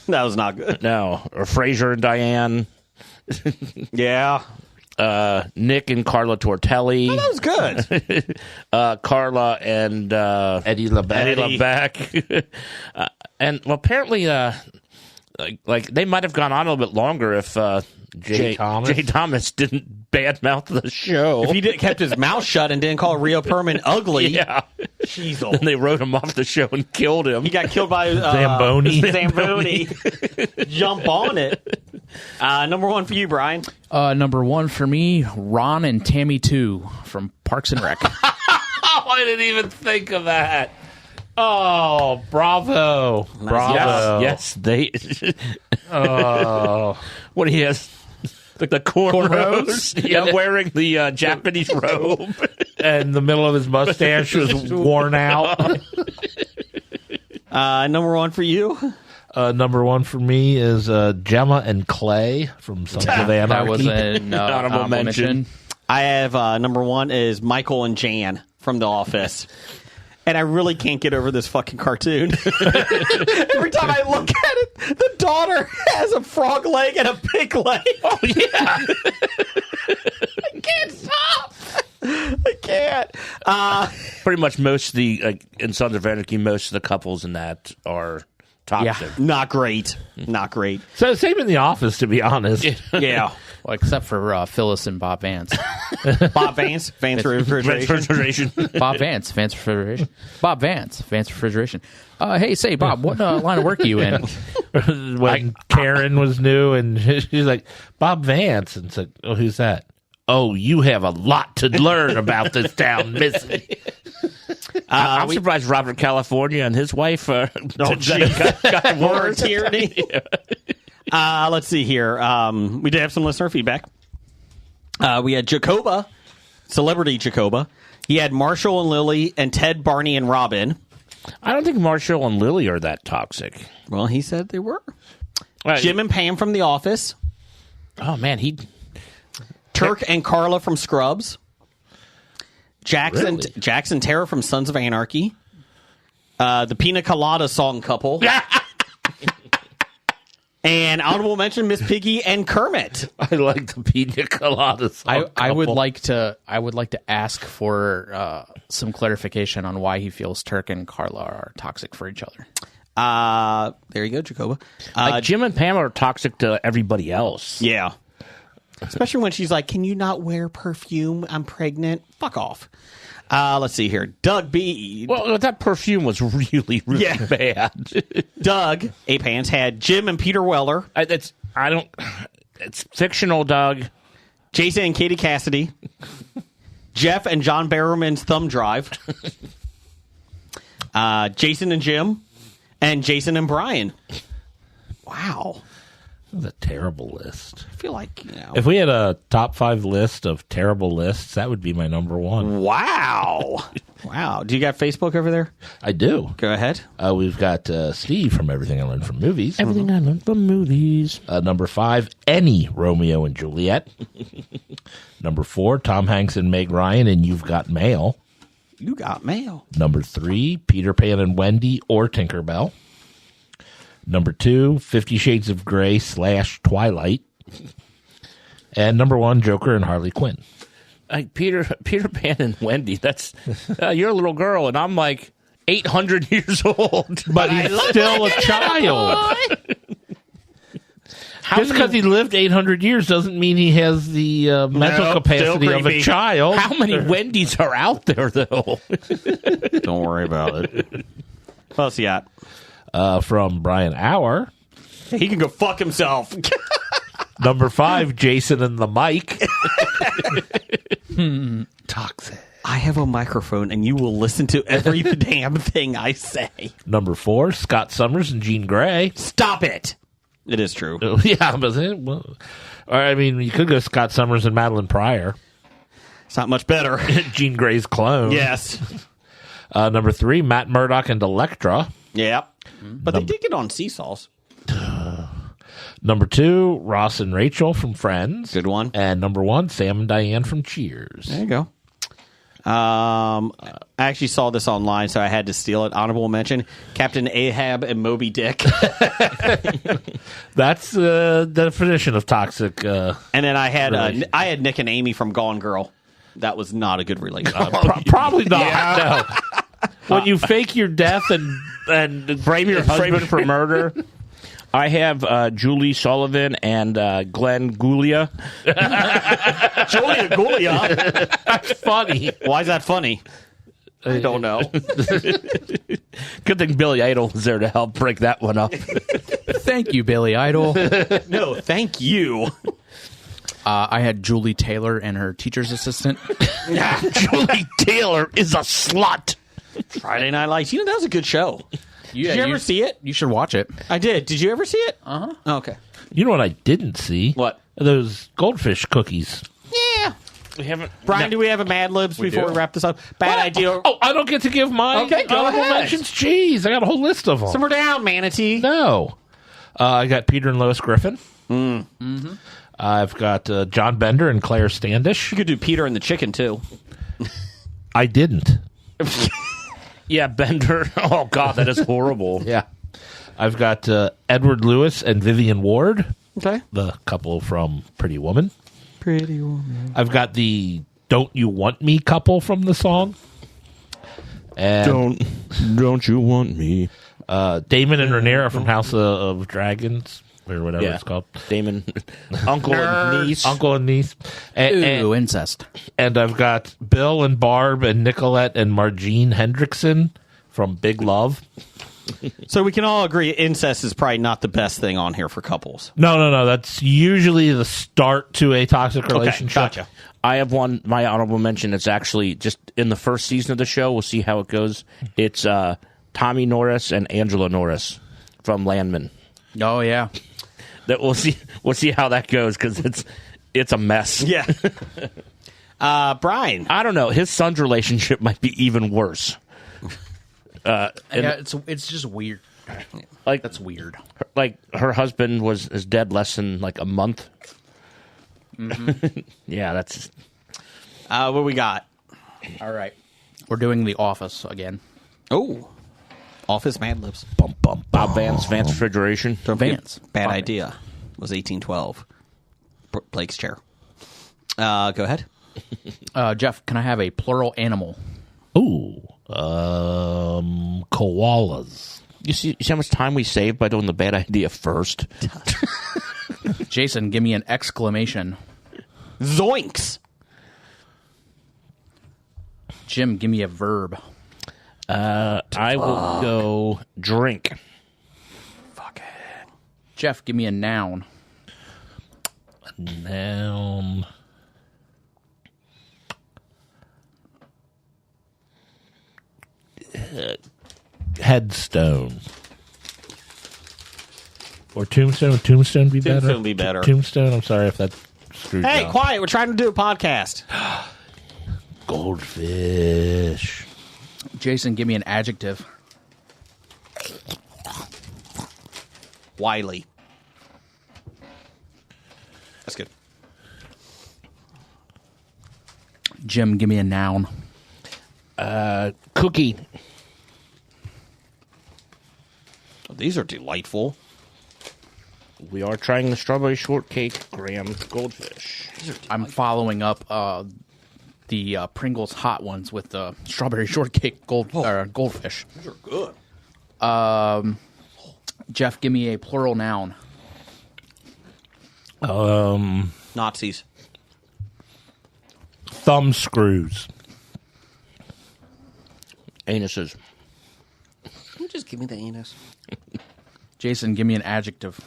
That was not good. No. Or Frasier and Diane. Yeah. Nick and Carla Tortelli. Oh, that was good. Carla and Eddie LeBeck. And well, apparently, like they might have gone on a little bit longer if Jay Thomas didn't badmouth the show. If he kept his mouth shut and didn't call Rio Perman ugly. Yeah. Jeez. Then they wrote him off the show and killed him. He got killed by Zamboni. Jump on it. Number 1 for you, Brian. Number 1 for me, Ron and Tammy 2 from Parks and Rec. Oh, I didn't even think of that. Oh, bravo. Bravo. Yes, they. Oh. What he has. The cornrows. Yeah, Yep. wearing the Japanese robe. And the middle of his mustache was worn out. Number 1 for you. Number 1 for me is Gemma and Clay from Sons of Anarchy. That was an honorable mention. I have number 1 is Michael and Jan from The Office. And I really can't get over this fucking cartoon. Every time I look at it, the daughter has a frog leg and a pig leg. Oh, yeah. I can't stop. I can't. Pretty much most of the in Sons of Anarchy, most of the couples in that are toxic. Not great. Not great. So same in The Office, to be honest. Yeah. Well, except for Phyllis and Bob Vance. Bob Vance, Vance Refrigeration. Bob Vance, Vance Refrigeration. Bob Vance, Vance Refrigeration. Hey, say, Bob, what line of work are you in? When Karen was new, and she's like, Bob Vance. And it's like, oh, who's that? Oh, you have a lot to learn about this town, Missy. I'm surprised Robert California and his wife got Word tyranny. Let's see here. We did have some listener feedback. We had Jacoba, Celebrity Jacoba. He had Marshall and Lily and Ted, Barney, and Robin. I don't think Marshall and Lily are that toxic. Well, he said they were. Right. Jim and Pam from The Office. Oh, man, Turk and Carla from Scrubs. Really? Jackson Tara from Sons of Anarchy. The Pina Colada song couple. And honorable mention, Miss Piggy and Kermit. I like the Pina Colada song I would like to ask for some clarification on why he feels Turk and Carla are toxic for each other. There you go, Jacoba. Jim and Pam are toxic to everybody else. Yeah. Especially when she's like, can you not wear perfume? I'm pregnant. Fuck off. Let's see here. Doug B. Well, that perfume was really, really bad. Doug A. Pants had Jim and Peter Weller. It's fictional, Doug. Jason and Katie Cassidy. Jeff and John Barrowman's thumb drive. Jason and Jim. And Jason and Brian. Wow. That's a terrible list. I feel like, If we had a top 5 list of terrible lists, that would be my number one. Wow. Wow. Do you got Facebook over there? I do. Go ahead. We've got Steve from Everything I Learned from Movies. Everything I learned from movies. Number 5, any Romeo and Juliet. Number 4, Tom Hanks and Meg Ryan and You've Got Mail. You got mail. Number 3, Peter Pan and Wendy or Tinkerbell. Number 2, 50 Shades of Grey / Twilight. And number 1, Joker and Harley Quinn. Peter Pan and Wendy, that's you're a little girl, and I'm like 800 years old. But he's still a child. Just because he lived 800 years doesn't mean he has the mental capacity of a child. How many Wendy's are out there, though? Don't worry about it. What else you got? From Brian Auer. He can go fuck himself. Number 5, Jason and the Mic. Toxic. I have a microphone, and you will listen to every damn thing I say. Number 4, Scott Summers and Jean Grey. Stop it. It is true. Yeah, but I mean, you could go Scott Summers and Madeline Pryor. It's not much better. Jean Grey's clone. Yes. Number 3, Matt Murdock and Electra. Yeah. But they did get on seesaws. Number 2, Ross and Rachel from Friends. Good one. And number 1, Sam and Diane from Cheers. There you go. I actually saw this online, so I had to steal it. Honorable mention, Captain Ahab and Moby Dick. That's the definition of toxic. And then I had Nick and Amy from Gone Girl. That was not a good relationship. Probably not. No. When you fake your death and Blame your husband for murder. I have Julie Sullivan and Glenn Guglia. Julia Guglia? That's funny. Why is that funny? I don't know. Good thing Billy Idol was there to help break that one up. Thank you, Billy Idol. No, thank you. I had Julie Taylor and her teacher's assistant. Julie Taylor is a slut. Friday Night Lights. You know, that was a good show. Did you ever see it? You should watch it. I did. Did you ever see it? Uh-huh. Oh, okay. You know what I didn't see? What? Those goldfish cookies. Yeah. We haven't. Brian, do we have a Mad Libs before we wrap this up? Bad idea. Oh, I don't get to give mine. Okay, go honorable ahead. mentions. Jeez, I got a whole list of them. Simmer down, manatee. No. I got Peter and Lois Griffin. Mm-hmm. I've got John Bender and Claire Standish. You could do Peter and the Chicken, too. I didn't. Yeah, Bender. Oh, God, that is horrible. Yeah. I've got Edward Lewis and Vivian Ward, Okay. the couple from Pretty Woman. Pretty woman. I've got the Don't You Want Me couple from the song. And Don't you want me? Damon and Rhaenyra from House of Dragons, or whatever it's called. Damon, uncle and niece. Uncle and niece. Ooh, incest. And I've got Bill and Barb and Nicolette and Margene Hendrickson from Big Love. So we can all agree incest is probably not the best thing on here for couples. No. That's usually the start to a toxic relationship. Gotcha. I have one, my honorable mention. It's actually just in the first season of the show. We'll see how it goes. It's Tommy Norris and Angela Norris from Landman. Oh, yeah. That we'll see how that goes because it's a mess. Yeah. Brian. I don't know. His son's relationship might be even worse. Yeah, it's just weird. Like That's weird. Like her husband is dead less than like a month. Mm-hmm. Yeah, that's. What we got? All right. We're doing The Office again. Oh, Office Mad Libs. Bum, bum, Bob Vance Refrigeration. Vance. Bad Bob idea. Was 1812. Blake's chair. Go ahead. Jeff, can I have a plural animal? Ooh, koalas. You see how much time we saved by doing the bad idea first? Jason, give me an exclamation. Zoinks. Jim, give me a verb. I will go drink. Fuck it. Jeff, give me a noun. Noun. Headstone. Or tombstone. Would tombstone be better? Tombstone be better. Tombstone. I'm sorry if that screwed Hey, you up. quiet. We're trying to do a podcast. Goldfish. Jason, give me an adjective. Wiley. That's good. Jim, give me a noun. Cookie. Oh, these are delightful. We are trying the strawberry shortcake graham goldfish. I'm following up the Pringles hot ones with the strawberry shortcake goldfish. These are good. Jeff, give me a plural noun. Nazis. Thumb screws. Anuses. Can you just give me the anus? Jason, give me an adjective.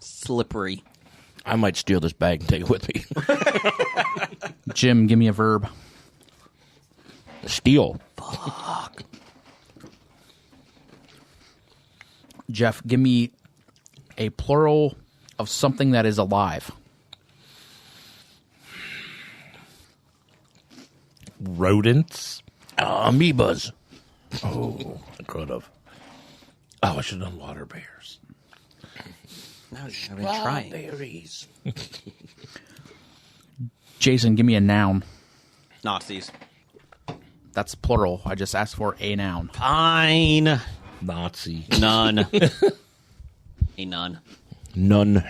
Slippery. I might steal this bag and take it with me. Jim, give me a verb. Steal. Jeff, give me a plural of something that is alive. Rodents. Amoebas. Oh, I could have. Oh, I should have done water bears. No, I've been trying. Strawberries. Jason, give me a noun. Nazis. That's plural. I just asked for a noun. Fine. Nazi. None. A none. None.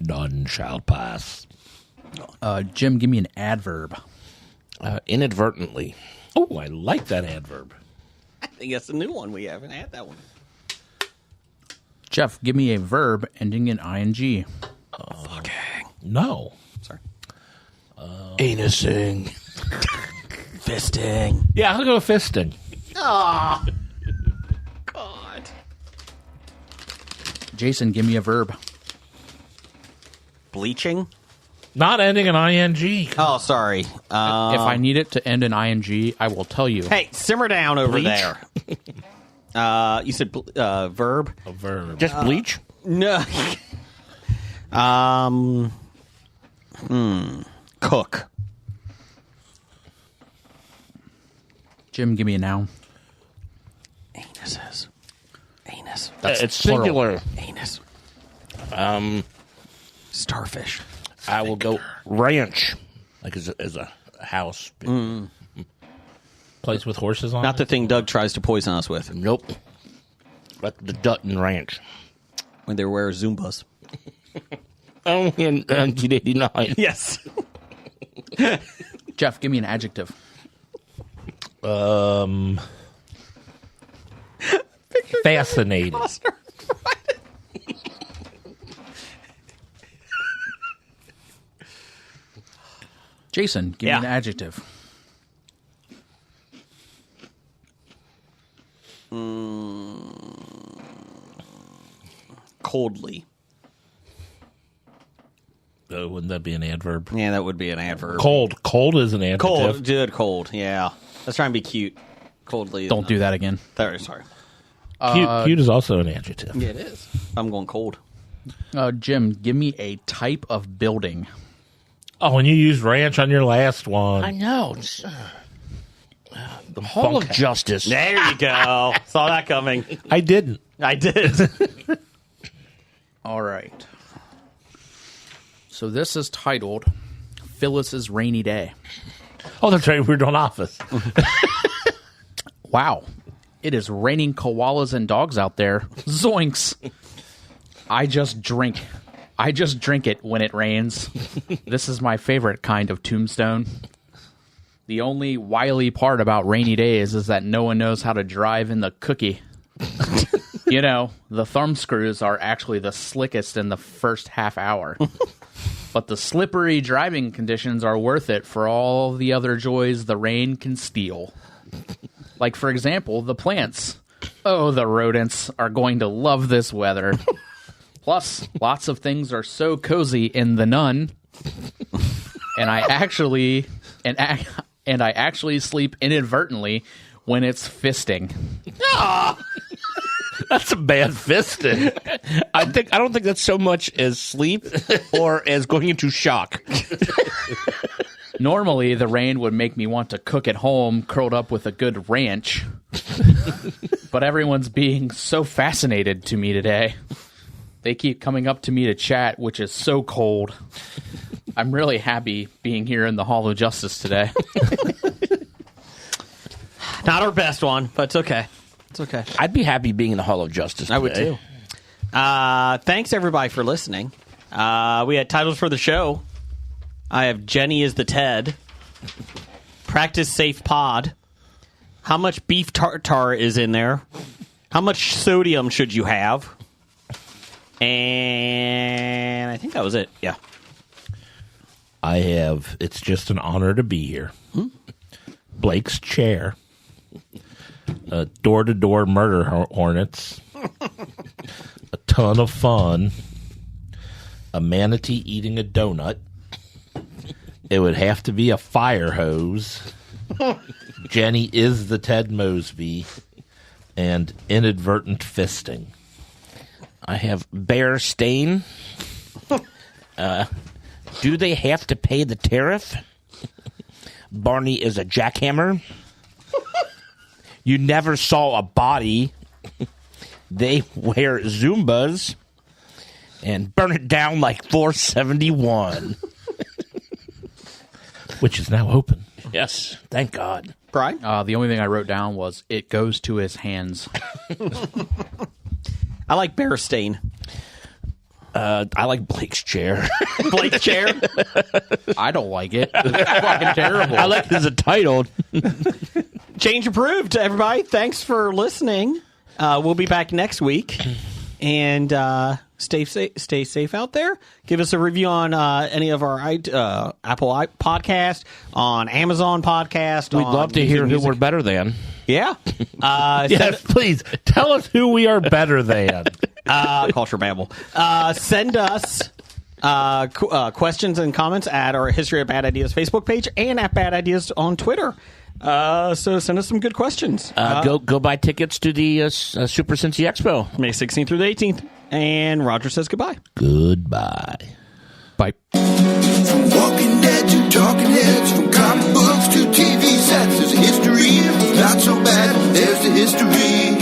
None shall pass. Jim, give me an adverb. Inadvertently. Oh, I like that adverb. I think that's a new one. We haven't had that one. Jeff, give me a verb ending in ing. Fucking. No. Sorry. Anusing. Fisting. Yeah, I'll go with fisting. Oh. God. Jason, give me a verb. Bleaching. Not ending in ing. Oh, sorry. If I need it to end in ing, I will tell you. Hey, simmer down over Bleach? there. You said verb? A verb. Just bleach? No. Cook. Jim, give me a noun. Anuses. Anus. It's plural. singular. Anus. Starfish. I will go ranch. Like as a house. Place with horses on Not it? the thing Doug tries to poison us with Nope. But the Dutton Ranch. when they wear Zumbas. Only in 1989. Yes. Jeff, give me an adjective. Fascinating. Jason, give me an adjective. Coldly. Wouldn't that be an adverb? Yeah, that would be an adverb. Cold. Cold is an adjective. Cold. Good. Cold. Yeah. Let's try and be cute. Coldly. Don't do that again. Sorry. Cute is also an adjective. Yeah, it is. I'm going cold. Jim, give me a type of building. Oh, and you used ranch on your last one. I know. The Hall of Justice. There you go. Saw that coming. I didn't. I did. All right. So this is titled Phyllis's Rainy Day. Oh, that's right. We're doing Office. Wow. It is raining koalas and dogs out there. Zoinks. I just drink it when it rains. This is my favorite kind of tombstone. The only wily part about rainy days is that no one knows how to drive in the cookie. You know, the thumb screws are actually the slickest in the first half hour. But the slippery driving conditions are worth it for all the other joys the rain can steal. Like, for example, the plants. Oh, the rodents are going to love this weather. Plus, lots of things are so cozy in The Nun. And I actually sleep inadvertently when it's fisting. That's a bad fisting. I don't think that's so much as sleep or as going into shock. Normally, the rain would make me want to cook at home, curled up with a good ranch. But everyone's being so fascinated to me today. They keep coming up to me to chat, which is so cold. I'm really happy being here in the Hall of Justice today. Not our best one, but it's okay. It's okay. I'd be happy being in the Hall of Justice today. I would too. Thanks, everybody, for listening. We had titles for the show. I have Jenny is the Ted. Practice Safe Pod. How much beef tartare is in there? How much sodium should you have? And I think that was it. Yeah. I have, it's just an honor to be here. Blake's chair. Door-to-door murder hornets. A ton of fun. A manatee eating a donut. It would have to be a fire hose. Jenny is the Ted Mosby. And inadvertent fisting. I have Bear Stain. Do they have to pay the tariff? Barney is a jackhammer. You never saw a body. They wear Zumbas. And burn it down like 471. Which is now open. Yes, thank God. Brian? The only thing I wrote down was, it goes to his hands. I like Bear Stain. I like Blake's chair. Blake's chair? I don't like it. It's fucking terrible. I like it as a title. Change approved, everybody. Thanks for listening. We'll be back next week. And stay safe out there. Give us a review on any of our Apple podcast, on Amazon podcast. We'd love to hear who we're better than. Yeah. Yes, please. Tell us who we are better than. Culture Babble. Send us questions and comments at our History of Bad Ideas Facebook page and at Bad Ideas on Twitter. So send us some good questions. Go buy tickets to the Super Cincy Expo. May 16th through the 18th. And Roger says goodbye. Goodbye. Bye. From Walking Dead to Talking Heads, from comic books to TV sets, there's a history, not so bad, there's the history.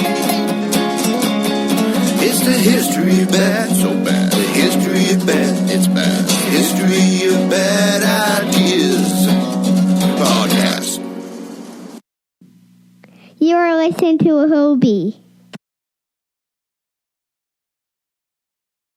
It's the history of bad, so bad, the history of bad, it's bad, history of bad ideas podcast. You are listening to a Hobie.